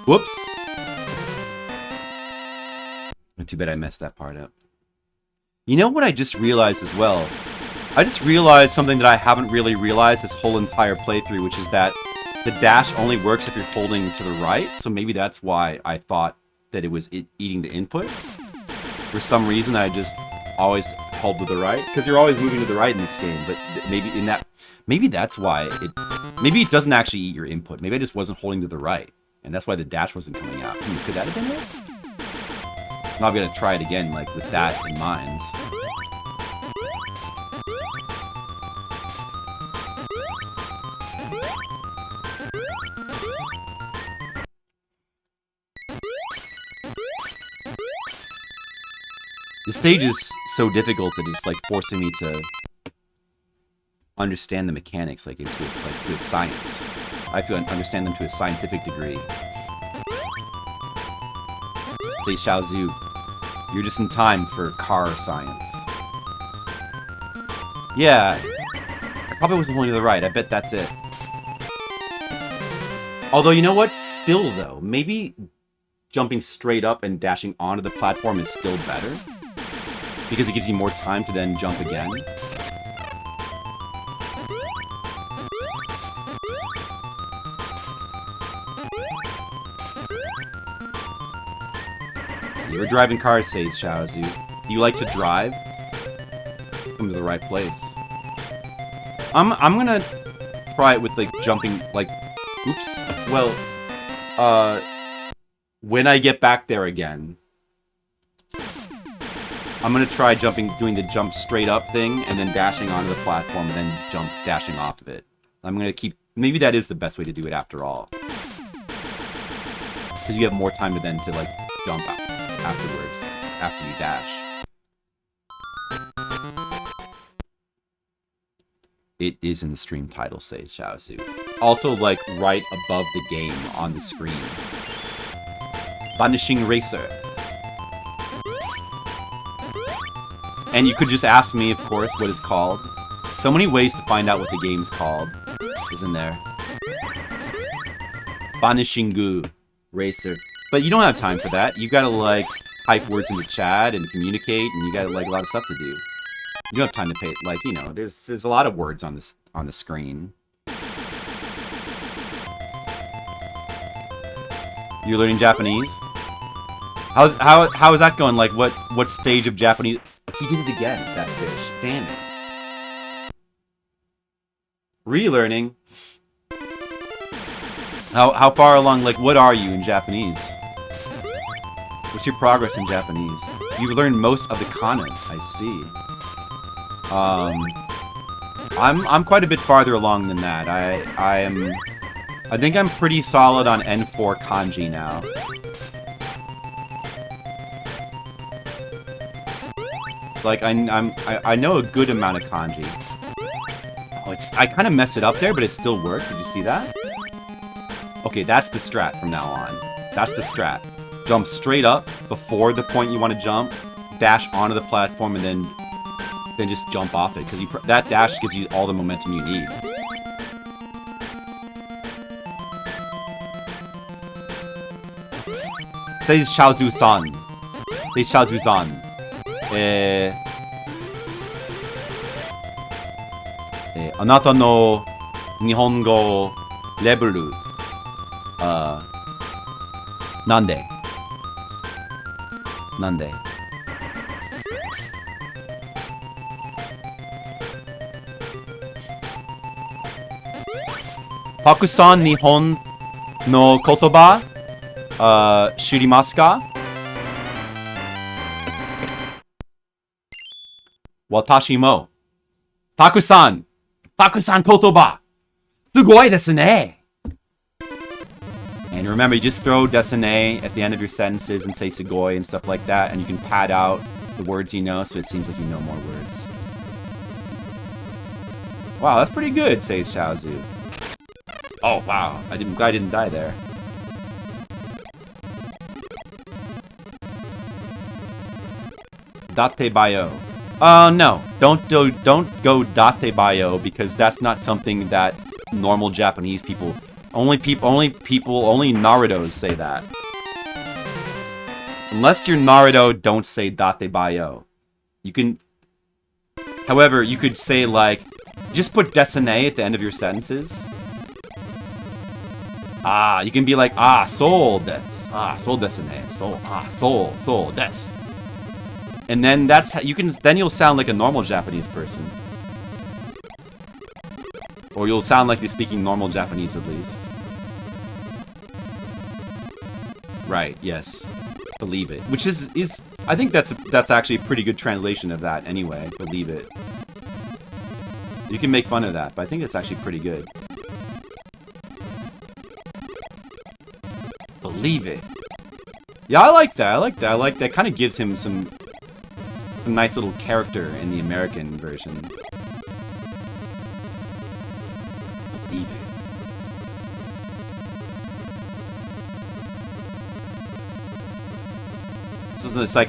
[SPEAKER 1] Whoops. Too bad I messed that part up. You know what I just realized as well? I just realized something that I haven't really realized this whole entire playthrough, which is that the dash only works if you're holding to the right, so maybe that's why I thought that it was eating the input. For some reason, I just always held to the right, because you're always moving to the right in this game, but maybe that's why maybe it doesn't actually eat your input. Maybe I just wasn't holding to the right. And that's why the dash wasn't coming out. Could that have been it? Now I'm gonna try it again, like, with that in mind. The stage is so difficult that it's, like, forcing me to understand the mechanics, like, to a science. I have to understand them to a scientific degree. Say Xiaozu, you're just in time for car science. Yeah, I probably wasn't holding to the right. I bet that's it. Although, you know what? Still, though, maybe jumping straight up and dashing onto the platform is still better. Because it gives you more time to then jump again. You're driving cars, says Xiaozu. Do you like to drive? Come to the right place. I'm gonna try it with, like, jumping, like... Oops. Well, when I get back there again, I'm gonna try doing the jump straight up thing, and then dashing onto the platform, and then dashing off of it. I'm gonna keep... Maybe that is the best way to do it after all. Because you have more time to then like, jump out afterwards, after you dash. It is in the stream title, says Xiaozu. Also, like, right above the game on the screen. Banishing Racer. And you could just ask me, of course, what it's called. So many ways to find out what the game's called, isn't there? Banishing Racer. But you don't have time for that. You gotta, like, type words into chat and communicate, and you got, like, a lot of stuff to do. You don't have time to pay, like, you know, there's a lot of words on the screen. You're learning Japanese? How is that going? Like, what stage of Japanese? He did it again, that fish. Damn it. Relearning? How far along, like, what are you in Japanese? What's your progress in Japanese? You've learned most of the kanas, I see. I'm quite a bit farther along than that. I think I'm pretty solid on N4 kanji now. Like, I know a good amount of kanji. Oh, I kind of messed it up there, but it still worked. Did you see that? Okay, that's the strat from now on. That's the strat. Jump straight up before the point you want to jump, dash onto the platform, and then just jump off it, because that dash gives you all the momentum you need. Say Xiaozu-san. Say Xiaozu-san. あなたの日本語レベル、なんでたくさん日本の言葉、知りますか Watashi mo. Takusan. Takusan kotoba. Sugoi desu ne. And remember, you just throw desune at the end of your sentences and say sugoi and stuff like that, and you can pad out the words you know, so it seems like you know more words. Wow, that's pretty good, says Xiaozu. Oh, wow. I'm glad I didn't die there. Date bayo. No. Don't go date bayo, because that's not something that normal Japanese people... Only Narutos say that. Unless you're Naruto, don't say date bayo. You can... However, you could say, like... Just put desune at the end of your sentences. You can be like, soul des. Soul desune. Soul des. And then that's how then you'll sound like a normal Japanese person. Or you'll sound like you're speaking normal Japanese at least. Right, yes. Believe it. Which is I think that's actually a pretty good translation of that anyway. Believe it. You can make fun of that, but I think it's actually pretty good. Believe it. Yeah, I like that. I like that. Kind of gives him some nice little character in the American version. Believe it.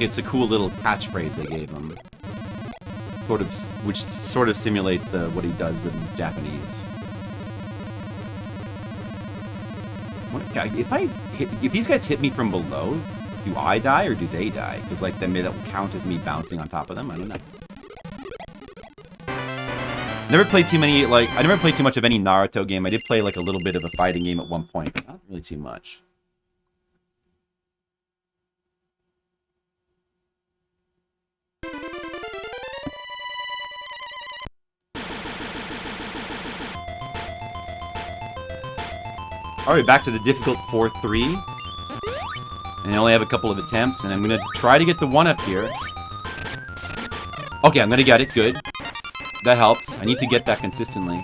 [SPEAKER 1] It's a cool little catchphrase they gave him. Which sort of simulate what he does with Japanese. If these guys hit me from below, do I die or do they die? Because like then that will count as me bouncing on top of them. I don't know. Never played too many. I never played too much of any Naruto game. I did play like a little bit of a fighting game at one point, but not really too much. Alright, back to the difficult 4-3. And I only have a couple of attempts, and I'm gonna try to get the 1-up here. Okay, I'm gonna get it, good. That helps. I need to get that consistently.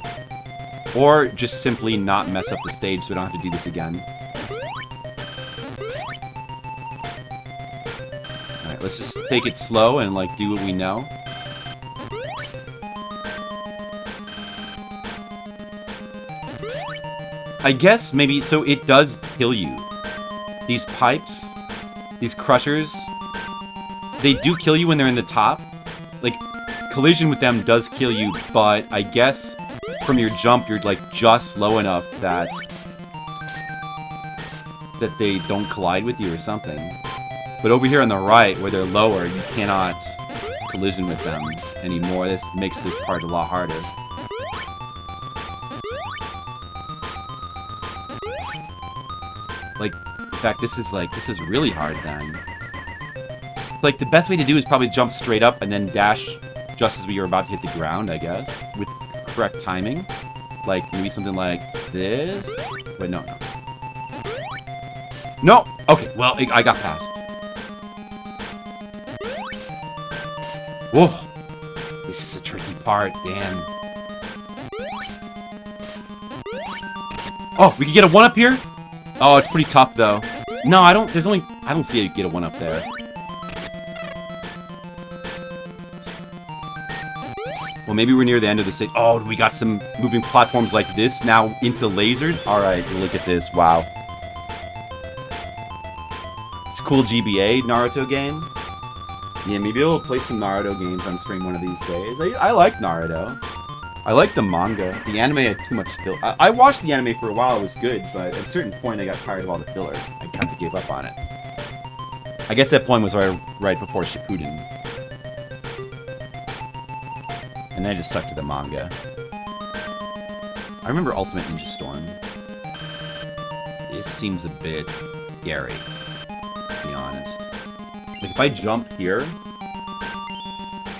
[SPEAKER 1] Or just simply not mess up the stage so I don't have to do this again. Alright, let's just take it slow and, like, do what we know. I guess maybe, so it does kill you. These pipes, these crushers, they do kill you when they're in the top. Like, collision with them does kill you, but I guess from your jump, you're like just low enough that they don't collide with you or something. But over here on the right, where they're lower, you cannot collision with them anymore. This makes this part a lot harder. Like, in fact, this is really hard then. Like, the best way to do is probably jump straight up and then dash just as we are about to hit the ground, I guess. With correct timing. Like, maybe something like this. Wait, no. No! Okay, well, I got past. Whoa! This is a tricky part, damn. Oh, we can get a 1-up here? Oh, it's pretty tough, though. No, I don't see you get a 1-up there. Well, maybe we're near the end of the stage. Oh, we got some moving platforms like this now into the lasers? Alright, look at this. Wow. It's a cool GBA Naruto game. Yeah, maybe we'll play some Naruto games on stream one of these days. I like Naruto. I like the manga. The anime had too much filler. I watched the anime for a while, it was good, but at a certain point I got tired of all the filler. I kind of gave up on it. I guess that point was right before Shippuden. And then I just stuck to the manga. I remember Ultimate Ninja Storm. This seems a bit scary, to be honest. Like, if I jump here,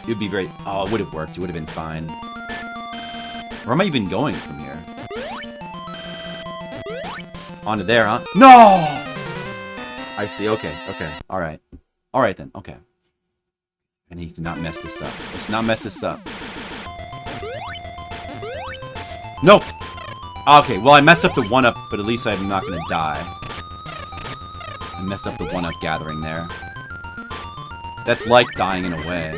[SPEAKER 1] it would be very... Oh, it would have worked. It would have been fine. Where am I even going from here? Onto there, huh? No! I see, okay. Alright. Alright then, okay. I need to not mess this up. Let's not mess this up. Nope! Okay, well I messed up the 1-up, but at least I'm not gonna die. I messed up the 1-up gathering there. That's like dying in a way.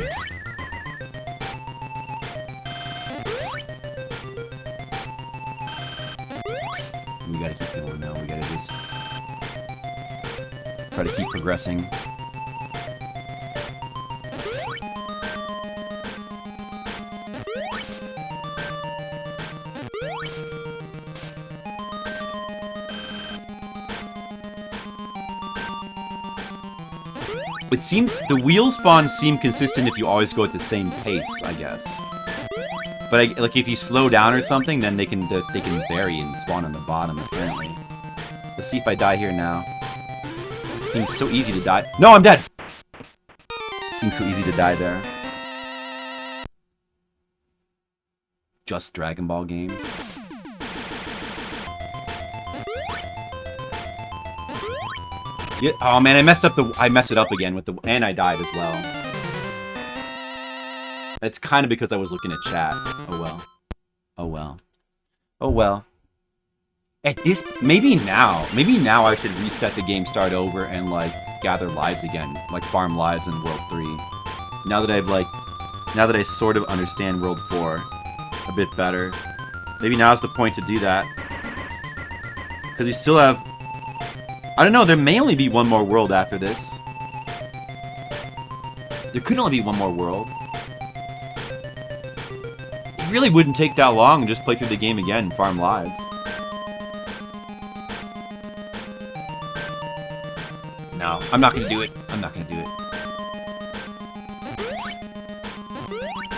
[SPEAKER 1] We gotta keep going now. We gotta just try to keep progressing. It seems the wheel spawns seem consistent if you always go at the same pace, I guess. But like if you slow down or something, then they can vary and spawn on the bottom apparently. Let's see if I die here now. Seems so easy to die. No, I'm dead. Seems so easy to die there. Just Dragon Ball games. Yeah, oh man, I messed it up again with the, and I died as well. It's kind of because I was looking at chat. Oh well. Oh well. Oh well. At this, maybe now I should reset the game, start over, and like gather lives again, like farm lives in World 3. Now that I sort of understand World 4 a bit better, maybe now's the point to do that. Because you still have, I don't know, there may only be one more world after this. There could only be one more world. It really wouldn't take that long to just play through the game again and farm lives. No, I'm not gonna do it. I'm not gonna do it.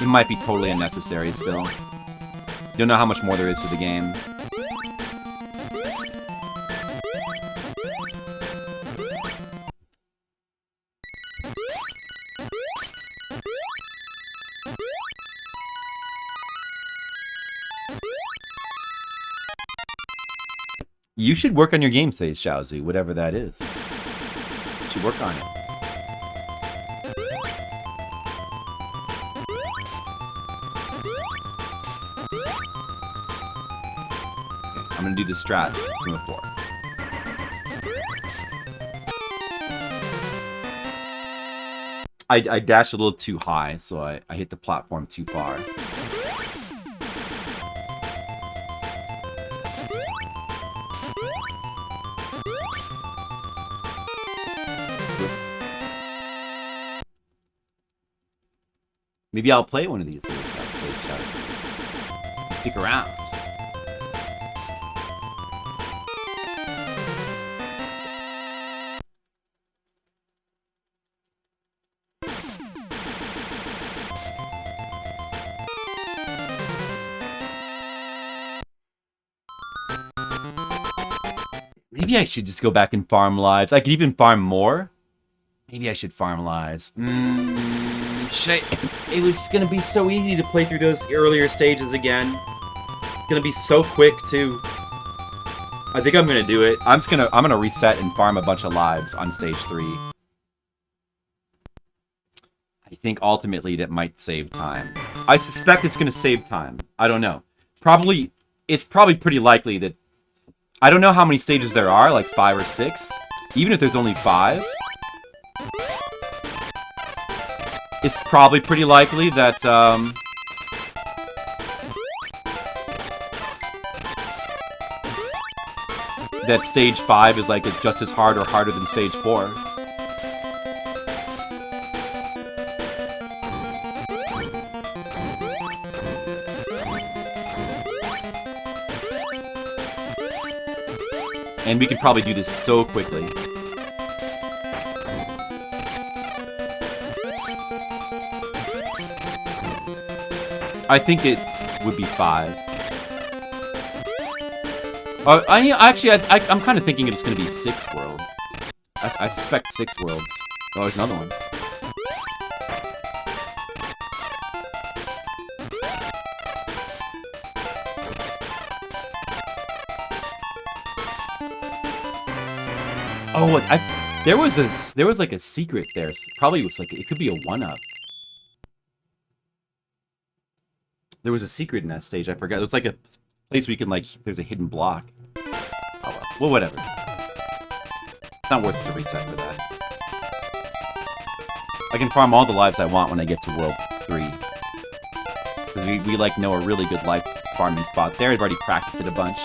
[SPEAKER 1] It might be totally unnecessary still. You don't know how much more there is to the game. You should work on your game stage, Xiaozi, whatever that is. You should work on it. Okay, I'm gonna do the strat from before. I dashed a little too high, so I hit the platform too far. Maybe I'll play one of these days. I'll say, stick around. Maybe I should just go back and farm lives. I could even farm more. Maybe I should farm lives. Shit. It was gonna be so easy to play through those earlier stages again. It's gonna be so quick too. I think I'm gonna do it. I'm gonna reset and farm a bunch of lives on stage 3. I think ultimately that might save time. I suspect it's gonna save time. I don't know. It's probably pretty likely that, I don't know how many stages there are, like 5 or 6. Even if there's only 5, it's probably pretty likely that, that stage 5 is like just as hard or harder than stage 4. And we can probably do this so quickly. I think it would be 5. I'm kind of thinking it's going to be 6 worlds. I suspect 6 worlds. Oh, there's another one. Oh, there was like a secret there. Probably was like, it could be a 1-up. There was a secret in that stage. I forgot. It was like a place where you can, like, there's a hidden block. Oh, well, whatever. It's not worth the reset for that. I can farm all the lives I want when I get to World 3. Because we like, know a really good life farming spot there. I've already practiced it a bunch.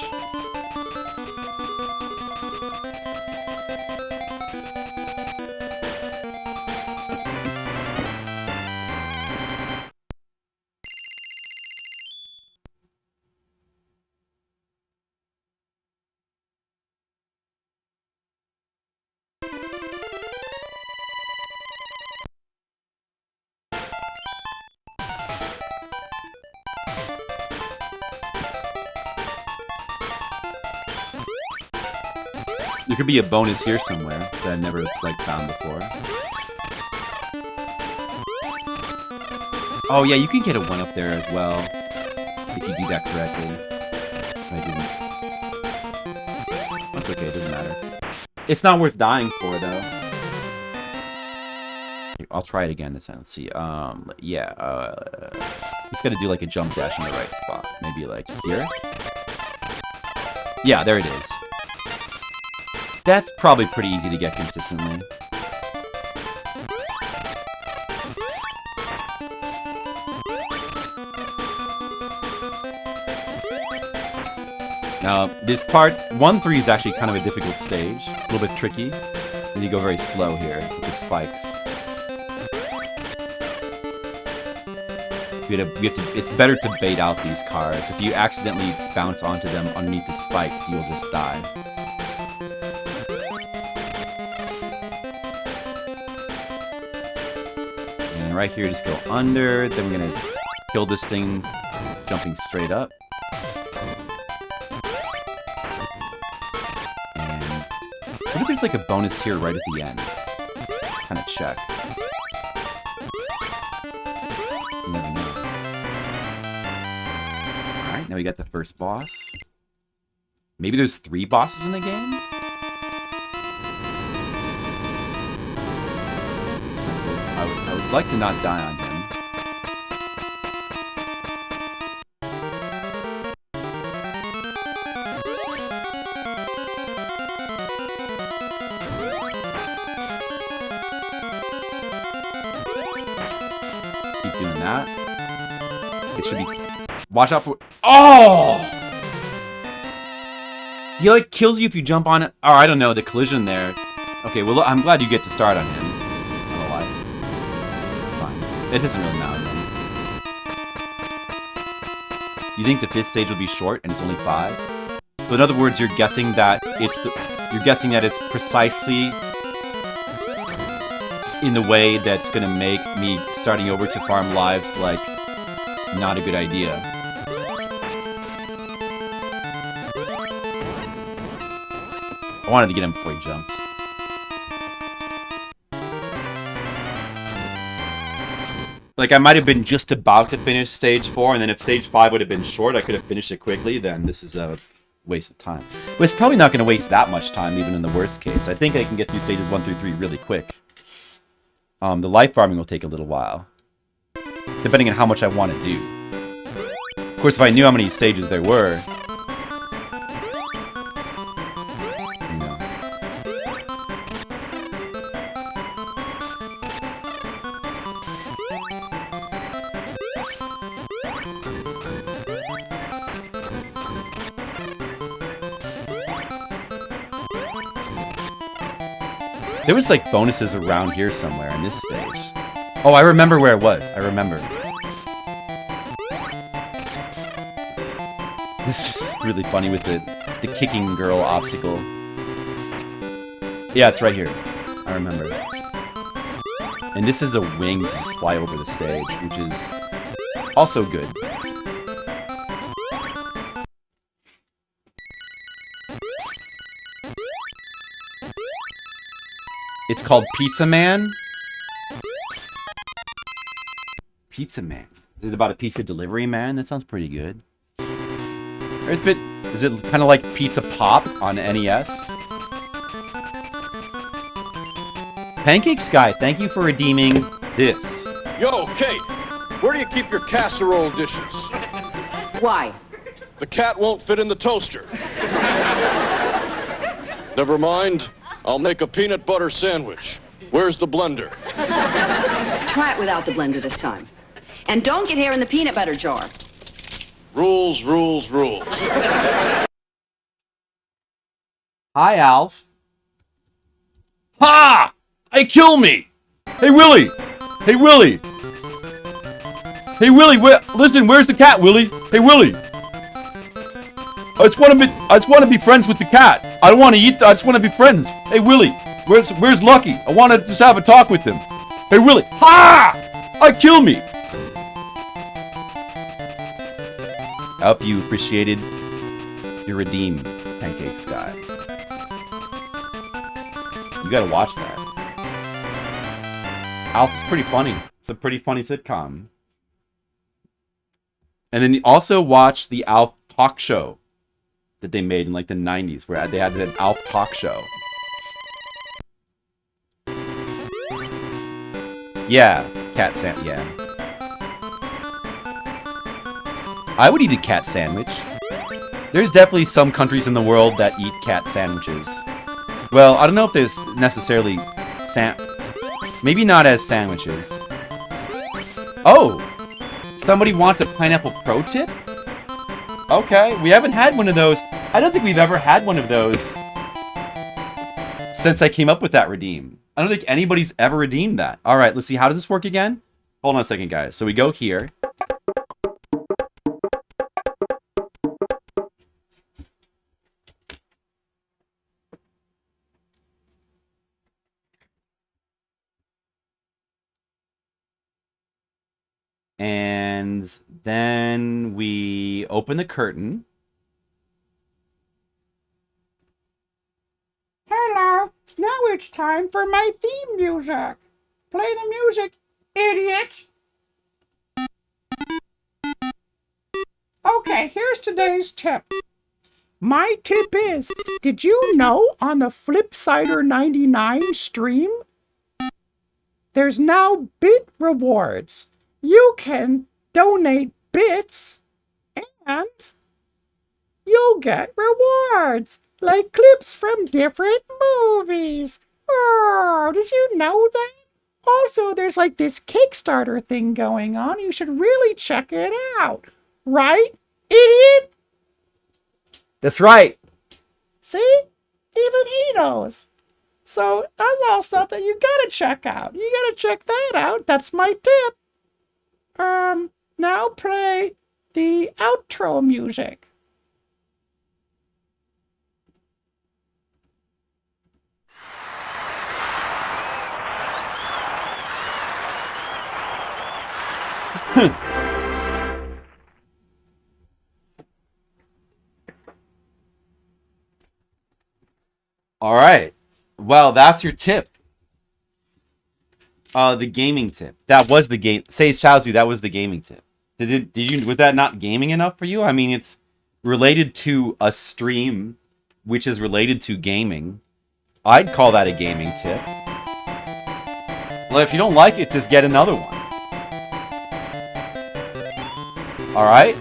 [SPEAKER 1] There could be a bonus here somewhere that I never, like, found before. Oh, yeah, you can get a 1-up there as well, if you do that correctly. I didn't. That's okay, it doesn't matter. It's not worth dying for, though. I'll try it again this time. Let's see. Yeah, just gotta do, like, a jump dash in the right spot. Maybe, like, here? Yeah, there it is. That's probably pretty easy to get consistently. Now, this part, 1-3 is actually kind of a difficult stage. A little bit tricky. And you go very slow here with the spikes. It's better to bait out these cars. If you accidentally bounce onto them underneath the spikes, you'll just die. Right here, just go under. Then we're gonna kill this thing jumping straight up. And what if there's like a bonus here right at the end? Kind of check. You never know. Alright, now we got the first boss. Maybe there's 3 bosses in the game? I would like to not die on him. Keep doing that. It should be... Watch out for... Oh! He, like, kills you if you jump on it. Oh, I don't know, the collision there. Okay, well, I'm glad you get to start on him. It doesn't really matter then. You think the 5th stage will be short and it's only 5? So in other words, you're guessing that it's precisely in the way that's gonna make me starting over to farm lives like not a good idea. I wanted to get him before he jumped. Like, I might have been just about to finish stage 4, and then if stage 5 would have been short, I could have finished it quickly, then this is a waste of time. But it's probably not going to waste that much time, even in the worst case. I think I can get through stages 1 through 3 really quick. The life farming will take a little while, depending on how much I want to do. Of course, if I knew how many stages there were... There was, like, bonuses around here somewhere in this stage. Oh, I remember where it was. I remember. This is really funny with the kicking girl obstacle. Yeah, it's right here. I remember. And this is a wing to just fly over the stage, which is also good. It's called Pizza Man. Pizza Man. Is it about a pizza delivery man? That sounds pretty good. Is it kind of like Pizza Pop on NES? Pancake Sky, thank you for redeeming this.
[SPEAKER 2] Yo, Kate, where do you keep your casserole dishes? Why?
[SPEAKER 3] The cat won't fit in the toaster. Never mind. I'll make a peanut butter sandwich. Where's the blender?
[SPEAKER 2] Try it without the blender this time. And don't get hair in the peanut butter jar.
[SPEAKER 3] Rules, rules, rules.
[SPEAKER 1] Hi, Alf.
[SPEAKER 4] Ha! Hey, kill me! Hey, Willie! Hey, Willie! Hey, Willie, listen, where's the cat, Willie? Hey, Willie! I just want to be friends with the cat. I don't want to eat, I just want to be friends. Hey, Willie, where's Lucky? I want to just have a talk with him. Hey, Willie! Ha! Kill me!
[SPEAKER 1] I hope you appreciated your redeem, Pancake Sky. You gotta watch that. Alf is pretty funny. It's a pretty funny sitcom. And then you also watch the Alf talk show that they made in like the 90s, where they had an Alf talk show. Yeah, yeah. I would eat a cat sandwich. There's definitely some countries in the world that eat cat sandwiches. Well, I don't know if there's necessarily maybe not as sandwiches. Oh! Somebody wants a pineapple pro tip? Okay, we haven't had one of those. I don't think we've ever had one of those since I came up with that redeem. I don't think anybody's ever redeemed that. Alright, let's see. How does this work again? Hold on a second, guys. So we go here. And then we open the curtain.
[SPEAKER 5] Hello, now it's time for my theme music. Play the music, idiot. Okay, here's today's tip. My tip is, did you know on the Flipsider 99 stream, there's now bit rewards. You can donate bits and you'll get rewards, like clips from different movies. Oh, did you know that? Also, there's like this Kickstarter thing going on. You should really check it out. Right, idiot?
[SPEAKER 1] That's right.
[SPEAKER 5] See? Even he knows. So that's all stuff that you gotta check out. You gotta check that out. That's my tip. Now play the outro music.
[SPEAKER 1] All right. Well, that's your tip. The gaming tip. That was the game. Say Shaozu, that was the gaming tip. Was that not gaming enough for you? I mean, it's related to a stream, which is related to gaming. I'd call that a gaming tip. Well, if you don't like it, just get another one. All right.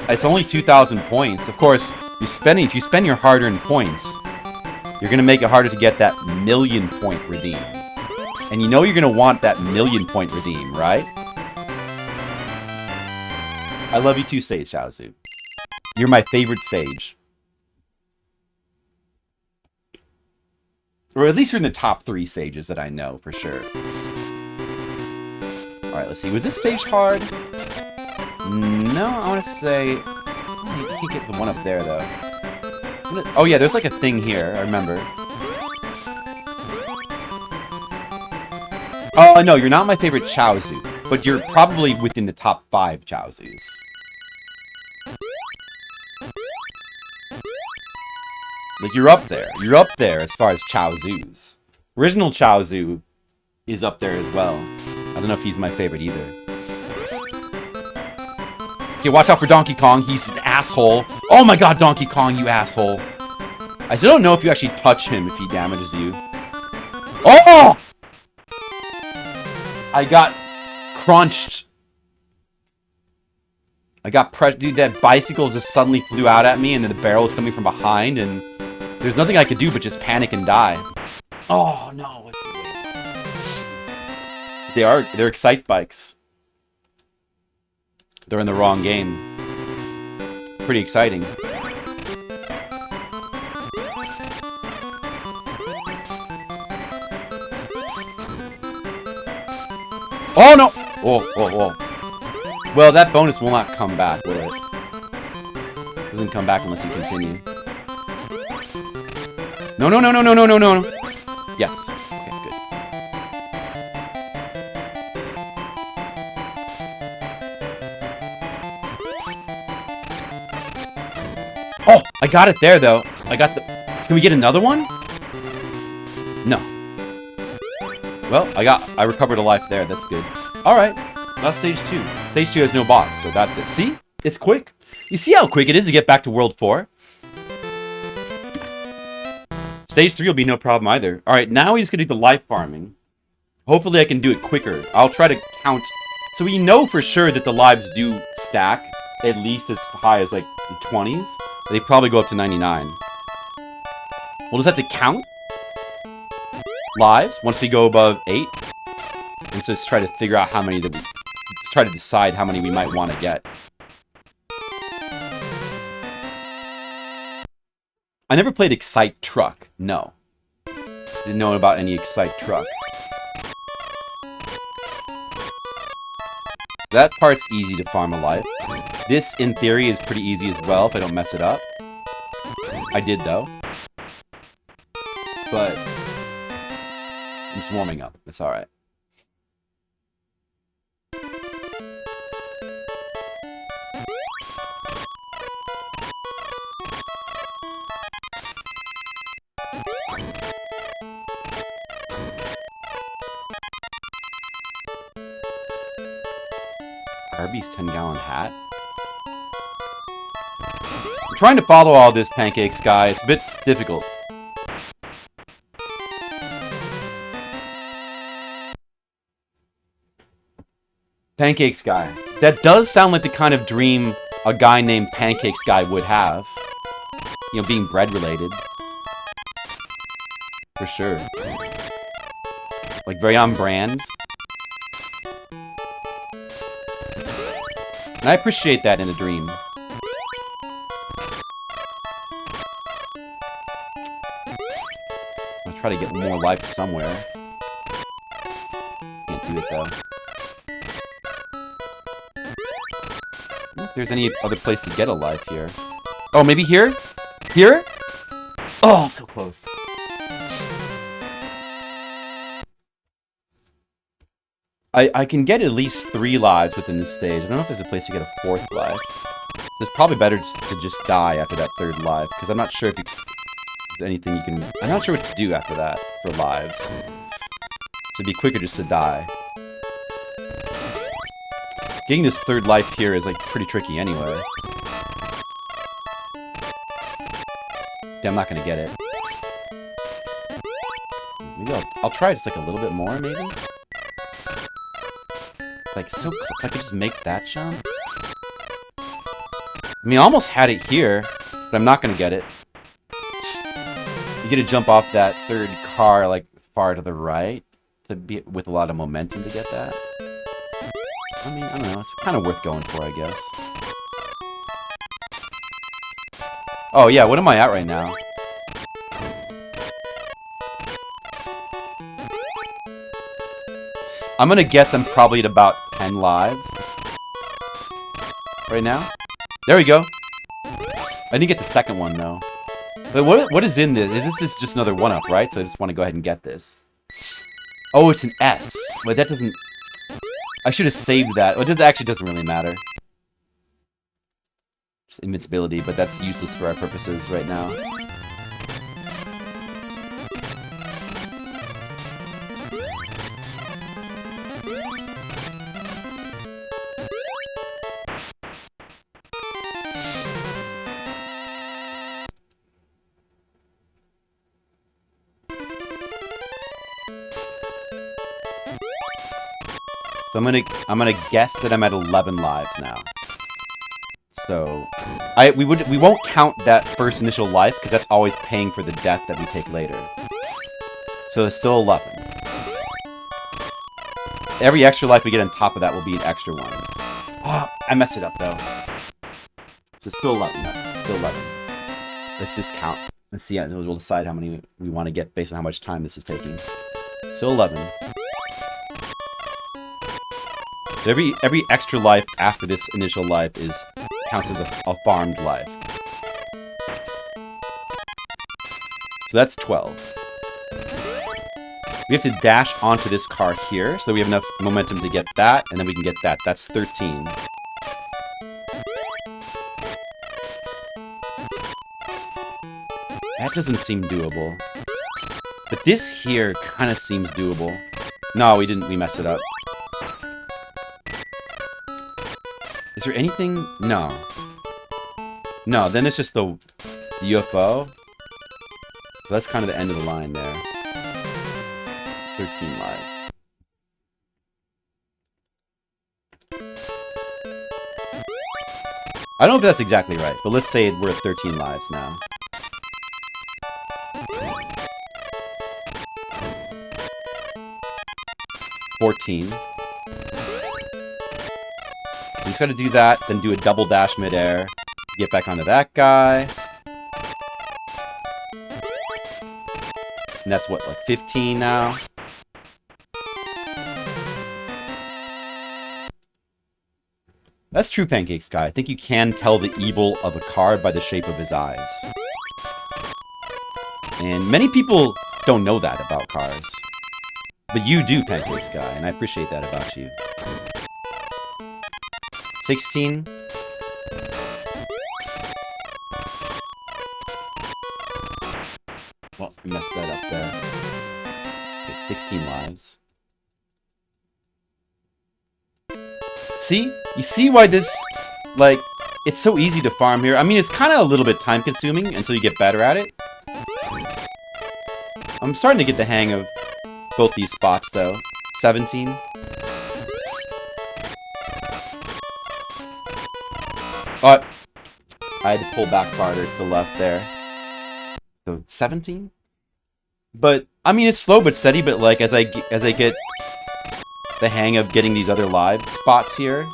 [SPEAKER 1] It's only 2,000 points. Of course, if you spend your hard-earned points, you're going to make it harder to get that 1,000,000 point redeem. And you know you're going to want that 1,000,000 point redeem, right? I love you too, Sage Shaozu. You're my favorite sage. Or at least you're in the top 3 sages that I know, for sure. Alright, let's see. Was this stage hard? No, I want to say... Oh, you can get the one up there, though. Oh yeah, there's like a thing here, I remember. Oh no, you're not my favorite Chaozu, but you're probably within the top 5 Chaozus. Like, you're up there. You're up there as far as Chaozus. Original Chaozu is up there as well. I don't know if he's my favorite either. Okay, watch out for Donkey Kong. He's an asshole. Oh my god, Donkey Kong, you asshole. I still don't know if you actually touch him if he damages you. Oh! I got crunched. I got pressed. Dude, that bicycle just suddenly flew out at me, and then the barrel was coming from behind, and there's nothing I could do but just panic and die. Oh, no. They're Excite bikes. They're in the wrong game. Pretty exciting. Oh, no! Oh. Well, that bonus will not come back, will it? Doesn't come back unless you continue. No. Yes. Okay, good. Oh, I got it there, though. I got the... Can we get another one? No. Well, I recovered a life there. That's good. Alright. That's stage 2. Stage 2 has no boss, so that's it. See? It's quick. You see how quick it is to get back to World 4? Stage 3 will be no problem either. Alright, now we just gotta do the life farming. Hopefully I can do it quicker. I'll try to count. So we know for sure that the lives do stack at least as high as like the 20s. They probably go up to 99. We'll just have to count lives once we go above 8. And so just try to figure out how many that we... Let's try to decide how many we might want to get. I never played Excite Truck. No. Didn't know about any Excite Truck. That part's easy to farm a life. This, in theory, is pretty easy as well if I don't mess it up. I did, though. But... I'm just warming up. It's alright. Arby's 10-gallon hat? I'm trying to follow all this, Pancakes guy. It's a bit difficult. Pancakes guy. That does sound like the kind of dream a guy named Pancakes guy would have. You know, being bread related. For sure. Like very on brand. And I appreciate that in a dream. I'll try to get more life somewhere. Can't do it though. If there's any other place to get a life here. Oh, maybe here? Here? Oh, so close. I can get at least 3 lives within this stage. I don't know if there's a place to get a 4th life. It's probably better to just die after that 3rd life, because I'm not sure if there's anything you can... I'm not sure what to do after that for lives. So it'd be quicker just to die. Getting this 3rd life here is, like, pretty tricky anyway. Yeah, I'm not gonna get it. Maybe I'll try just, like, a little bit more, maybe? Like, so close. If I could just make that jump. I mean, I almost had it here, but I'm not gonna get it. You gotta jump off that 3rd car, like, far to the right, to be with a lot of momentum to get that. I mean, I don't know. It's kind of worth going for, I guess. Oh, yeah. What am I at right now? I'm gonna guess I'm probably at about 10 lives. Right now. There we go. I didn't get the second one, though. But what is in this? Is this just another 1-up, right? So I just want to go ahead and get this. Oh, it's an S. But that doesn't... I should have saved that. Well, it actually doesn't really matter. Just invincibility, but that's useless for our purposes right now. So I'm gonna guess that I'm at 11 lives now. So, we won't count that first initial life, because that's always paying for the death that we take later. So it's still 11. Every extra life we get on top of that will be an extra one. Oh, I messed it up, though. So it's still 11. Still 11. Let's just count. Let's see. We'll decide how many we want to get based on how much time this is taking. Still 11. So every extra life after this initial life counts as a farmed life. So that's 12. We have to dash onto this car here, so we have enough momentum to get that, and then we can get that. That's 13. That doesn't seem doable. But this here kind of seems doable. No, we didn't. We messed it up. Is there anything? No. No, then it's just the UFO. So that's kind of the end of the line there. 13 lives. I don't know if that's exactly right, but let's say we're at 13 lives now. $14. So you just gotta do that, then do a double dash midair. Get back onto that guy. And that's what, like 15 now? That's true, Pancake Sky. I think you can tell the evil of a card by the shape of his eyes. And many people don't know that about cars. But you do, Pancake Sky, and I appreciate that about you. 16. Well, I messed that up there. Okay, 16 lives. See? You see why this, like, it's so easy to farm here. I mean, it's kind of a little bit time-consuming until you get better at it. I'm starting to get the hang of both these spots, though. 17. Oh, I had to pull back farther to the left there. So 17. But I mean, it's slow but steady. But like as I get the hang of getting these other live spots here,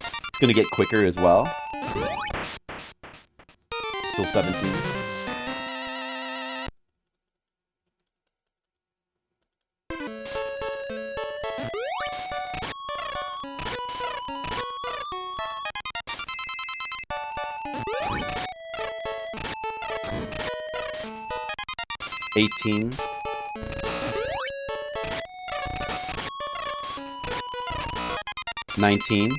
[SPEAKER 1] it's gonna get quicker as well. Still 17. $18. $19.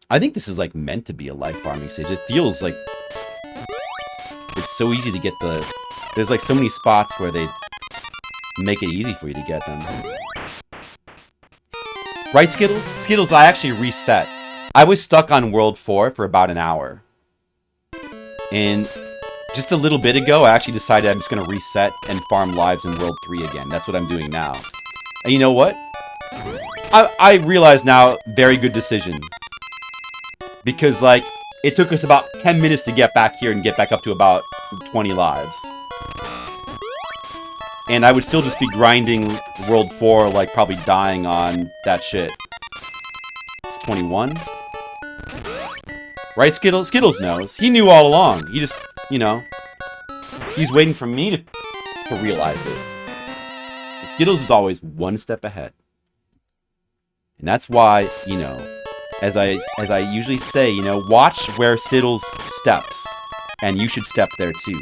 [SPEAKER 1] I think this is like meant to be a life farming stage. It feels like it's so easy to get the... There's like so many spots where they make it easy for you to get them. Right, Skittles? Skittles, I actually reset. I was stuck on World 4 for about an hour. And just a little bit ago, I actually decided I'm just going to reset and farm lives in World 3 again. That's what I'm doing now. And you know what? I realize now, very good decision. Because, like, it took us about 10 minutes to get back here and get back up to about 20 lives. And I would still just be grinding World 4, like, probably dying on that shit. It's 21. Right, Skittles? Skittles knows. He knew all along. He just, you know, he's waiting for me to realize it. And Skittles is always one step ahead. And that's why, you know, as I usually say, you know, watch where Skittles steps. And you should step there too.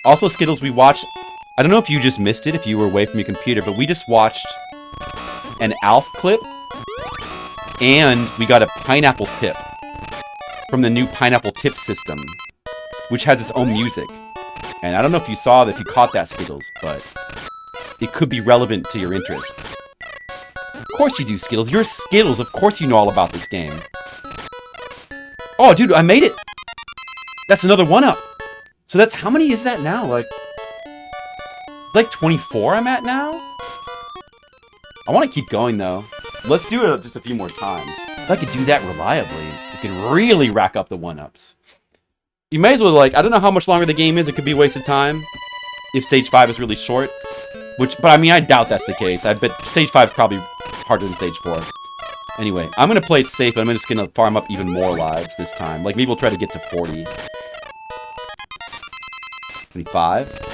[SPEAKER 1] Also, Skittles, we watched... I don't know if you just missed it, if you were away from your computer, but we just watched an Alf clip. And we got a pineapple tip from the new pineapple tip system, which has its own music. And I don't know if you saw that, if you caught that, Skittles, but it could be relevant to your interests. Of course you do, Skittles. You're Skittles. Of course you know all about this game. Oh, dude, I made it. That's another 1-up. So that's, how many is that now? Like It's like 24 I'm at now? I want to keep going, though. Let's do it just a few more times. If I could do that reliably, we could really rack up the 1-ups. You may as well, like, I don't know how much longer the game is. It could be a waste of time if Stage 5 is really short. But I mean, I doubt that's the case. I bet Stage 5 is probably harder than Stage 4. Anyway, I'm going to play it safe. I'm just going to farm up even more lives this time. Like, maybe we'll try to get to 40. 25.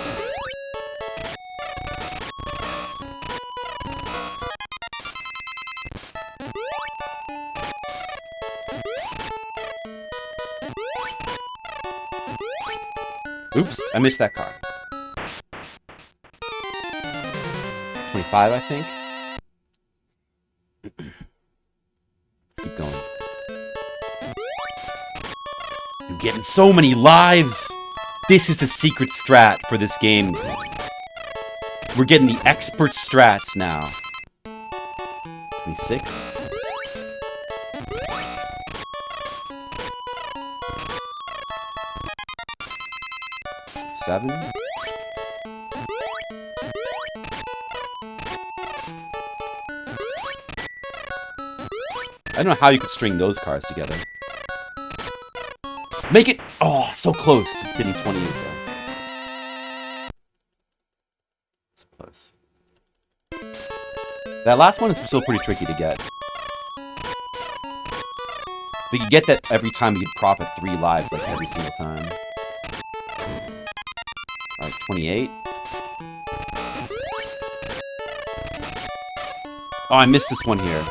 [SPEAKER 1] Oops, I missed that car. 25, I think. Let's keep going. You're getting so many lives! This is the secret strat for this game. We're getting the expert strats now. 26. Seven. I don't know how you could string those cars together. Make it... Oh, so close to getting 28 there. So close. That last one is still pretty tricky to get. If we could get that every time, we could profit 3 lives, like every single time. Alright, 28. Oh, I missed this one here.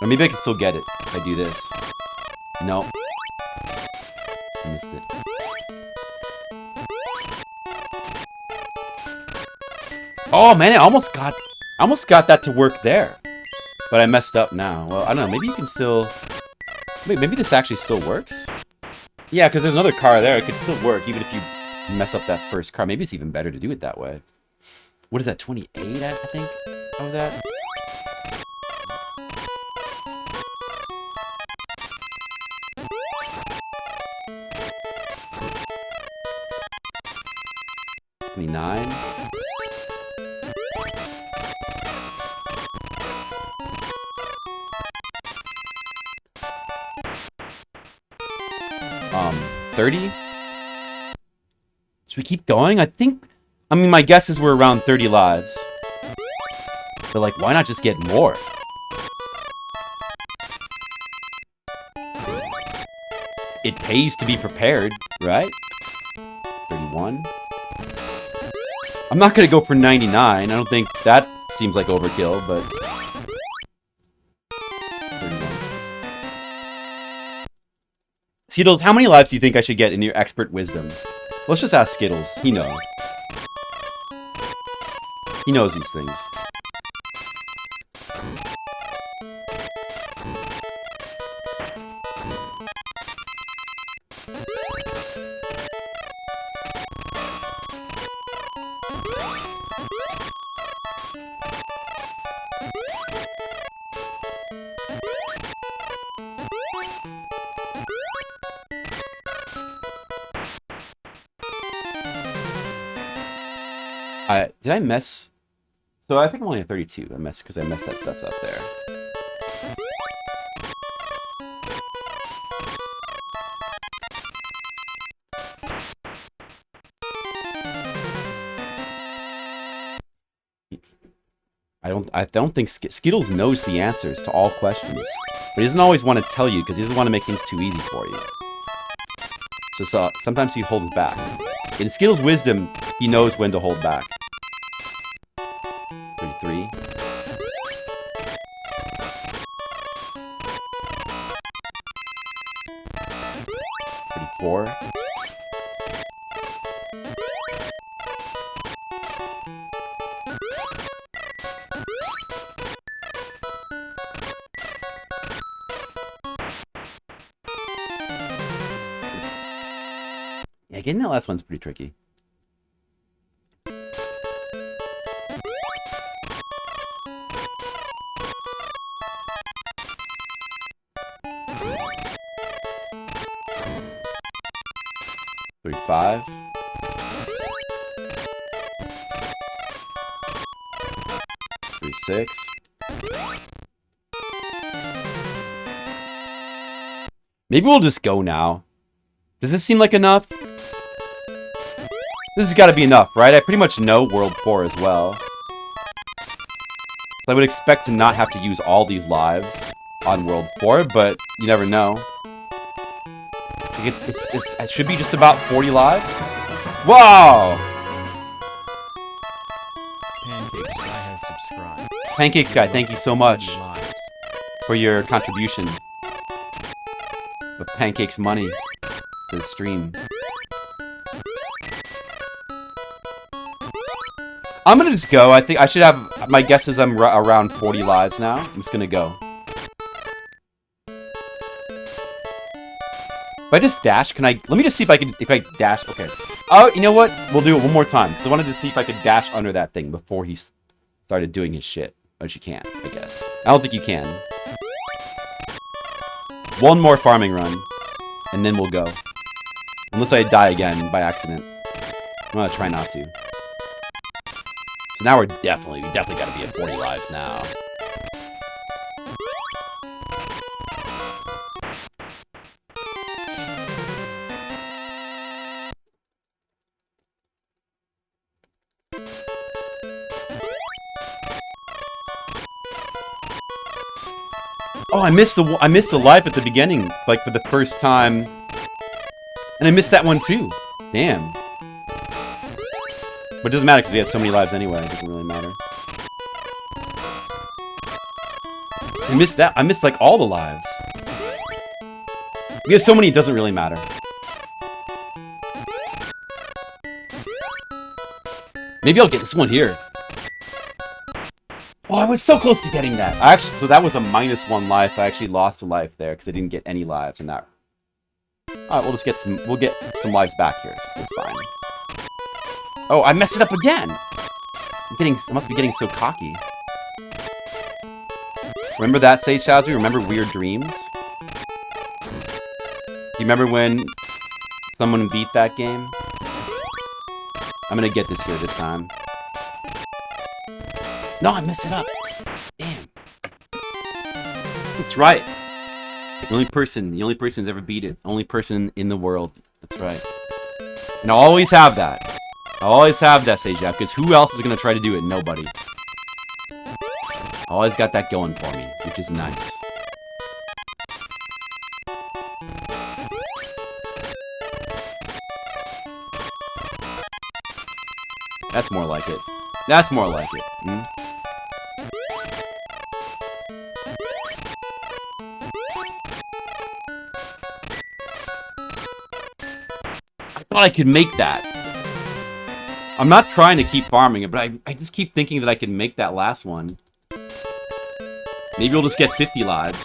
[SPEAKER 1] Or maybe I can still get it if I do this. Nope. I missed it. Oh man, I almost got that to work there. But I messed up now. Well, I don't know, maybe you can still... Maybe this actually still works? Yeah, because there's another car there. It could still work, even if you mess up that first car. Maybe it's even better to do it that way. What is that, 28, I think? How was that? $29. $30? Should we keep going? I mean, my guess is we're around 30 lives. But, like, why not just get more? It pays to be prepared, right? 31. I'm not gonna go for 99. I don't think that seems like overkill, but... 31. Skittles, how many lives do you think I should get in your expert wisdom? Let's just ask Skittles. He knows. He knows these things. Did I mess? So I think I'm only at 32. I messed because I messed that stuff up there. I don't think Skittles knows the answers to all questions, but he doesn't always want to tell you because he doesn't want to make things too easy for you. So sometimes he holds back. In Skittles' wisdom, he knows when to hold back. 33. $34. Yeah, getting that last one's pretty tricky. $35. 6. Maybe we'll just go now. Does this seem like enough? This has got to be enough, right? I pretty much know World 4 as well. I would expect to not have to use all these lives on World 4, but you never know. It should be just about 40 lives. Wow!
[SPEAKER 6] Pancake Sky has subscribed.
[SPEAKER 1] Pancake Sky, thank you so much for your contribution. The Pancake's money to the stream. I'm gonna just go. I think I should have... My guess is I'm around 40 lives now. I'm just gonna go. If I just dash, can I... Let me just see if I can... If I dash... Okay. Oh, you know what? We'll do it one more time. Because I wanted to see if I could dash under that thing before he started doing his shit. Which you can't, I guess. I don't think you can. One more farming run. And then we'll go. Unless I die again by accident. I'm gonna try not to. So now we definitely gotta be at 40 lives now. Oh, I missed the life at the beginning, like for the first time. And I missed that one too. Damn. But it doesn't matter because we have so many lives anyway. It doesn't really matter. I missed that. I missed like all the lives. We have so many, it doesn't really matter. Maybe I'll get this one here. Oh, I was so close to getting that. So that was a -1 life. I actually lost a life there because I didn't get any lives in that. Alright, we'll just get some. We'll get some lives back here. That's fine. Oh, I messed it up again! I must be getting so cocky. Remember that, Sage Shazzy? Remember Weird Dreams? Do you remember when someone beat that game? I'm gonna get this here this time. No, I messed it up! Damn. That's right. The only person who's ever beat it. Only person in the world. That's right. And I'll always have that. I'll always have that, Sage Jeff, because who else is going to try to do it? Nobody. I always got that going for me, which is nice. That's more like it. That's more like it. Hmm? I thought I could make that. I'm not trying to keep farming it, but I just keep thinking that I can make that last one. Maybe we'll just get 50 lives.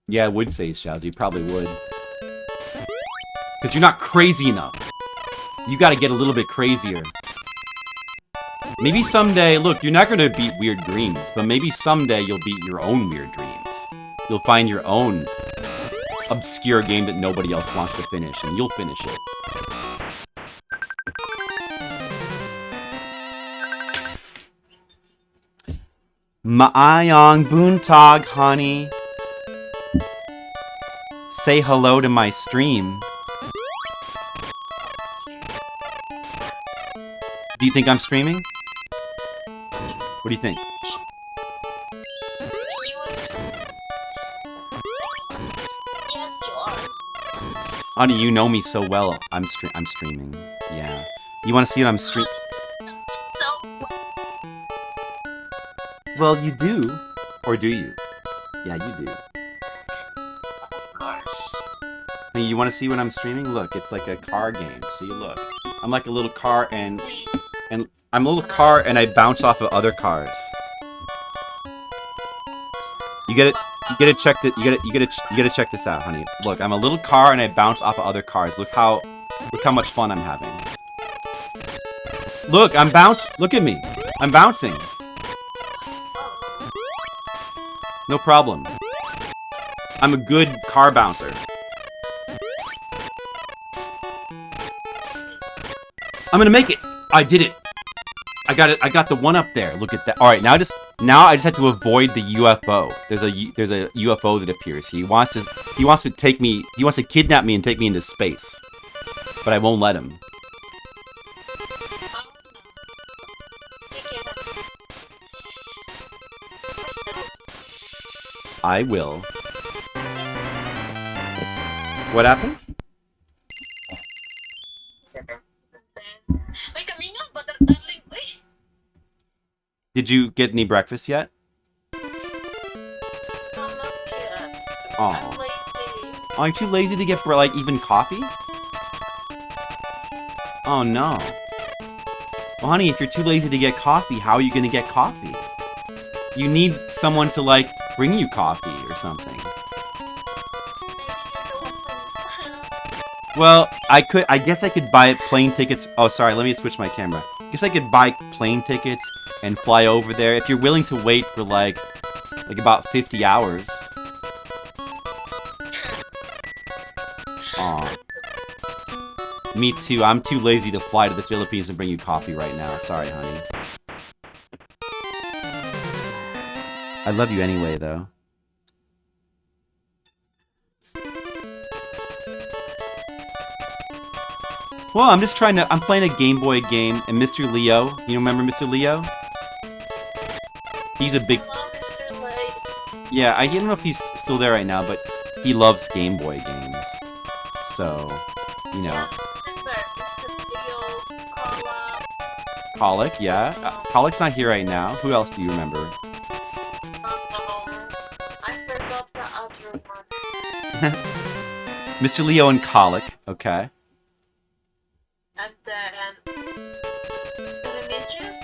[SPEAKER 1] Yeah, I would say, Shaz. You probably would. Because you're not crazy enough. You gotta get a little bit crazier. Maybe someday, look, you're not gonna beat Weird Dreams, but maybe someday you'll beat your own Weird Dreams. You'll find your own obscure game that nobody else wants to finish, and you'll finish it. Ma'ayong Boontog, honey. Say hello to my stream. Do you think I'm streaming? What do you think?
[SPEAKER 7] Yes, you are.
[SPEAKER 1] Honey, you know me so well. I'm streaming. Yeah. You want to see what I'm streaming?
[SPEAKER 7] No.
[SPEAKER 1] Well, you do. Or do you? Yeah, you do.
[SPEAKER 7] Of course.
[SPEAKER 1] Hey, you want to see what I'm streaming? Look, it's like a car game. See, look. I'm like a little car and I'm a little car and I bounce off of other cars. You gotta check this out, honey. Look, I'm a little car and I bounce off of other cars. Look how much fun I'm having. Look, look at me. I'm bouncing. No problem. I'm a good car bouncer. I'm gonna make it. I did it. I got it. I got the one up there. Look at that. All right, now I just have to avoid the UFO. There's a UFO that appears. He wants to take me. He wants to kidnap me and take me into space, but I won't let him. I will. What happened?
[SPEAKER 7] May kami nga, butter darling. Uy!
[SPEAKER 1] Did you get any breakfast yet?
[SPEAKER 7] Not yet.
[SPEAKER 1] Oh,
[SPEAKER 7] I'm lazy.
[SPEAKER 1] are you too lazy to get like even coffee? Oh no. Well, honey, if you're too lazy to get coffee, how are you gonna get coffee? You need someone to like bring you coffee or something.
[SPEAKER 7] Maybe you don't know.
[SPEAKER 1] Well, I guess I could buy plane tickets. Oh, sorry, let me switch my camera. I guess I could buy plane tickets and fly over there if you're willing to wait for like about 50 hours. Aw. Me too. I'm too lazy to fly to the Philippines and bring you coffee right now. Sorry, honey. I love you anyway, though. Well, I'm just trying to... I'm playing a Game Boy game, and Mr. Leo... You remember Mr. Leo? He's a big...
[SPEAKER 7] Hello, Mr. Lay.
[SPEAKER 1] Yeah, I don't know if he's still there right now, but he loves Game Boy games. So, you know...
[SPEAKER 7] Yeah, remember, Mr. Leo, Kola.
[SPEAKER 1] Pollock, yeah. Pollock's not here right now. Who else do you remember?
[SPEAKER 7] I forgot the other one.
[SPEAKER 1] Mr. Leo and Pollock, okay.
[SPEAKER 7] And then... the images?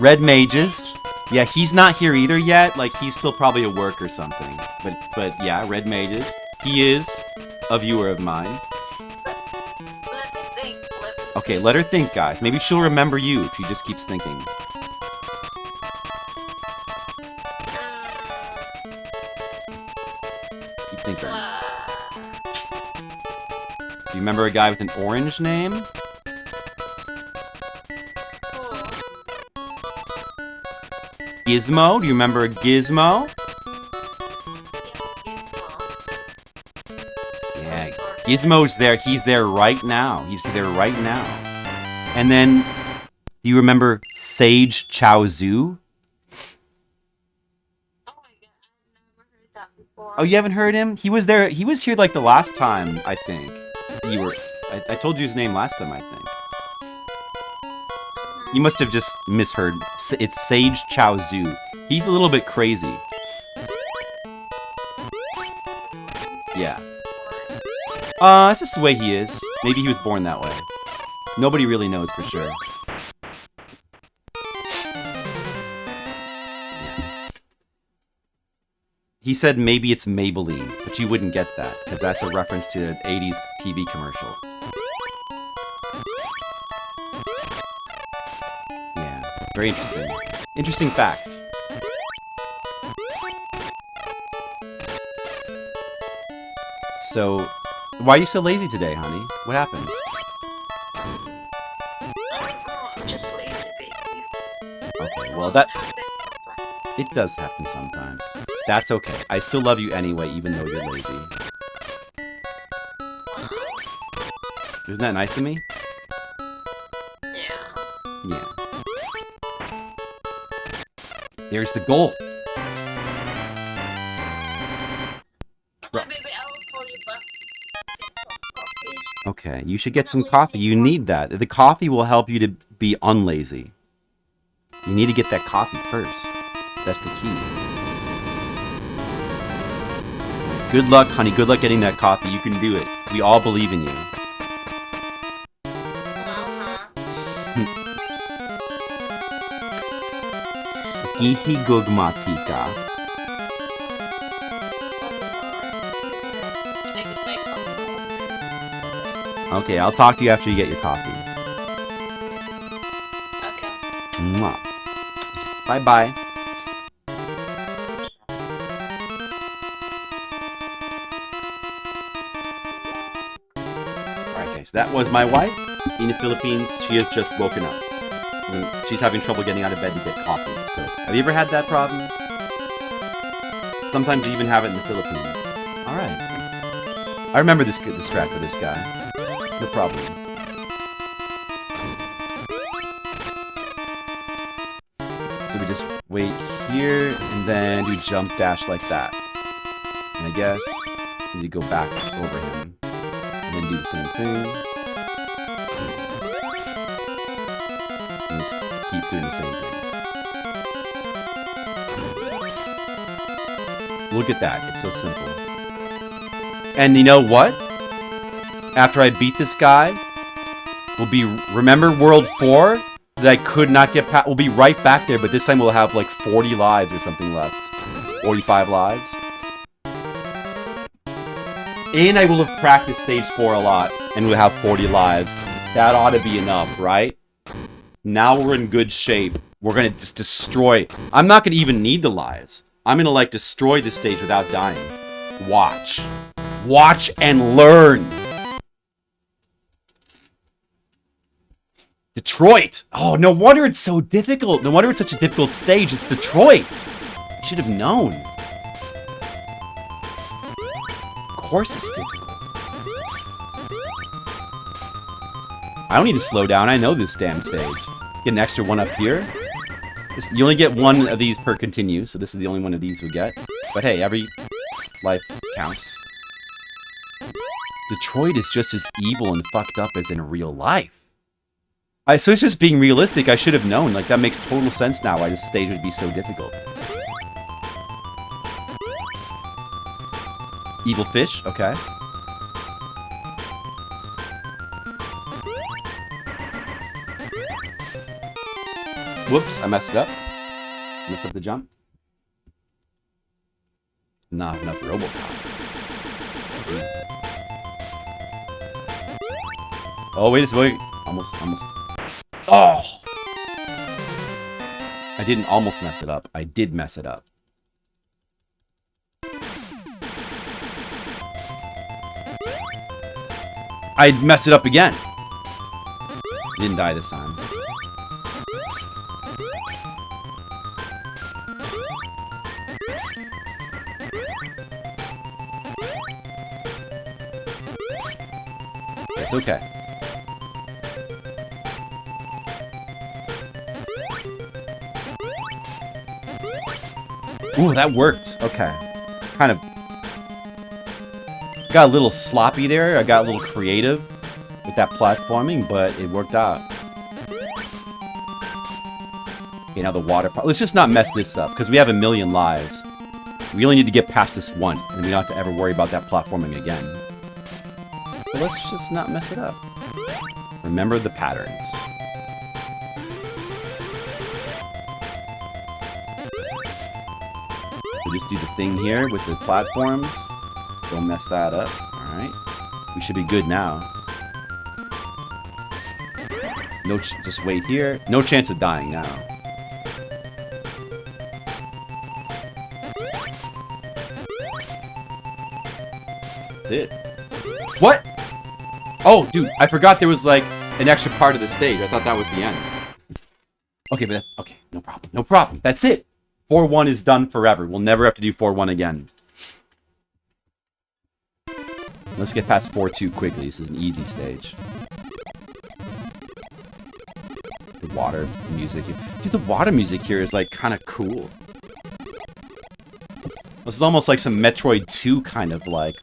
[SPEAKER 1] Red Mages. Yeah, he's not here either yet. Like, he's still probably at work or something. But yeah, Red Mages. He is a viewer of mine.
[SPEAKER 7] Let me think.
[SPEAKER 1] Okay, let her think, guys. Maybe she'll remember you if she just keeps thinking. Keep thinking. Do you remember a guy with an orange name? Gizmo? Do you remember Gizmo? Yeah, Gizmo's there. He's there right now. He's there right now. And then, do you remember Sage Chaozu?
[SPEAKER 7] Oh my god, I've never heard that before.
[SPEAKER 1] Oh, you haven't heard him? He was there. He was here like the last time, I think. You were. I told you his name last time, I think. You must have just misheard. It's Sage Chaozu. He's a little bit crazy. Yeah. That's just the way he is. Maybe he was born that way. Nobody really knows for sure. Yeah. He said maybe it's Maybelline, but you wouldn't get that, because that's a reference to an 80s TV commercial. Yeah, very interesting. Interesting facts. So, why are you so lazy today, honey? What happened?
[SPEAKER 7] Oh, I'm just lazy, baby.
[SPEAKER 1] Okay, well that...
[SPEAKER 7] Happens sometimes.
[SPEAKER 1] It does happen sometimes. That's okay. I still love you anyway, even though you're lazy. Isn't that nice of me?
[SPEAKER 7] Yeah.
[SPEAKER 1] Yeah. There's the goal.
[SPEAKER 7] Oh, baby, I will call you back. Get some coffee.
[SPEAKER 1] Okay, you should get some coffee. You need that. The coffee will help you to be unlazy. You need to get that coffee first. That's the key. Good luck, honey. Good luck getting that coffee. You can do it. We all believe in you. Gihi gugmatika. Okay, I'll talk to you after you get your coffee.
[SPEAKER 7] Okay.
[SPEAKER 1] Mwah. Bye-bye. pancakes. That was my wife in the Philippines. She has just woken up. She's having trouble getting out of bed to get coffee. So, have you ever had that problem? Sometimes you even have it in the Philippines. All right. I remember this track for this guy. No problem. So we just wait here and then do jump dash like that. And I guess we need to go back over him and then do the same thing. And just keep doing the same thing. Look at that. It's so simple. And you know what? After I beat this guy, we'll be... Remember World 4? That I could not get past... We'll be right back there, but this time we'll have like 40 lives or something left. 45 lives. And I will have practiced stage 4 a lot, and we'll have 40 lives. That ought to be enough, right? Now we're in good shape. We're gonna just destroy... I'm not gonna even need the lives. I'm gonna, like, destroy this stage without dying. Watch. Watch and learn. Detroit. Oh, no wonder it's so difficult. No wonder it's such a difficult stage. It's Detroit. You should have known. Of course it's difficult. I don't need to slow down. I know this damn stage. Get an extra one up here. You only get one of these per continue, so this is the only one of these we get. But hey, every life counts. Detroit is just as evil and fucked up as in real life. So it's just being realistic. I should have known. Like, that makes total sense now why this stage would be so difficult. Evil fish, okay. Whoops, I messed it up. Messed up the jump. Not enough Robocop. Oh, wait a second. Almost. Oh! I didn't almost mess it up. I did mess it up. I messed it up again. Didn't die this time. It's okay. Ooh, that worked. Okay. Kind of got a little sloppy there. I got a little creative with that platforming, but it worked out. Okay, now the water part. Let's just not mess this up, because we have 1,000,000 lives. We only need to get past this once, and we don't have to ever worry about that platforming again. So let's just not mess it up. Remember the patterns. So just do the thing here with the platforms. Don't mess that up. Alright. We should be good now. No, just wait here. No chance of dying now. That's it. What? Oh, dude, I forgot there was, like, an extra part of the stage. I thought that was the end. Okay, but that's... Okay, no problem. No problem. That's it. 4-1 is done forever. We'll never have to do 4-1 again. Let's get past 4-2 quickly. This is an easy stage. The water music here. Dude, the water music here is, like, kind of cool. This is almost like some Metroid 2 kind of, like,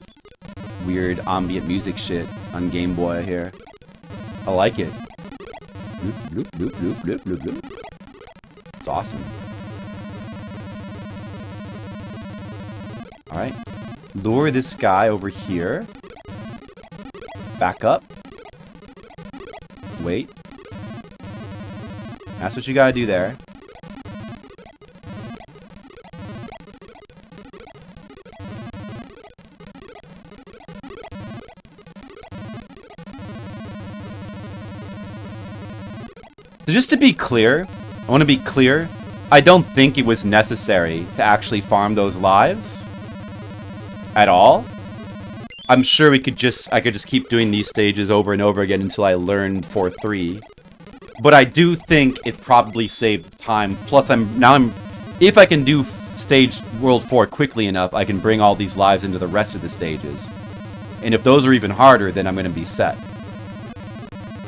[SPEAKER 1] weird ambient music shit on Game Boy here. I like it. Bloop, bloop, bloop, bloop, bloop, bloop. It's awesome. Alright. Lure this guy over here. Back up. Wait. That's what you gotta do there. So just to be clear, I want to be clear, I don't think it was necessary to actually farm those lives at all. I'm sure I could just keep doing these stages over and over again until I learned 4-3. But I do think it probably saved time. Plus, if I can do stage World 4 quickly enough, I can bring all these lives into the rest of the stages. And if those are even harder, then I'm going to be set.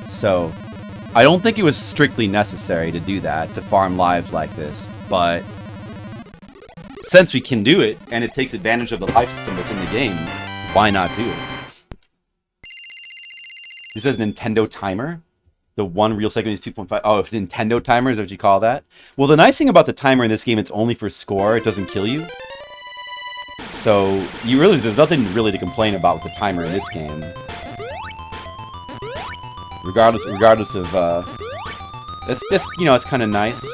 [SPEAKER 1] So, I don't think it was strictly necessary to do that, to farm lives like this. But since we can do it, and it takes advantage of the life system that's in the game, why not do it? This says Nintendo timer. The one real second is 2.5. Oh, Nintendo timer is what you call that? Well, the nice thing about the timer in this game, it's only for score. It doesn't kill you. So, there's nothing really to complain about with the timer in this game. Regardless of, it's kind of nice.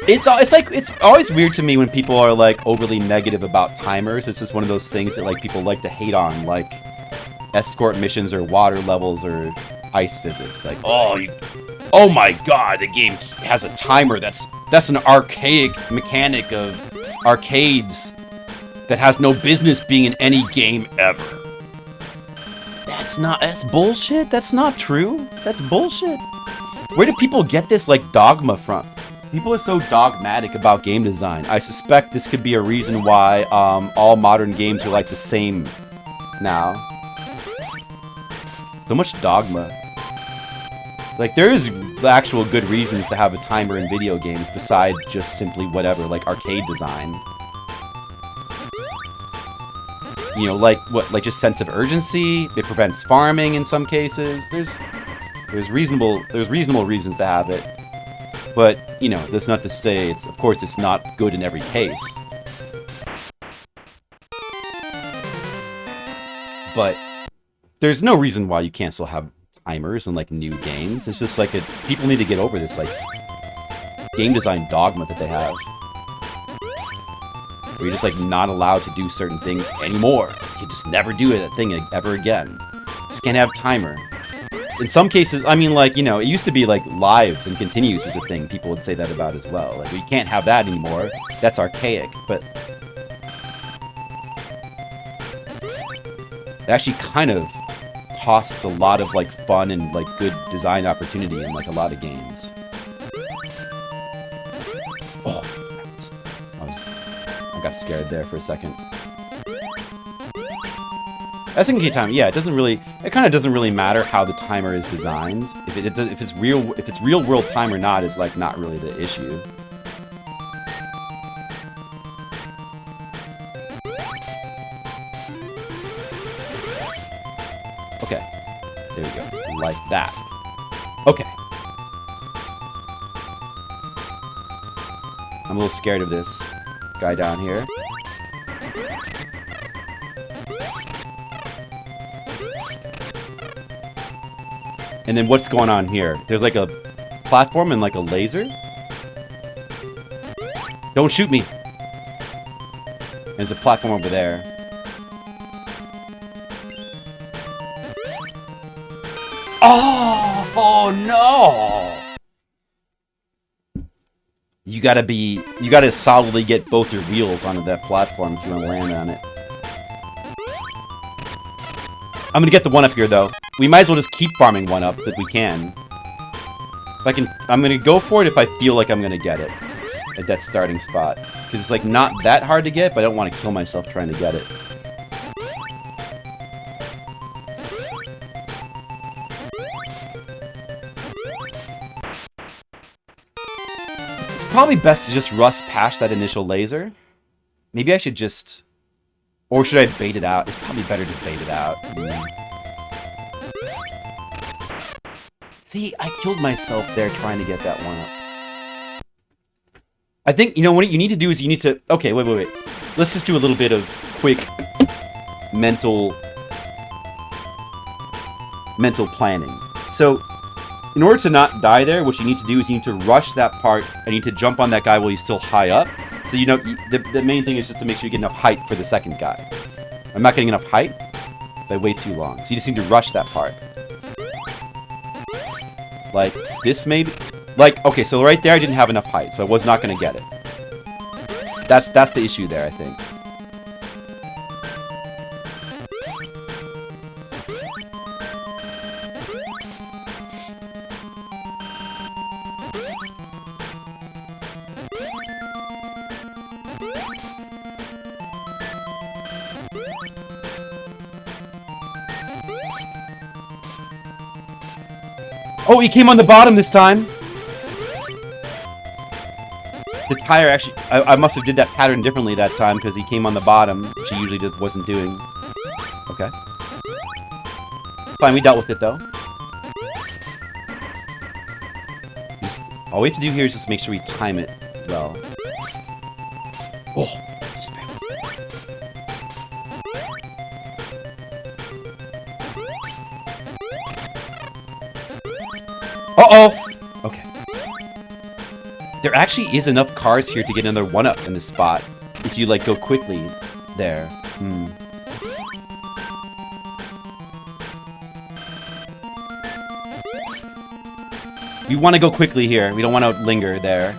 [SPEAKER 1] It's always weird to me when people are, like, overly negative about timers. It's just one of those things that, like, people like to hate on, like escort missions or water levels or ice physics. Like, oh my god, the game has a timer. That's an archaic mechanic of arcades that has no business being in any game ever. That's bullshit. That's not true. That's bullshit. Where do people get this, like, dogma from? People are so dogmatic about game design. I suspect this could be a reason why all modern games are like the same now. So much dogma. Like, there is actual good reasons to have a timer in video games besides just simply whatever, like arcade design. You know, like just sense of urgency. It prevents farming in some cases. There's reasonable reasons to have it. But, you know, that's not to say of course it's not good in every case. But there's no reason why you can't still have timers in, like, new games. It's just like people need to get over this, like, game design dogma that they have. Where you're just, like, not allowed to do certain things anymore. You just never do that thing ever again. Just can't have timer. In some cases, I mean, like, you know, it used to be, like, lives and continues was a thing. People would say that about as well. Like, we can't have that anymore. That's archaic. But it actually kind of costs a lot of, like, fun and, like, good design opportunity in, like, a lot of games. Oh, I got scared there for a second. SNK time, yeah, it kind of doesn't really matter how the timer is designed. If it's real world time or not is, like, not really the issue. Okay, there we go, like that. Okay. I'm a little scared of this guy down here. And then what's going on here? There's, like, a platform and, like, a laser? Don't shoot me! There's a platform over there. Oh no! You gotta solidly get both your wheels onto that platform if you want to land on it. I'm gonna get the 1-up here, though. We might as well just keep farming 1-ups if we can. I'm gonna go for it if I feel like I'm gonna get it at that starting spot. Because it's, like, not that hard to get, but I don't want to kill myself trying to get it. It's probably best to just rust past that initial laser. Maybe I should just... Or should I bait it out? It's probably better to bait it out. See, I killed myself there trying to get that 1-up. I think, you know, what you need to do is you need to... Okay, wait. Let's just do a little bit of quick mental planning. So, in order to not die there, what you need to do is you need to rush that part, and you need to jump on that guy while he's still high up. So, you know, the main thing is just to make sure you get enough height for the second guy. I'm not getting enough height if I wait too long. So you just need to rush that part. Like, this maybe? Like, okay, so right there I didn't have enough height, so I was not going to get it. That's the issue there, I think. Oh, he came on the bottom this time. The tire actually, I must have did that pattern differently that time because he came on the bottom, which he usually wasn't doing. Okay. Fine, we dealt with it though. All we have to do here is just make sure we time it well. Oh, just uh-oh! Okay. There actually is enough cars here to get another 1-up in this spot. If you, like, go quickly there. You want to go quickly here. We don't want to linger there.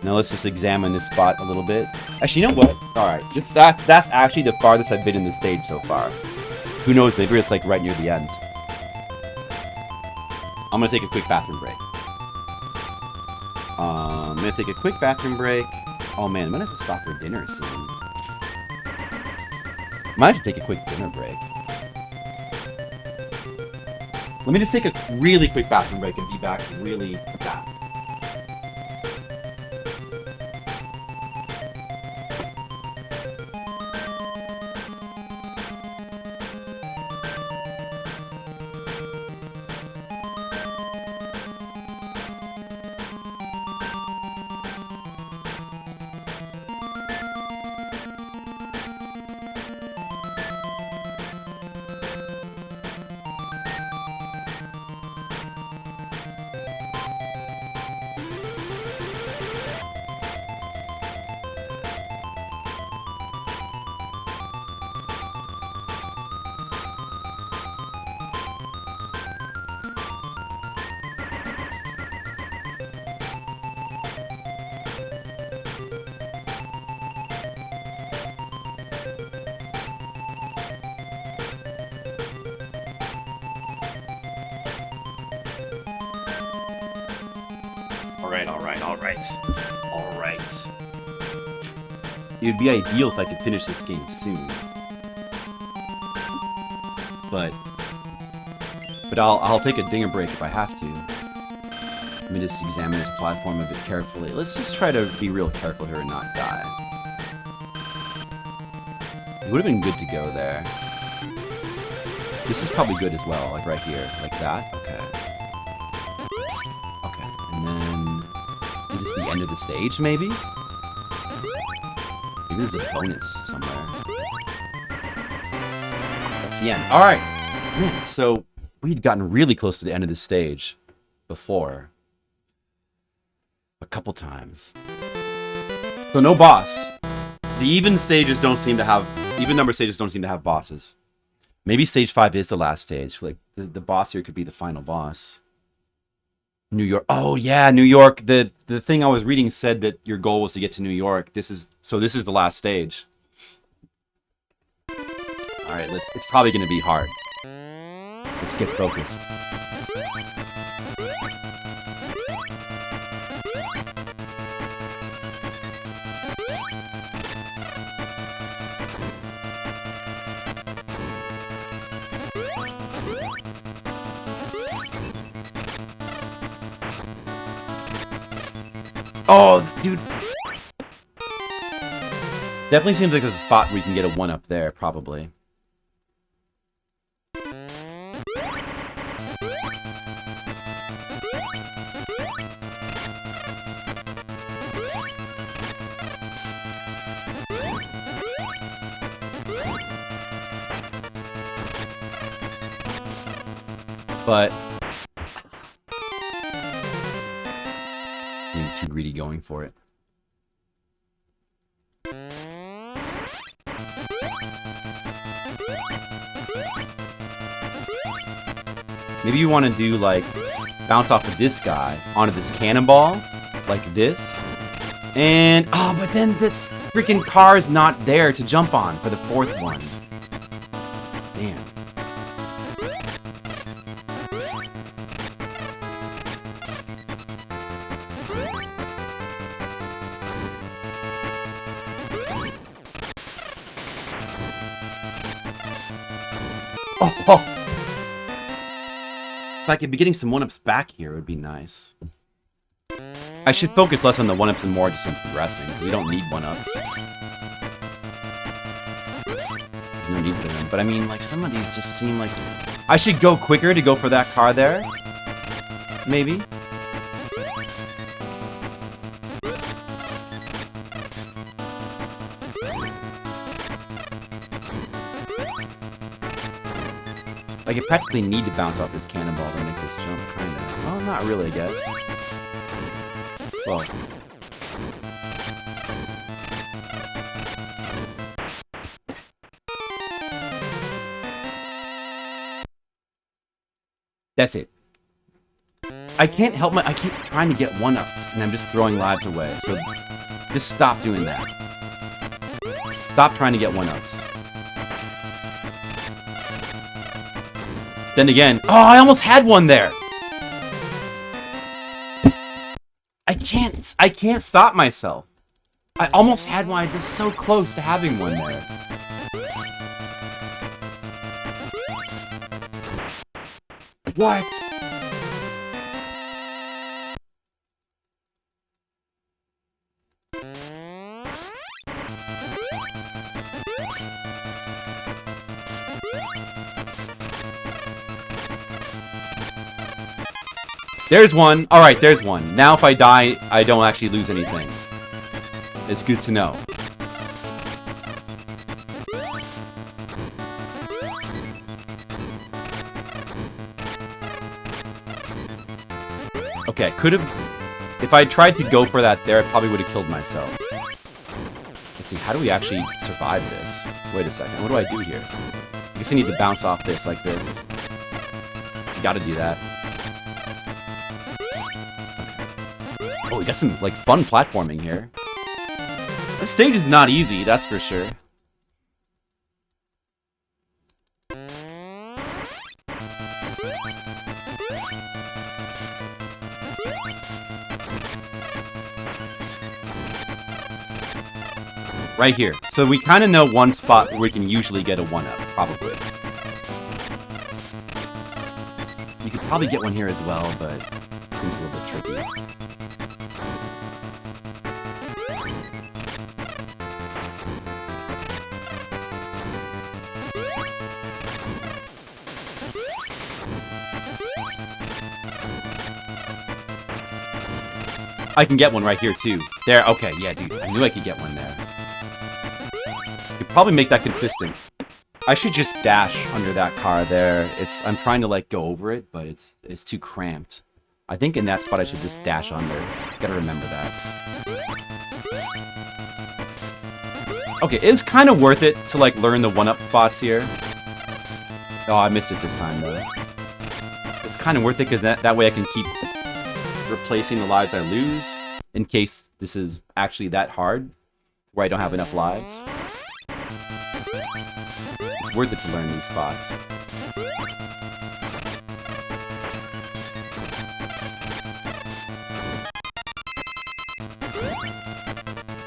[SPEAKER 1] Now let's just examine this spot a little bit. Actually, you know what? Alright, that's actually the farthest I've been in the stage so far. Who knows, maybe it's like right near the end. I'm gonna take a quick bathroom break. I'm gonna take a quick bathroom break. Oh man, I'm gonna have to stop for dinner soon. Might have to take a quick dinner break. Let me just take a really quick bathroom break and be back really fast. Alright. It would be ideal if I could finish this game soon. But I'll take a dinger break if I have to. Let me just examine this platform a bit carefully. Let's just try to be real careful here and not die. It would have been good to go there. This is probably good as well, like right here. Like that? Okay. Okay, and then... Is this the end of the stage, maybe? Maybe there's a bonus somewhere. That's the end. Alright! So, we'd gotten really close to the end of the stage before. A couple times. So no boss. The even stages don't seem to have... Even number stages don't seem to have bosses. Maybe stage 5 is the last stage. Like, the boss here could be the final boss. New York. Oh yeah, New York. The thing I was reading said that your goal was to get to New York. This is the last stage. All right, it's probably going to be hard. Let's get focused. Oh, dude. Definitely seems like there's a spot where you can get a 1-up there, probably. But... being too greedy going for it. Maybe you want to do, like, bounce off of this guy onto this cannonball, like this. And, oh, but then the freaking car's not there to jump on for the 4th one. Damn. Oh, If I could be getting some 1-ups back here, it would be nice. I should focus less on the 1-ups and more just on progressing. We don't need 1-ups. No need for them. But I mean, like, some of these just seem like... I should go quicker to go for that car there. Maybe. Like, I practically need to bounce off this cannonball to make this jump, kinda. Well, not really, I guess. Well. That's it. I can't help I keep trying to get 1-ups, and I'm just throwing lives away, so just stop doing that. Stop trying to get 1-ups. Then again, oh, I almost had one there. I can't stop myself. I almost had one. I was so close to having one there. What? There's one. Alright, there's one. Now if I die, I don't actually lose anything. It's good to know. Okay, could have... If I tried to go for that there, I probably would have killed myself. Let's see, how do we actually survive this? Wait a second, what do I do here? I guess I need to bounce off this like this. Gotta do that. Oh, we got some, like, fun platforming here. This stage is not easy, that's for sure. Right here. So we kind of know one spot where we can usually get a 1-up, probably. You could probably get one here as well, but it seems a little bit tricky. I can get one right here, too. There, okay, yeah, dude. I knew I could get one there. Could probably make that consistent. I should just dash under that car there. I'm trying to, like, go over it, but it's too cramped. I think in that spot I should just dash under. Gotta remember that. Okay, it was kind of worth it to, like, learn the 1-up spots here. Oh, I missed it this time, though. It's kind of worth it, because that way I can keep replacing the lives I lose, in case this is actually that hard, where I don't have enough lives. It's worth it to learn these spots.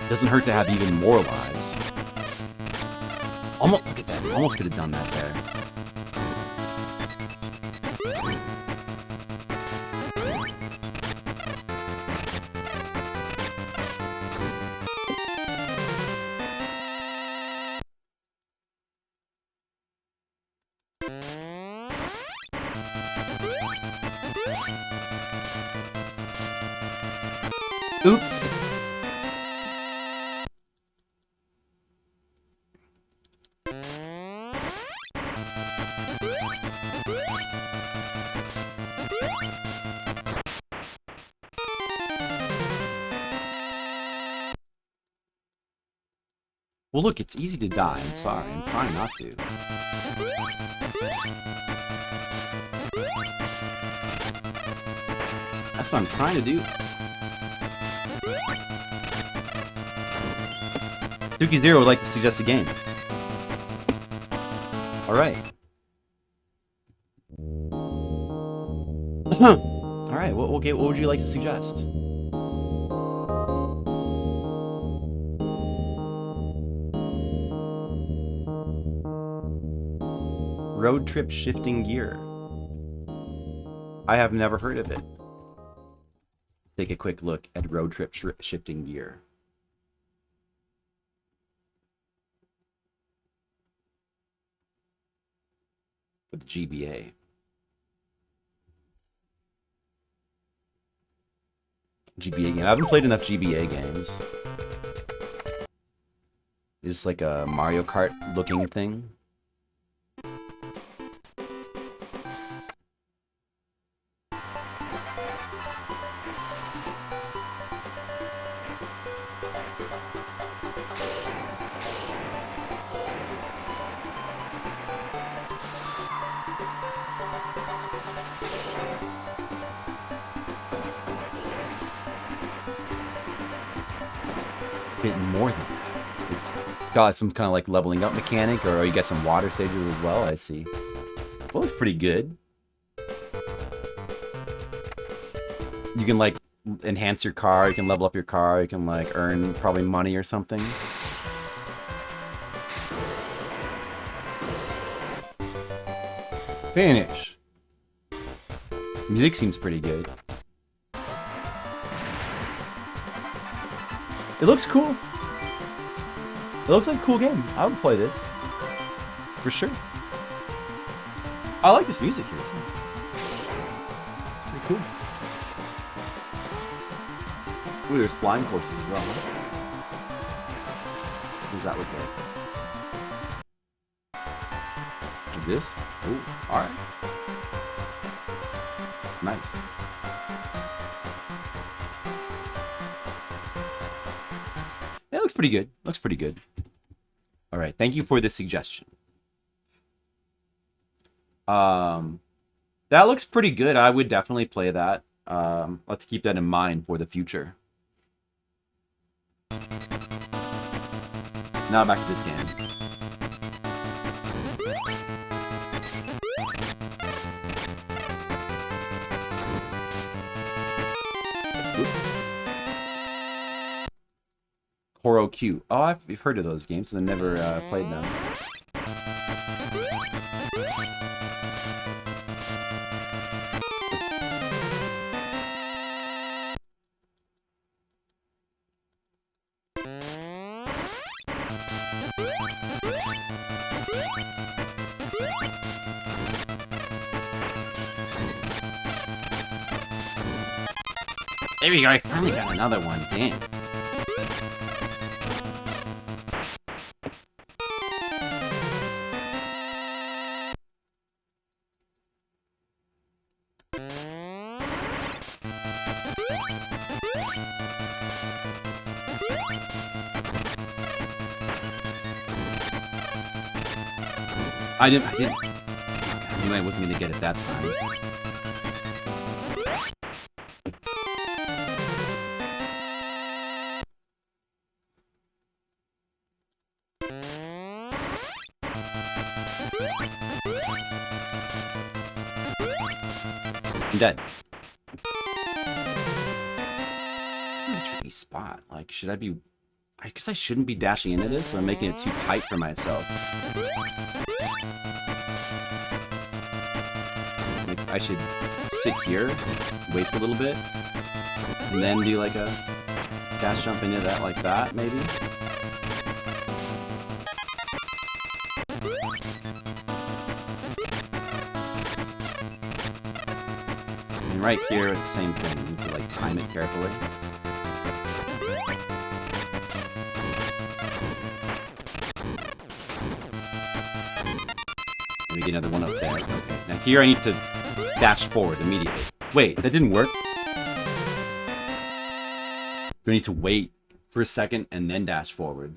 [SPEAKER 1] Doesn't hurt to have even more lives. Almost, look at that, almost could have done that there. Oops. Well, look, it's easy to die. I'm sorry. I'm trying not to. That's what I'm trying to do. Dookie Zero would like to suggest a game. Alright. Alright, what would you like to suggest? Road trip shifting gear. I have never heard of it. Take a quick look at road trip shifting gear. For the GBA. GBA game. I haven't played enough GBA games. Is this like a Mario Kart looking thing? Bit more than that. It's got some kind of like leveling up mechanic, or you get some water stages as well. I see. Well, it's pretty good. You can like enhance your car. You can level up your car. You can like earn probably money or something. Finish. Music seems pretty good. It looks cool. It looks like a cool game. I would play this. For sure. I like this music here too. Pretty cool. Ooh, there's flying courses as well, huh? What does that look like? Like this? Ooh, alright. Nice. It looks pretty good. Looks pretty good. All right. Thank you for the suggestion. That looks pretty good. I would definitely play that. Let's keep that in mind for the future. Now back to this game. Horo Q. Oh, I've heard of those games, but I've never played them. There we go, I finally got another one. Damn. I knew I wasn't gonna get it that time. I'm dead. It's a really tricky spot. Like, should I be... I guess I shouldn't be dashing into this, so I'm making it too tight for myself. Like, I should sit here, wait for a little bit, and then do like a dash jump into that like that, maybe? And right here, it's the same thing. You need to like time it carefully. Let me get another one up there. Okay. Now here I need to dash forward immediately. Wait, that didn't work? Do I need to wait for a second and then dash forward?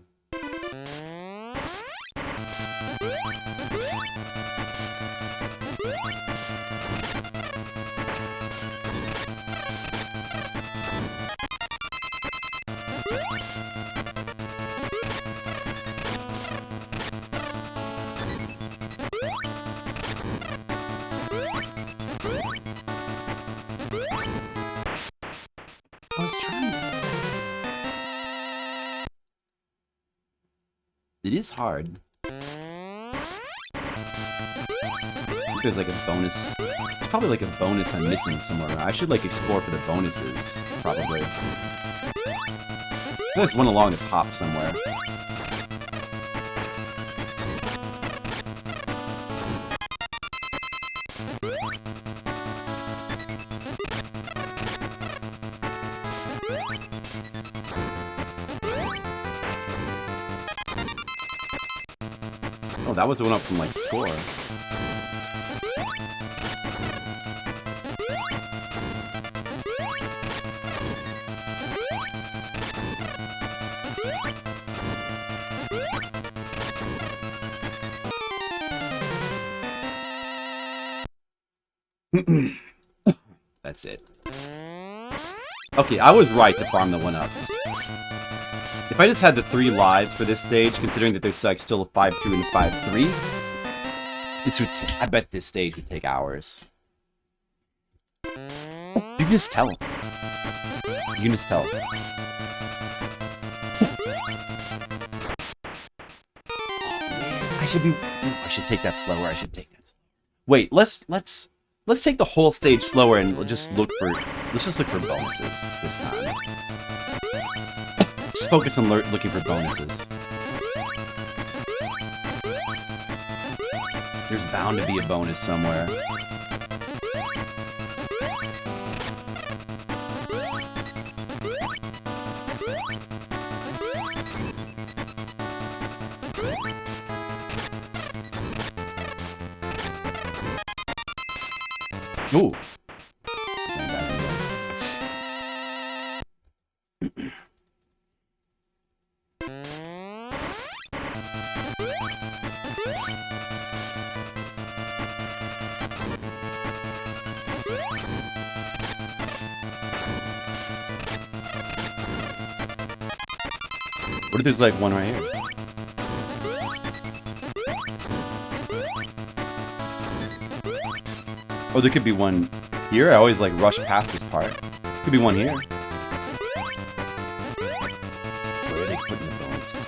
[SPEAKER 1] It is hard. there's like a bonus. There's probably like a bonus I'm missing somewhere. I should like explore for the bonuses, probably. There's one along the top somewhere. Oh, that was the one up from like Score. That's it. Okay, I was right to farm the 1-ups. If I just had the 3 lives for this stage, considering that there's like still a 5-2 and a 5-3, this would I bet this stage would take hours. You can just tell. You can just tell. I should take that slower. I should take that slower. Wait, let's take the whole stage slower and let's just look for bonuses this time. Just focus on looking for bonuses. There's bound to be a bonus somewhere. Ooh. What if there's like one right here? Oh, there could be one here. I always like rush past this part. Could be one here. Where are they putting the bonuses?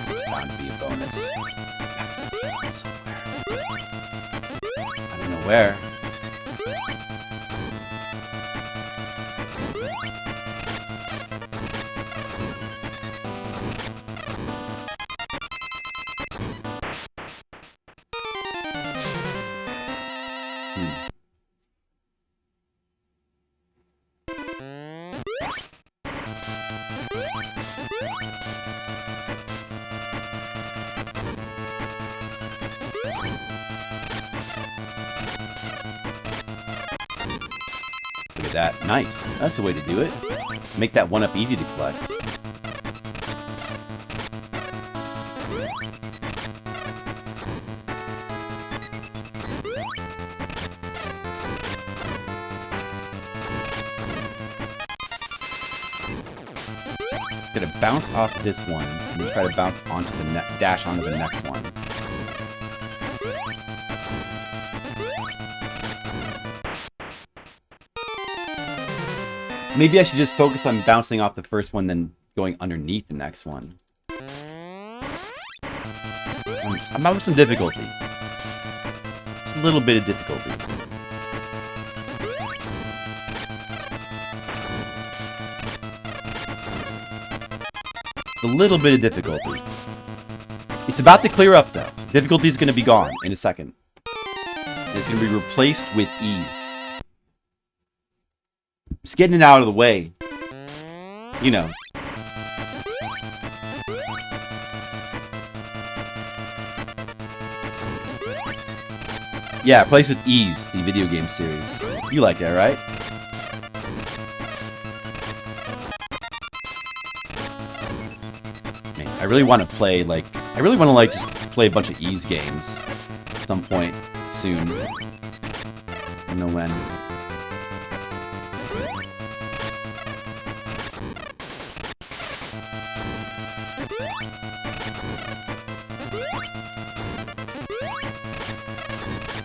[SPEAKER 1] There's bound to be a bonus. There's bound to be a bonus somewhere. I don't know where. Look at that. Nice. That's the way to do it. Make that 1-up easy to collect. Gonna bounce off this one, and then try to bounce onto the dash onto the next one. Maybe I should just focus on bouncing off the first one, then going underneath the next one. I'm having some difficulty. Just a little bit of difficulty. A little bit of difficulty. It's about to clear up, though. Difficulty is going to be gone in a second. And it's going to be replaced with ease. Just getting it out of the way. You know. Yeah, replaced with ease, the video game series. You like that, right? I really want to play, like, just play a bunch of ease games at some point soon. I don't know when.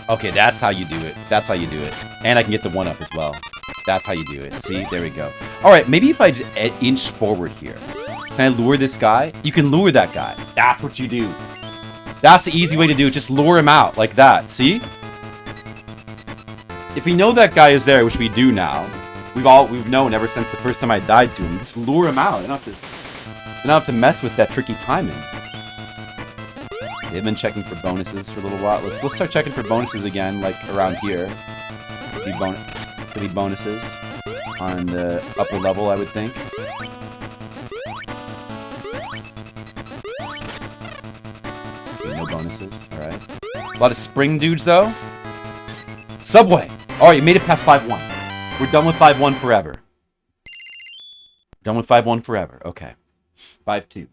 [SPEAKER 1] Okay, that's how you do it. That's how you do it. And I can get the 1-up as well. That's how you do it. See? There we go. Alright, maybe if I just inch forward here. Can I lure this guy? You can lure that guy. That's what you do. That's the easy way to do it. Just lure him out like that. See? If we know that guy is there, which we do now, we've known ever since the first time I died to him. Just lure him out. You don't have to mess with that tricky timing. They've been checking for bonuses for a little while. Let's start checking for bonuses again, like around here. Could be bonuses on the upper level, I would think. Okay, no bonuses. All right. A lot of spring dudes though. Subway. All right, you made it past 5-1. We're done with 5-1 forever. Done with 5-1 forever. Okay. 5-2.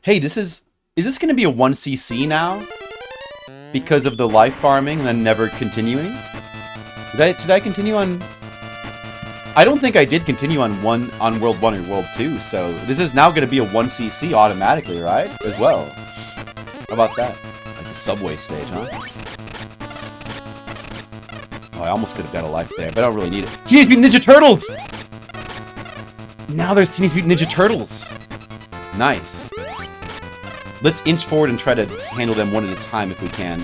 [SPEAKER 1] Hey, is this going to be a 1cc now? Because of the life farming and then never continuing? Did I continue on... I don't think I did continue on World 1 or World 2, so this is now going to be a 1cc automatically, right? As well. How about that? Like the subway stage, huh? Oh, I almost could have got a life there, but I don't really need it. Teenage Mutant Ninja Turtles! Now there's Teenage Mutant Ninja Turtles. Nice. Let's inch forward and try to handle them one at a time if we can.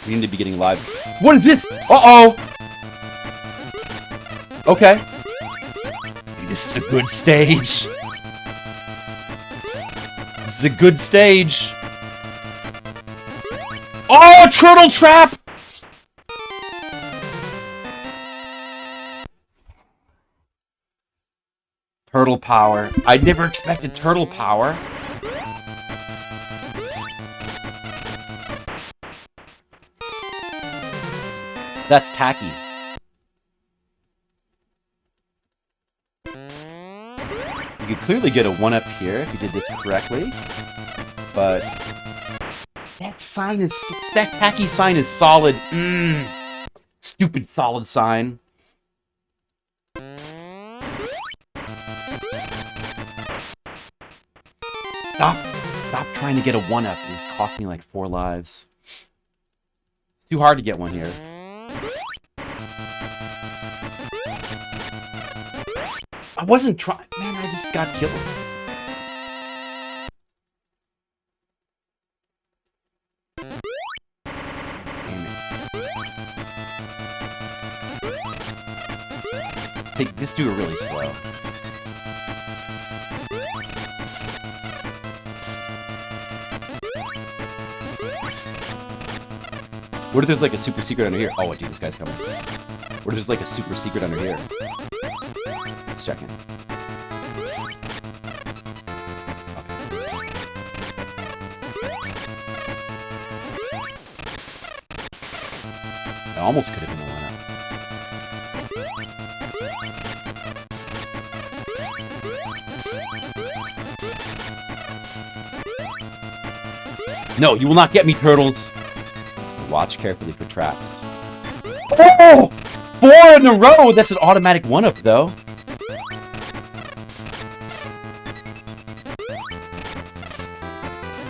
[SPEAKER 1] We need to be getting lives. What is this? Uh-oh! Okay. This is a good stage. This is a good stage. Oh, turtle trap! Turtle power. I never expected turtle power. That's tacky. You could clearly get a 1-up here if you did this correctly. But that tacky sign is solid. Stupid solid sign. Stop trying to get a 1-up. It's cost me like 4 lives. It's too hard to get one here. I wasn't trying. Man, I just got killed. Damn it. Let's do it really slow. What if there's like a super secret under here? Oh, dude, this guy's coming. What if there's like a super secret under here? Let's check in. That almost could have been a 1-up. No, you will not get me, turtles! Watch carefully for traps. Oh! 4 in a row! That's an automatic 1-up, though.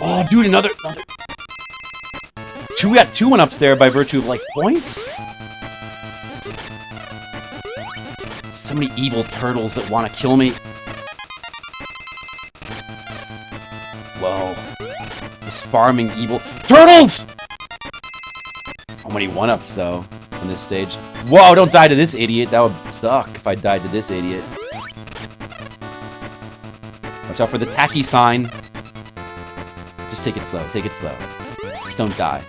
[SPEAKER 1] Oh, dude, another... We got 2 1-ups there by virtue of, like, points? So many evil turtles that want to kill me. Whoa. This farming evil... Turtles! So many 1-ups, though, on this stage. Whoa, don't die to this idiot. That would suck if I died to this idiot. Watch out for the tacky sign. Just take it slow. Take it slow. Just don't die.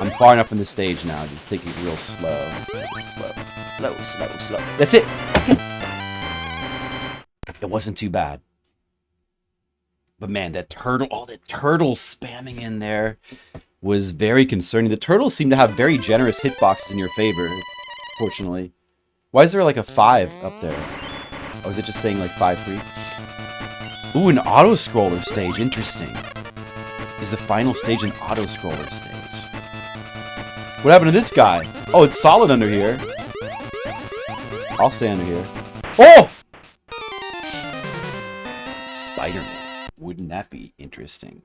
[SPEAKER 1] I'm far enough in the stage now. Just take it real slow. Take it slow. Slow, slow, slow. That's it. It wasn't too bad. But man, that turtle, all the turtles spamming in there was very concerning. The turtles seem to have very generous hitboxes in your favor, fortunately. Why is there like a 5 up there? Or is it just saying like 5-3? Ooh, an auto-scroller stage. Interesting. Is the final stage an auto-scroller stage? What happened to this guy? Oh, it's solid under here. I'll stay under here. Oh! Spider-Man. Wouldn't that be interesting?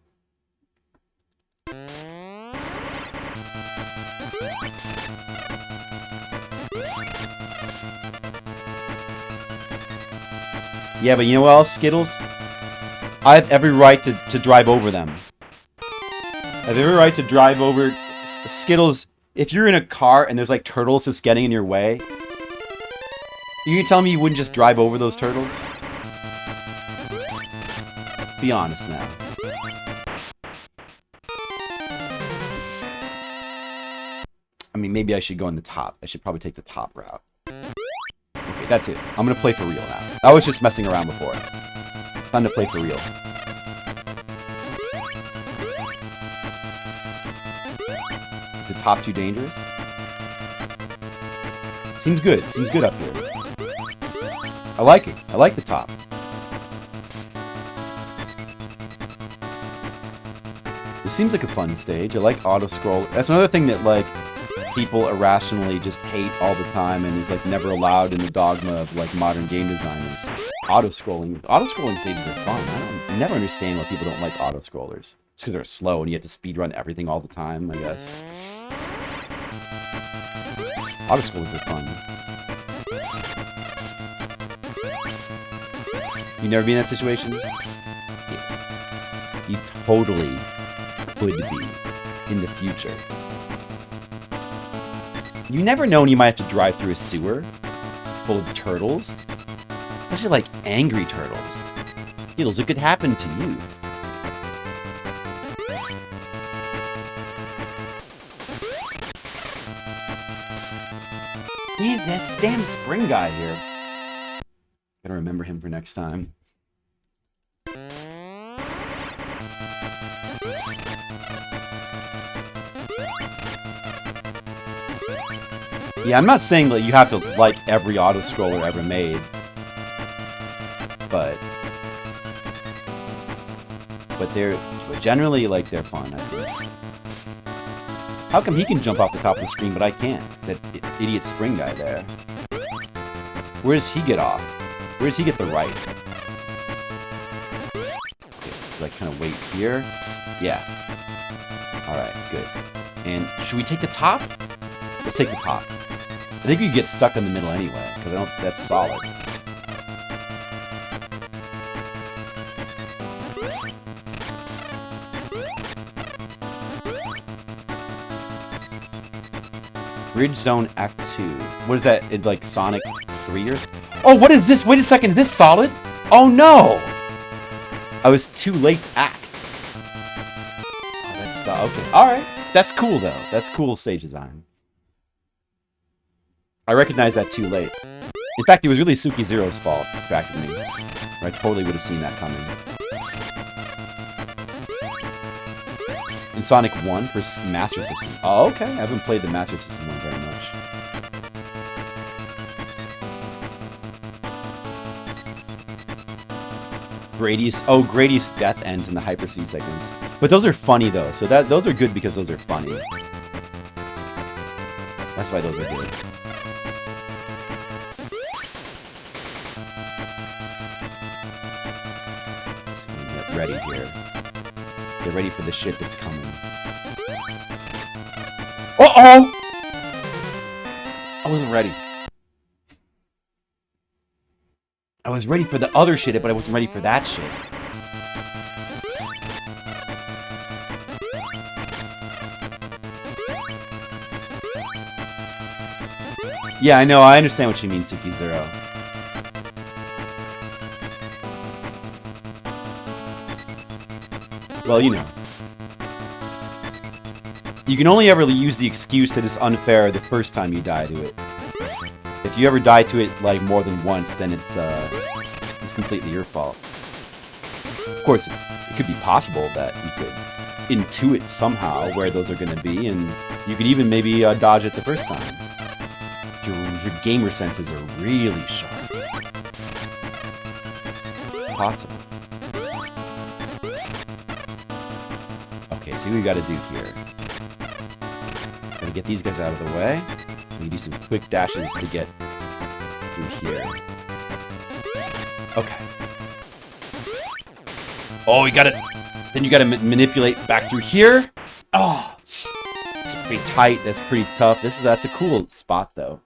[SPEAKER 1] Yeah, but you know what else, Skittles? I have every right to drive over them. I have every right to drive over Skittles. If you're in a car and there's like turtles just getting in your way, you tell me you wouldn't just drive over those turtles? Be honest now. I mean, maybe I should go in the top. I should probably take the top route. Okay, that's it. I'm gonna play for real now. I was just messing around before. Time to play for real. Is the top too dangerous? Seems good. Seems good up here. I like it. I like the top. This seems like a fun stage. I like auto-scroll. That's another thing that, like, people irrationally just hate all the time and is, like, never allowed in the dogma of, like, modern game design is auto-scrolling. Auto-scrolling stages are fun. I never understand why people don't like auto-scrollers. Just because they're slow and you have to speedrun everything all the time, I guess. Auto-scrollers are fun. You never been in that situation? You totally could be in the future. You never know when you might have to drive through a sewer full of turtles. Especially like angry turtles. Skittles, it could happen to you. He's this damn spring guy here. Gotta remember him for next time. Yeah, I'm not saying that you have to like every auto-scroller ever made. But they're generally, like, they're fun, I think. How come he can jump off the top of the screen, but I can't? That idiot spring guy there. Where does he get off? Where does he get the right? Okay, let's, like, kind of wait here. Yeah. Alright, good. And should we take the top? Let's take the top. I think we could get stuck in the middle anyway, because I don't. That's solid. Bridge Zone Act 2. What is that? It, like, Sonic 3 years? Oh, what is this? Wait a second. Is this solid? Oh, no! I was too late to act. Oh, that's... okay. Alright. That's cool, though. That's cool stage design. I recognize that too late. In fact, it was really Suki Zero's fault, distracted me. Or I totally would have seen that coming. In Sonic 1 for Master System. Oh, okay. I haven't played the Master System one very much. Grady's death ends in the Hyper C segments. But those are funny, though. So those are good because those are funny. That's why those are good. Ready here. Get ready for the shit that's coming. Uh-oh! I wasn't ready. I was ready for the other shit, but I wasn't ready for that shit. Yeah, I know. I understand what you mean, Suki Zero. Well, you know. You can only ever use the excuse that it's unfair the first time you die to it. If you ever die to it, like, more than once, then it's completely your fault. Of course, it could be possible that you could intuit somehow where those are going to be, and you could even maybe dodge it the first time. Your gamer senses are really sharp. Possible. Okay, see what we gotta do here. Gotta get these guys out of the way. We can do some quick dashes to get through here. Okay. Oh, you gotta... Then you gotta manipulate back through here. Oh! It's pretty tight. That's pretty tough. That's a cool spot, though.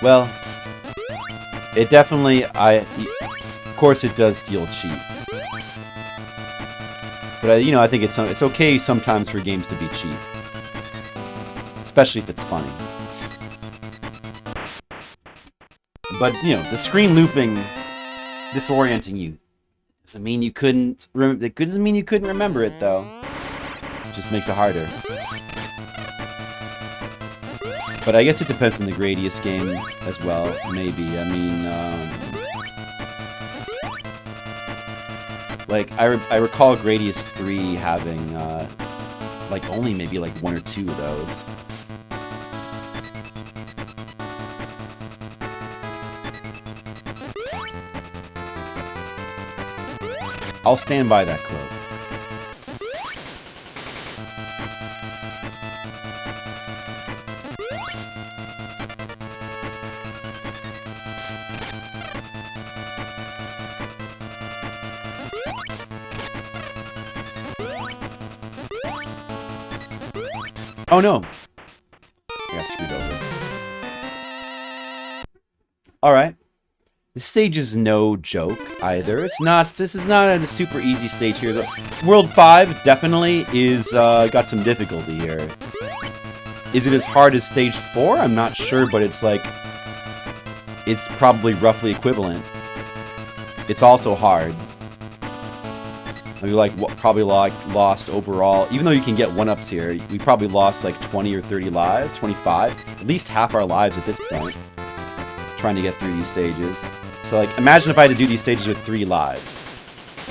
[SPEAKER 1] Well, it definitely, of course it does feel cheap. But, you know, I think it's okay sometimes for games to be cheap. Especially if it's funny. But, you know, the screen looping, disorienting you, doesn't mean you couldn't, it doesn't mean you couldn't remember it, though. It just makes it harder. But I guess it depends on the Gradius game as well, maybe. I mean, like, I recall Gradius 3 having, like, only maybe, like, 1 or 2 of those. I'll stand by that quote. Oh no! I got screwed over. Alright. This stage is no joke either. This is not a super easy stage here. The World 5 definitely is, got some difficulty here. Is it as hard as stage 4? I'm not sure, but it's like, it's probably roughly equivalent. It's also hard. We probably lost overall, even though you can get 1-ups here, we probably lost like 20 or 30 lives, 25, at least half our lives at this point, trying to get through these stages. So like, imagine if I had to do these stages with 3 lives.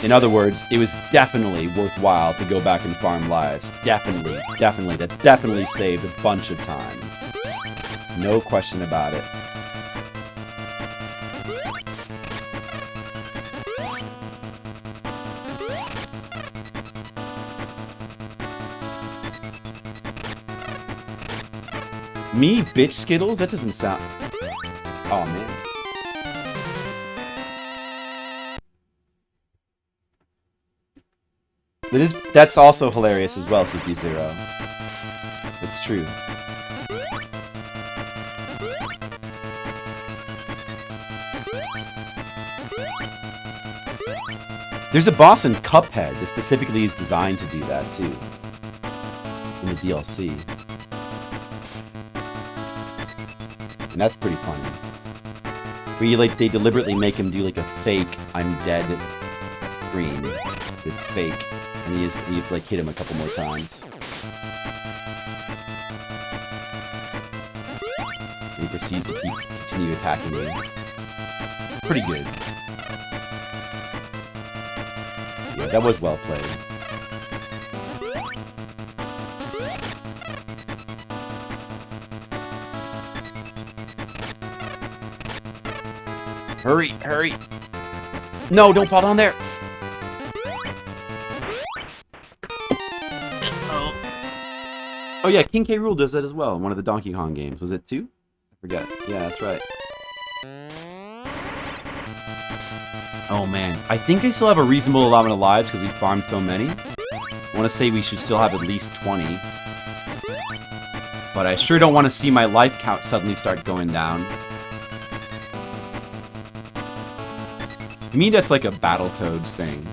[SPEAKER 1] In other words, it was definitely worthwhile to go back and farm lives. Definitely. That definitely saved a bunch of time. No question about it. Me, bitch Skittles? That doesn't sound... Oh, man. That's also hilarious as well, Suki0. It's true. There's a boss in Cuphead that specifically is designed to do that, too. In the DLC. And that's pretty funny. Where you, like, they deliberately make him do, like, a fake I'm dead scream. It's fake. And you like, hit him a couple more times. And he proceeds to continue attacking you. It's pretty good. Yeah, that was well played. Hurry, hurry! No, don't fall down there! Oh yeah, King K. Rool does that as well in one of the Donkey Kong games. Was it 2? I forget. Yeah, that's right. Oh man, I think I still have a reasonable allotment of lives because we farmed so many. I want to say we should still have at least 20. But I sure don't want to see my life count suddenly start going down. To me, that's like a Battletoads thing.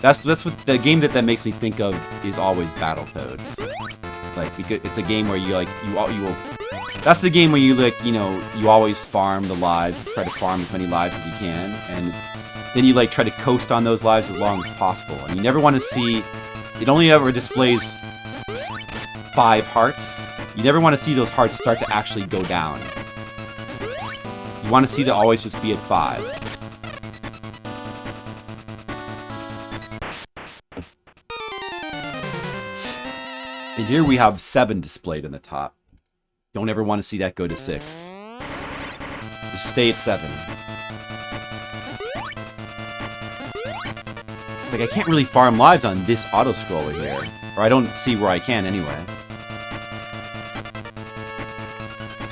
[SPEAKER 1] That's what the game that makes me think of is always Battletoads. Like, because it's a game where you will. That's the game where you you always farm the lives, try to farm as many lives as you can, and then you try to coast on those lives as long as possible. And you never want to see. It only ever displays 5 hearts. You never want to see those hearts start to actually go down. You want to see them always just be at 5. And here we have 7 displayed on the top. Don't ever want to see that go to 6. Just stay at 7. It's like I can't really farm lives on this auto-scroller here. Or I don't see where I can anyway.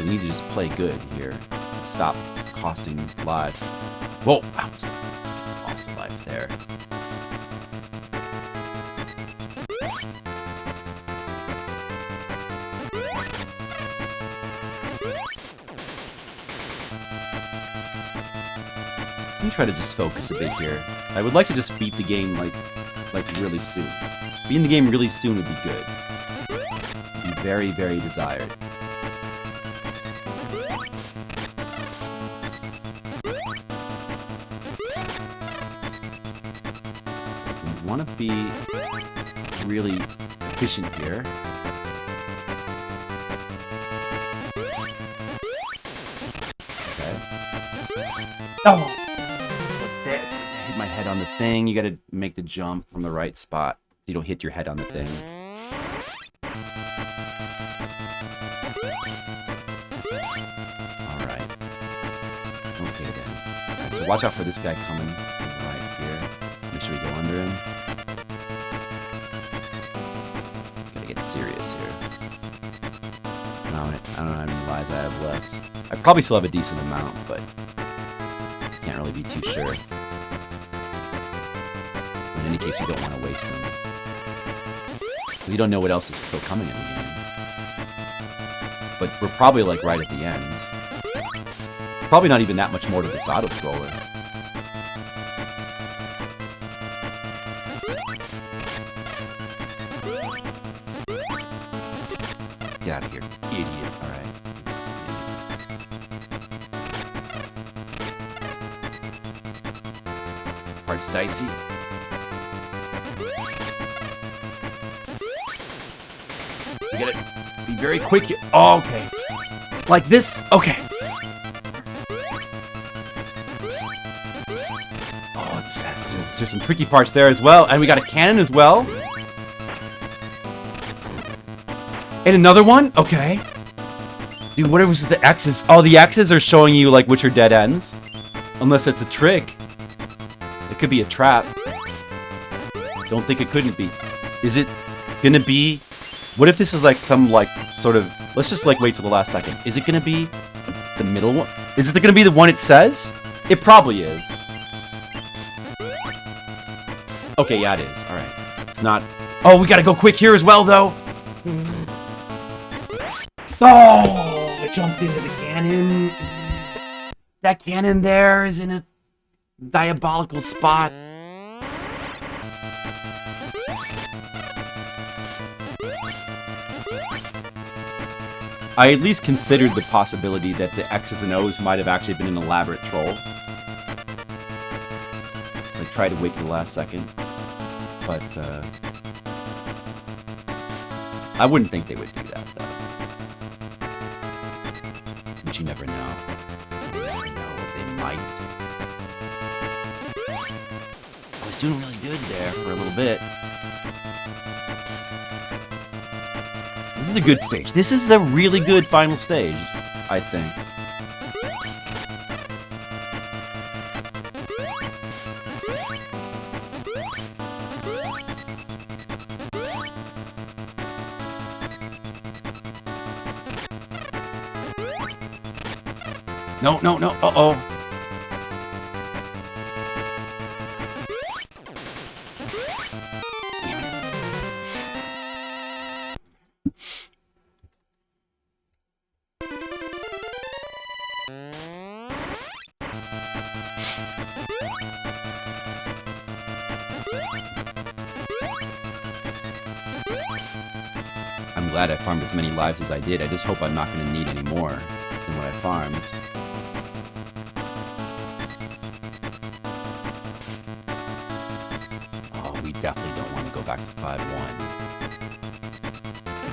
[SPEAKER 1] We need to just play good here. Stop costing lives. Whoa! I almost lost a life there. me try to just focus a bit here. I would like to just beat the game like really soon. Beating the game really soon would be good. Be very, very desired. We want to be really efficient here. Okay. Oh! Hit my head on the thing. You gotta make the jump from the right spot. You don't hit your head on the thing. Alright. Okay then. Alright, so watch out for this guy coming right here. Make sure we go under him. Gotta get serious here. I don't know how many lives I have left. I probably still have a decent amount, but can't really be too sure. In any case, we don't want to waste them. We don't know what else is still coming in the game. But we're probably like right at the end. Probably not even that much more to this auto-scroller. Get out of here, idiot. Alright. Part's dicey. We gotta be very quick here. Oh, okay. Like this? Okay. Oh, there's some tricky parts there as well. And we got a cannon as well. And another one? Okay. Dude, what was the X's? Oh, the X's are showing you, like, which are dead ends. Unless it's a trick. It could be a trap. Don't think it couldn't be. Is it gonna be... What if this is like some like sort of... Let's just like wait till the last second. Is it gonna be the middle one? Is it gonna be the one it says? It probably is. Okay, yeah, it is. Alright. It's not... Oh, we gotta go quick here as well, though! Oh! I jumped into the cannon. That cannon there is in a diabolical spot. I at least considered the possibility that the X's and O's might have actually been an elaborate troll. Like, try to wait till the last second. But, I wouldn't think they would do that, though. But you never know. You never know what they might. I was doing really good there for a little bit. This is a good stage. This is a really good final stage, I think. No, no, no. Uh-oh. I'm glad I farmed as many lives as I did. I just hope I'm not going to need any more than what I farmed. Oh, we definitely don't want to go back to 5-1.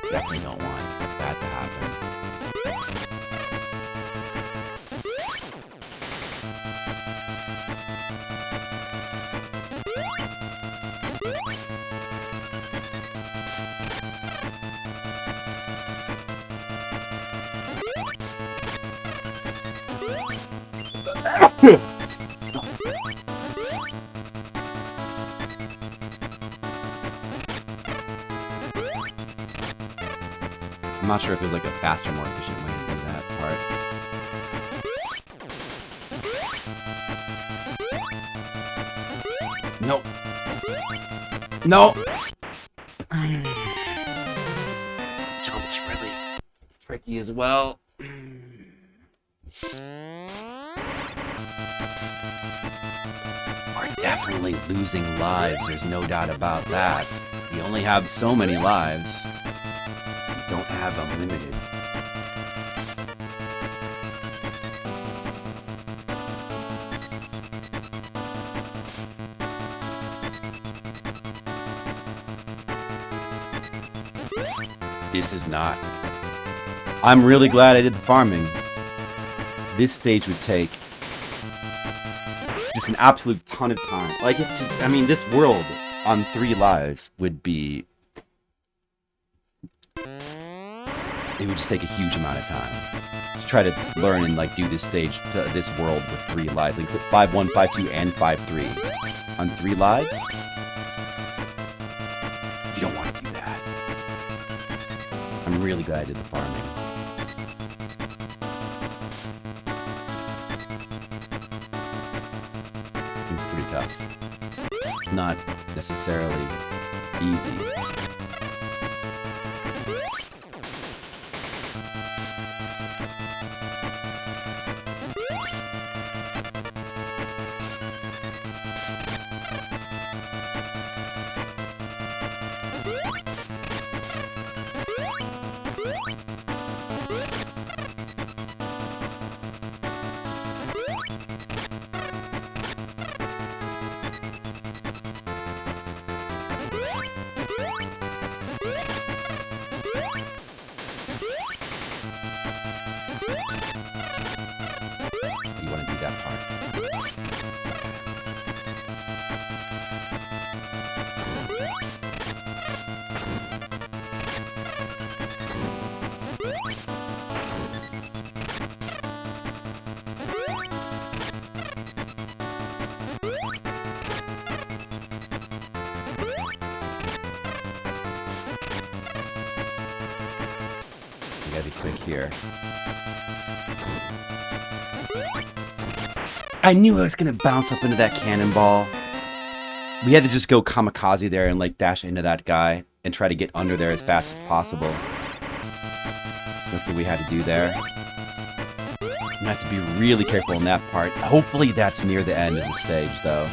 [SPEAKER 1] Definitely don't want that to happen. I'm not sure if there's like a faster, more efficient way to do that part. Nope. No! Jump's really tricky as well. definitely losing lives. There's no doubt about that. We only have so many lives. We don't have unlimited. This is not. I'm really glad I did the farming. This stage would take just an absolute ton of time. Like, I mean, this world on 3 lives would be... It would just take a huge amount of time to try to learn and, like, do this stage, this world with 3 lives. Like, 5-1, 5-2, and 5-3 on 3 lives? You don't want to do that. I'm really glad I did the farming. Seems pretty tough. Not necessarily easy. You want to do that part. You gotta be quick here. I knew I was gonna bounce up into that cannonball. We had to just go kamikaze there and like dash into that guy and try to get under there as fast as possible. That's what we had to do there. You have to be really careful in that part. Hopefully that's near the end of the stage though.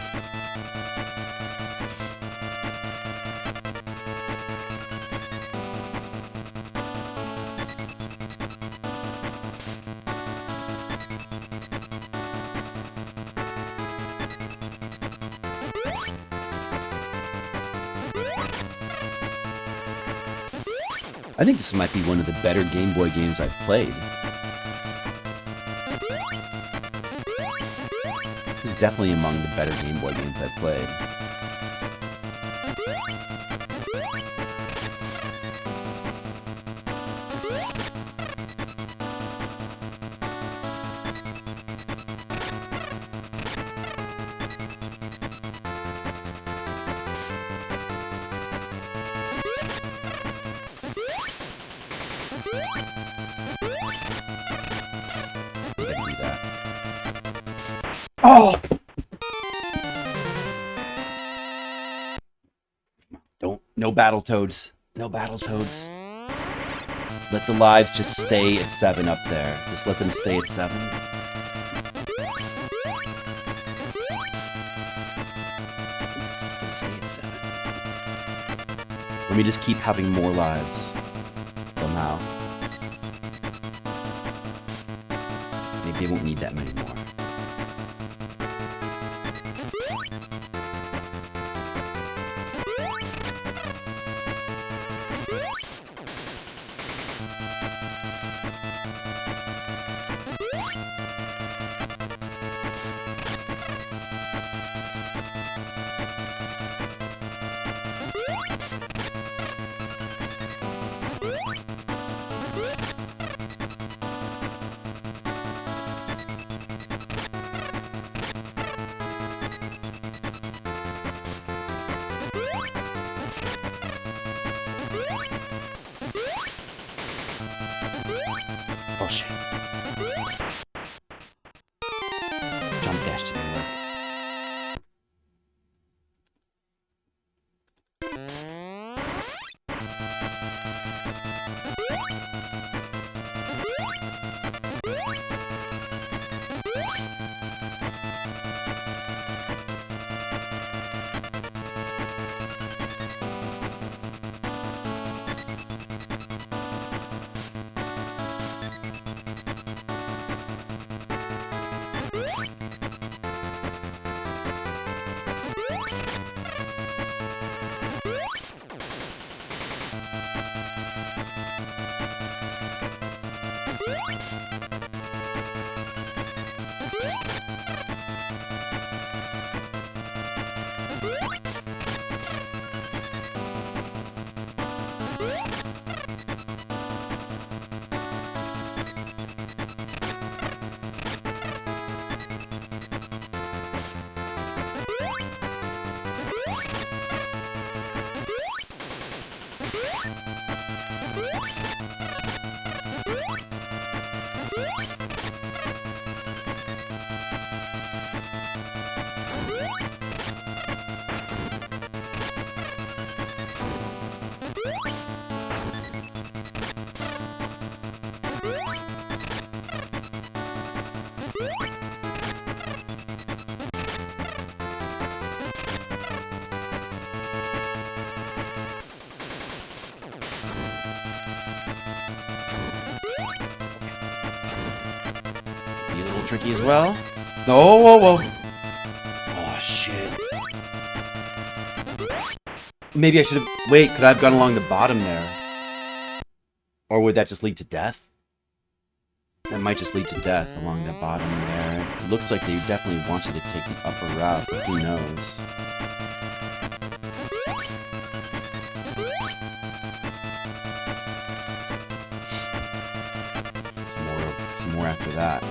[SPEAKER 1] I think this might be one of the better Game Boy games I've played. This is definitely among the better Game Boy games I've played. Oh! No Battletoads. No Battletoads. Let the lives just stay at 7 up there. Just let them stay at 7. Just let them stay at 7. Let me just keep having more lives. Somehow. Maybe I won't need that many more. Oh shit. Jump dash didn't work. tricky as well. Oh, whoa, whoa. Oh, shit. Maybe I should have... Wait, could I have gone along the bottom there? Or would that just lead to death? That might just lead to death along the bottom there. It looks like they definitely want you to take the upper route, but who knows? Some more after that.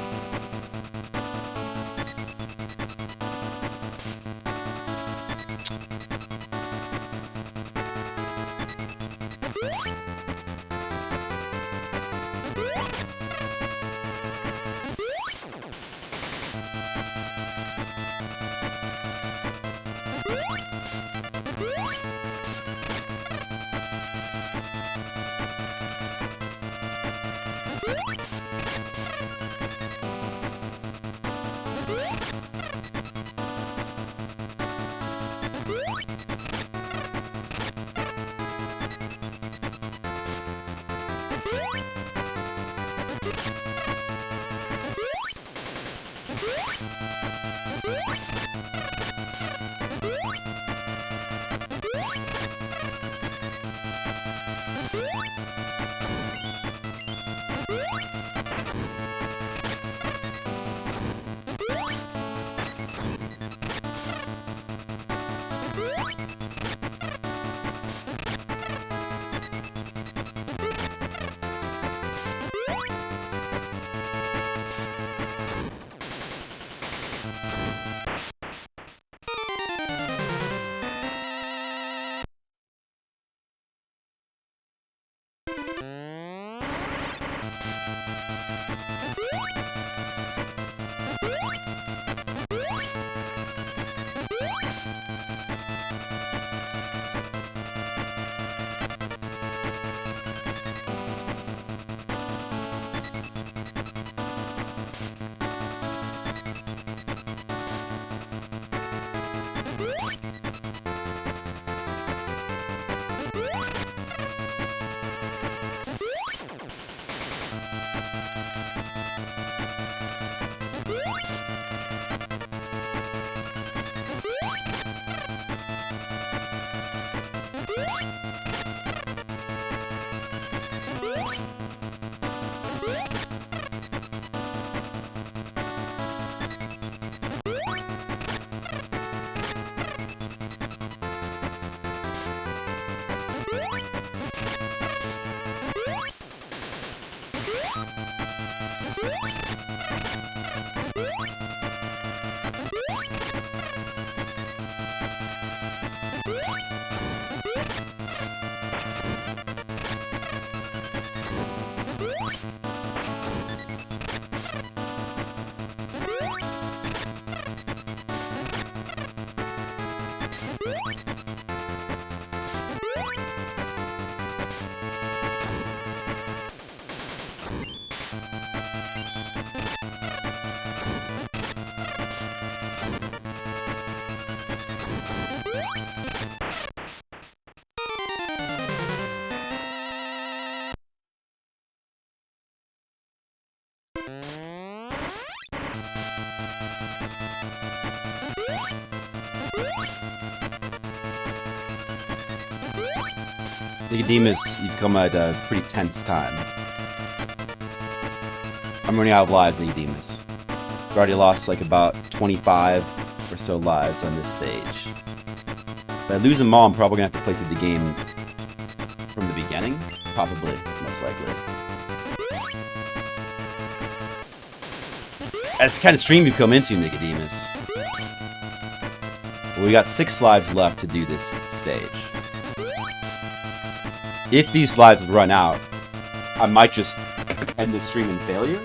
[SPEAKER 1] Nicodemus, you've come at a pretty tense time. I'm running out of lives, Nicodemus. I've already lost like about 25 or so lives on this stage. If I lose them all, I'm probably gonna have to play through the game from the beginning. Probably, most likely. That's the kind of stream you've come into, Nicodemus. Well, we got 6 lives left to do this stage. If these lives run out, I might just end this stream in failure.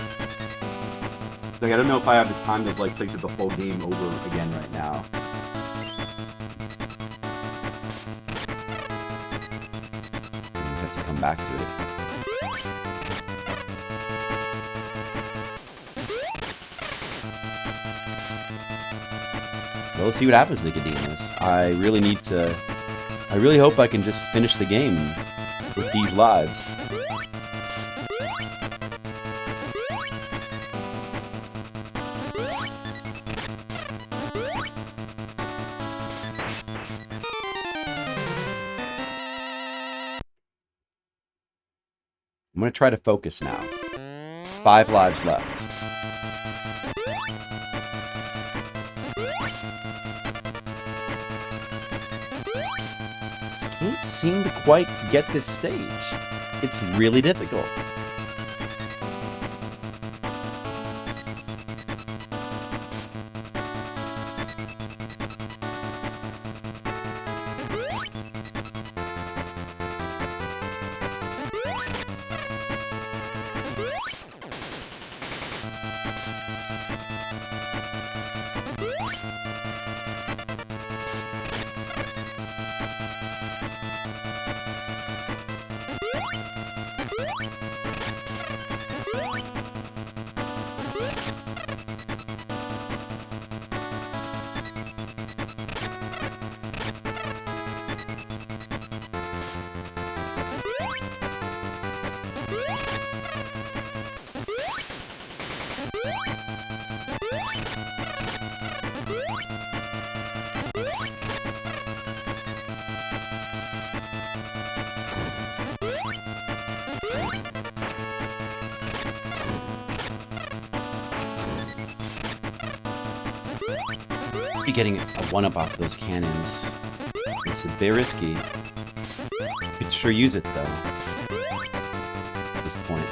[SPEAKER 1] Like, I don't know if I have the time to like play through the whole game over again right now. I just have to come back to it. Well, let's see what happens, Nicodemus. I really hope I can just finish the game with these lives. going to try to focus now. 5 lives left. Just can't seem to quite get this stage. It's really difficult. Be getting a 1-up off those cannons. It's a bit risky. Could sure use it though. At this point.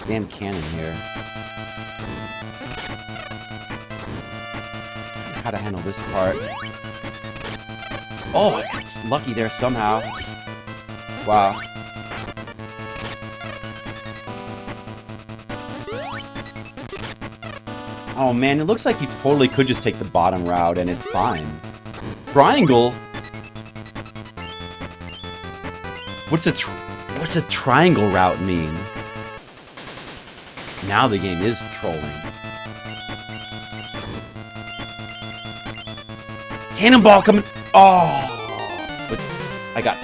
[SPEAKER 1] Damn cannon here. How to handle this part. Oh, I got lucky there somehow. Wow. Oh man, it looks like you totally could just take the bottom route and it's fine. Triangle? What's a triangle route mean? Now the game is trolling. Cannonball coming! Oh! But I got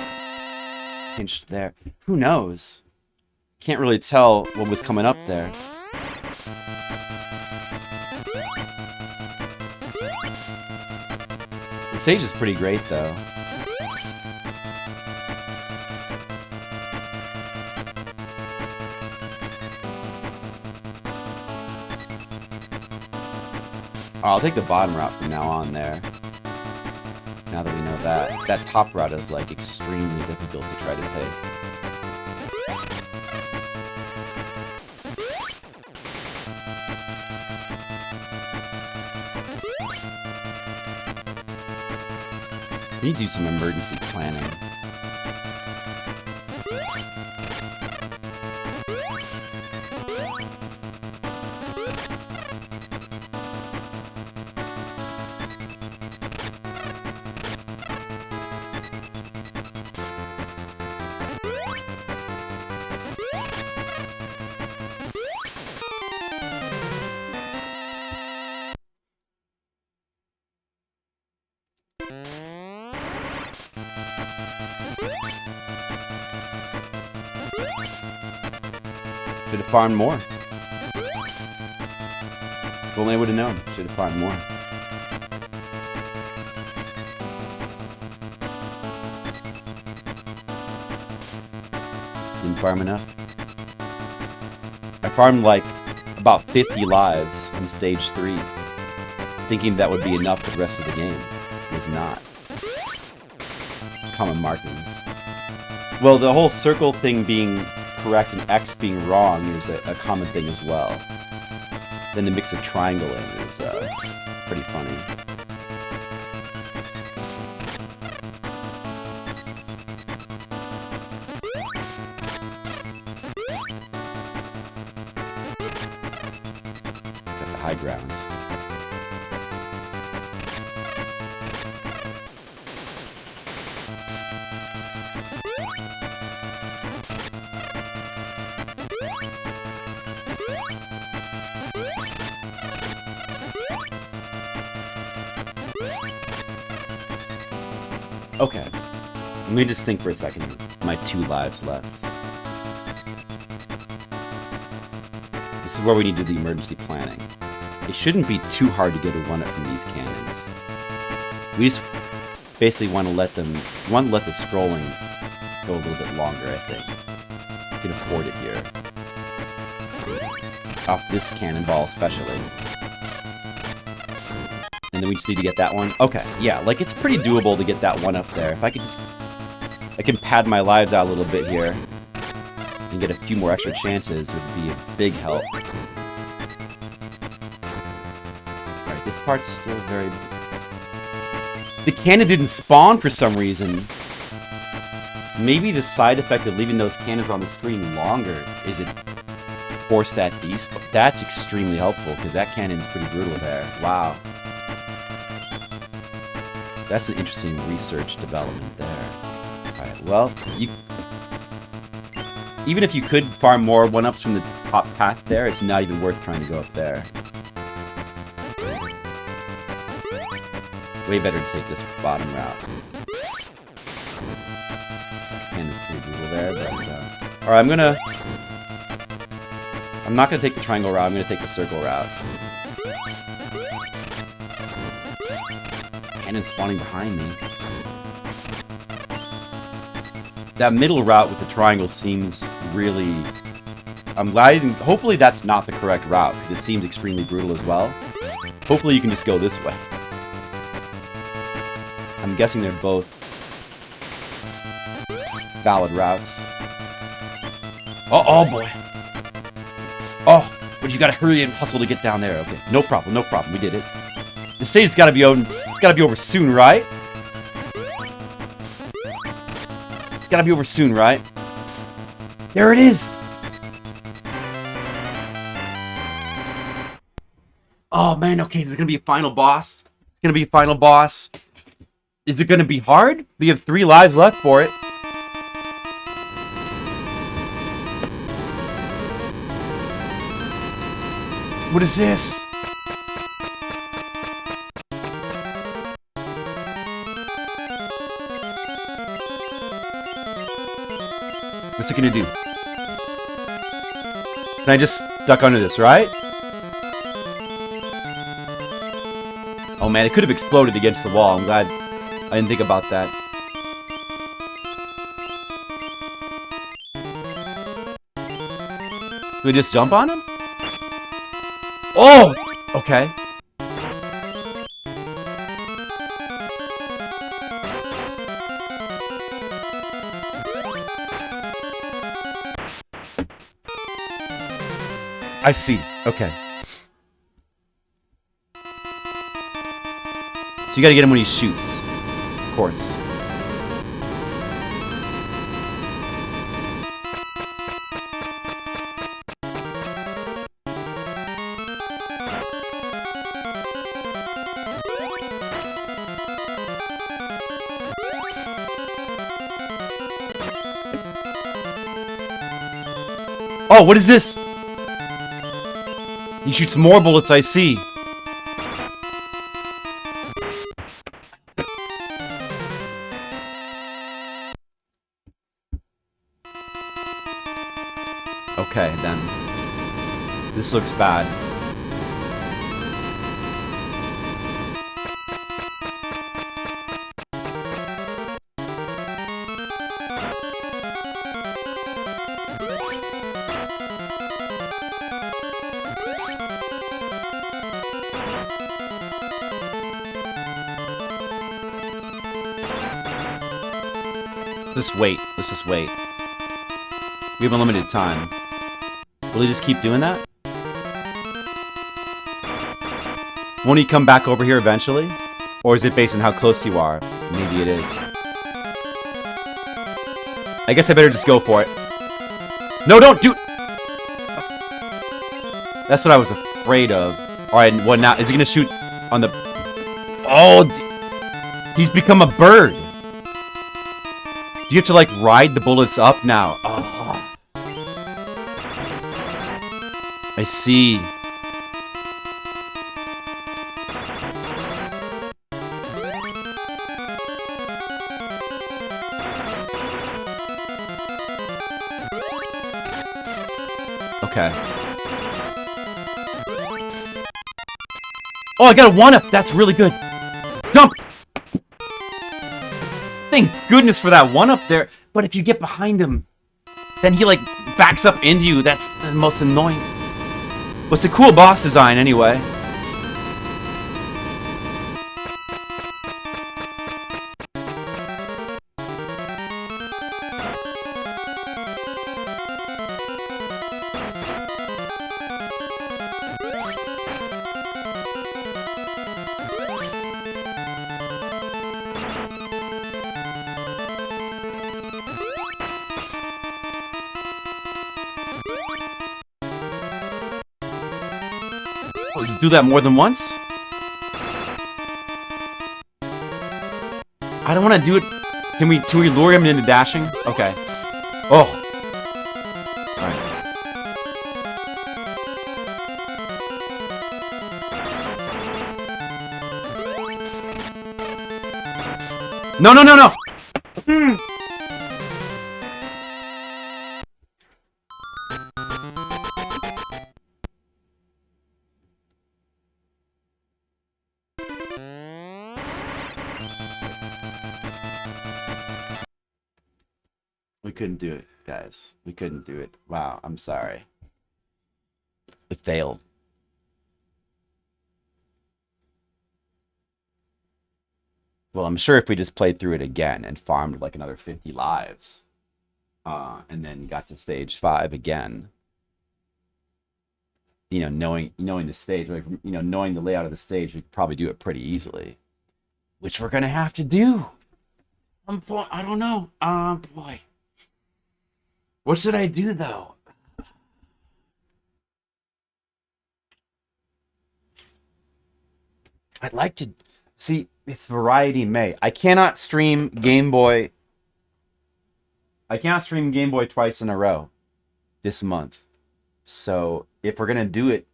[SPEAKER 1] pinched there. Who knows? Can't really tell what was coming up there. The stage is pretty great, though. I'll take the bottom route from now on there. Now that we know that. That top route is like extremely difficult to try to take. We need to do some emergency planning. Should have farmed more. If only I would have known. Should have farmed more. Didn't farm enough. I farmed like about 50 lives on stage 3, thinking that would be enough for the rest of the game. It was not. Common markings. Well, the whole circle thing being correct and X being wrong is a common thing as well. Then the mix of triangling is pretty funny. Got the high grounds. Okay, let me just think for a second here. My 2 lives left. This is where we need to do the emergency planning. It shouldn't be too hard to get a 1-up from these cannons. We just basically want to let the scrolling go a little bit longer, I think. We can afford it here. Off this cannonball especially. And then we just need to get that one. Okay, yeah, like it's pretty doable to get that 1-up there. If I could just... I can pad my lives out a little bit here. And get a few more extra chances would be a big help. Alright, this part's still very... The cannon didn't spawn for some reason. Maybe the side effect of leaving those cannons on the screen longer is it forced that despawn. That's extremely helpful, because that cannon's pretty brutal there. Wow. That's an interesting research development there. Alright, well, even if you could farm more 1-ups from the top path there, it's not even worth trying to go up there. Way better to take this bottom route. Cannon's pretty brutal there, but... Alright, I'm not gonna take the triangle route, I'm gonna take the circle route. Cannon's spawning behind me. That middle route with the triangle seems really... I'm glad I didn't... Hopefully that's not the correct route, because it seems extremely brutal as well. Hopefully you can just go this way. I'm guessing they're both valid routes. Oh boy. Oh, but you gotta hurry and hustle to get down there. Okay, no problem, we did it. The stage's gotta be over. It's gotta be over soon, right? It's gotta be over soon, right? There it is! Oh man, okay, there's gonna be a final boss. It's gonna be a final boss. Is it gonna be hard? We have 3 lives left for it. What is this? What's it gonna do? Can I just duck under this, right? Oh man, it could have exploded against the wall. I'm glad I didn't think about that. Do we just jump on him? Oh! Okay. I see. Okay. So you gotta get him when he shoots. Of course. Oh, what is this? He shoots more bullets, I see. Okay, then. This looks bad. Just wait. Let's just wait. We have a limited time. Will he just keep doing that? Won't he come back over here eventually? Or is it based on how close you are? Maybe it is. I guess I better just go for it. No, don't do... That's what I was afraid of. Alright, what now? Is he gonna shoot on the... Oh! He's become a bird! Do you have to, like, ride the bullets up now? Oh. I see. Okay. Oh, I got a 1-up! That's really good! Jump! Thank goodness for that 1-up there. But if you get behind him, then he, like, backs up into you. That's the most annoying. Well, it's a cool boss design, anyway. Do that more than once? I don't want to do it. Can we lure him into dashing? Okay. Oh. Alright. No, no, no, no! We couldn't do it, guys. We couldn't do it. Wow, I'm sorry. It failed. Well, I'm sure if we just played through it again and farmed like another 50 lives, and then got to stage 5 again, you know, knowing the stage, like, you know, knowing the layout of the stage, we could probably do it pretty easily, which we're gonna have to do. I don't know. Boy. What should I do, though? I'd like to... See, it's Variety May. I cannot stream Game Boy... I cannot stream Game Boy twice in a row this month. So, if we're going to do it,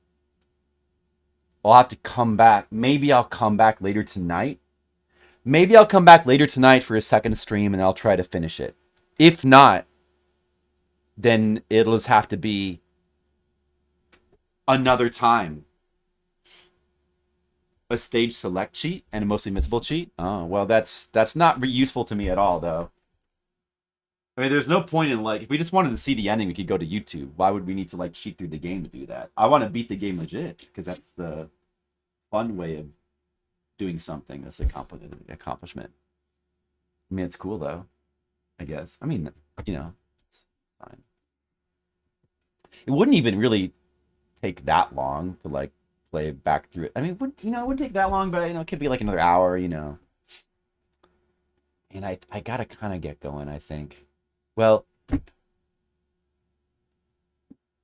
[SPEAKER 1] I'll have to come back. Maybe I'll come back later tonight. Maybe I'll come back later tonight for a second stream and I'll try to finish it. If not, then it'll just have to be another time. A stage select cheat and a mostly invincible cheat? Oh, well, that's not useful to me at all, though. I mean, there's no point in, like, if we just wanted to see the ending, we could go to YouTube. Why would we need to, like, cheat through the game to do that? I want to beat the game legit, because that's the fun way of doing something that's an accomplishment. I mean, it's cool, though, I guess. I mean, you know, it's fine. It wouldn't even really take that long to, like, play back through it. I mean, it wouldn't take that long, but, you know, it could be like another hour, you know. And I gotta kind of get going, I think. Well,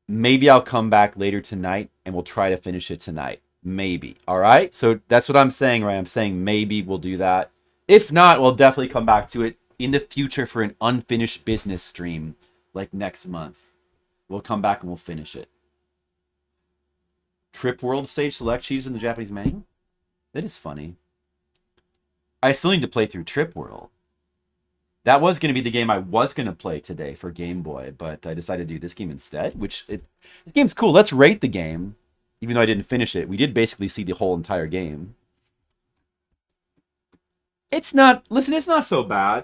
[SPEAKER 1] maybe I'll come back later tonight and we'll try to finish it tonight. Maybe. All right? So that's what I'm saying, right? I'm saying maybe we'll do that. If not, we'll definitely come back to it in the future for an unfinished business stream, like next month. We'll come back and we'll finish it. Trip World stage select cheese in the Japanese menu? That is funny. I still need to play through Trip World. That was going to be the game I was going to play today for Game Boy, but I decided to do this game instead, this game's cool. Let's rate the game, even though I didn't finish it. We did basically see the whole entire game. It's not so bad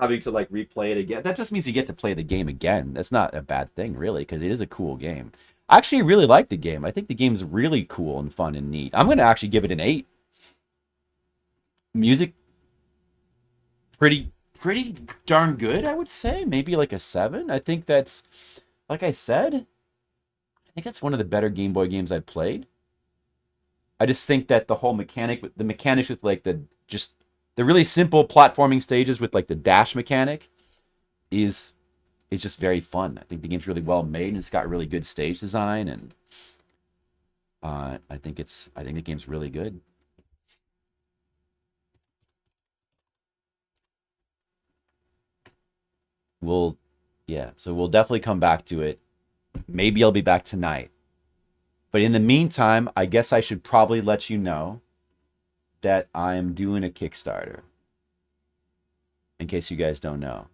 [SPEAKER 1] having to like replay it again. That just means you get to play the game again. That's not a bad thing, really, because it is a cool game. I actually really like the game. I think the game's really cool and fun and neat. I'm going to actually give it an 8. Music, pretty darn good, I would say. Maybe like a 7. I think that's, like I said, I think that's one of the better Game Boy games I've played. I just think that the whole mechanics with like the really simple platforming stages with like the dash mechanic is just very fun. I think the game's really well made and it's got really good stage design, and I think the game's really good. So we'll definitely come back to it. Maybe I'll be back tonight. But in the meantime, I guess I should probably let you know that I'm doing a Kickstarter. In case you guys don't know.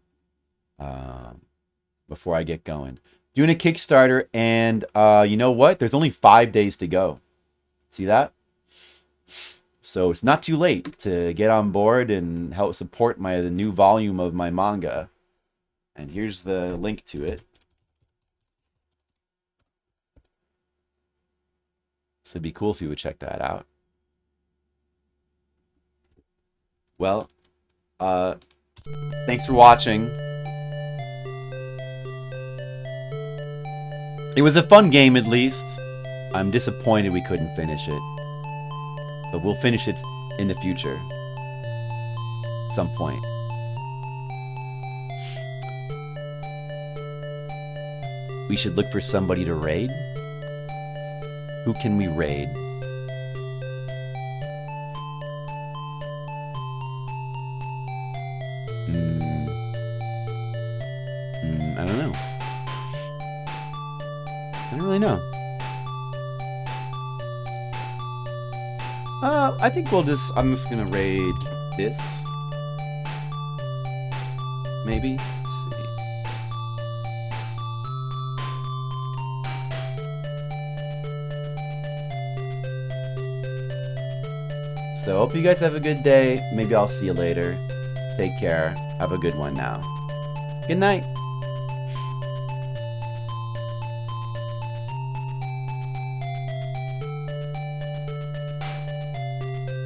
[SPEAKER 1] Before I get going. Doing a Kickstarter, and you know what? There's only 5 days to go. See that? So it's not too late to get on board and help support the new volume of my manga. And here's the link to it. So it'd be cool if you would check that out. Well, thanks for watching. It was a fun game, at least. I'm disappointed we couldn't finish it. But we'll finish it in the future. At some point. We should look for somebody to raid. Who can we raid? I don't know. I don't really know. I think I'm just gonna raid this. Maybe. Let's see. So hope you guys have a good day. Maybe I'll see you later. Take care. Have a good one now. Good night.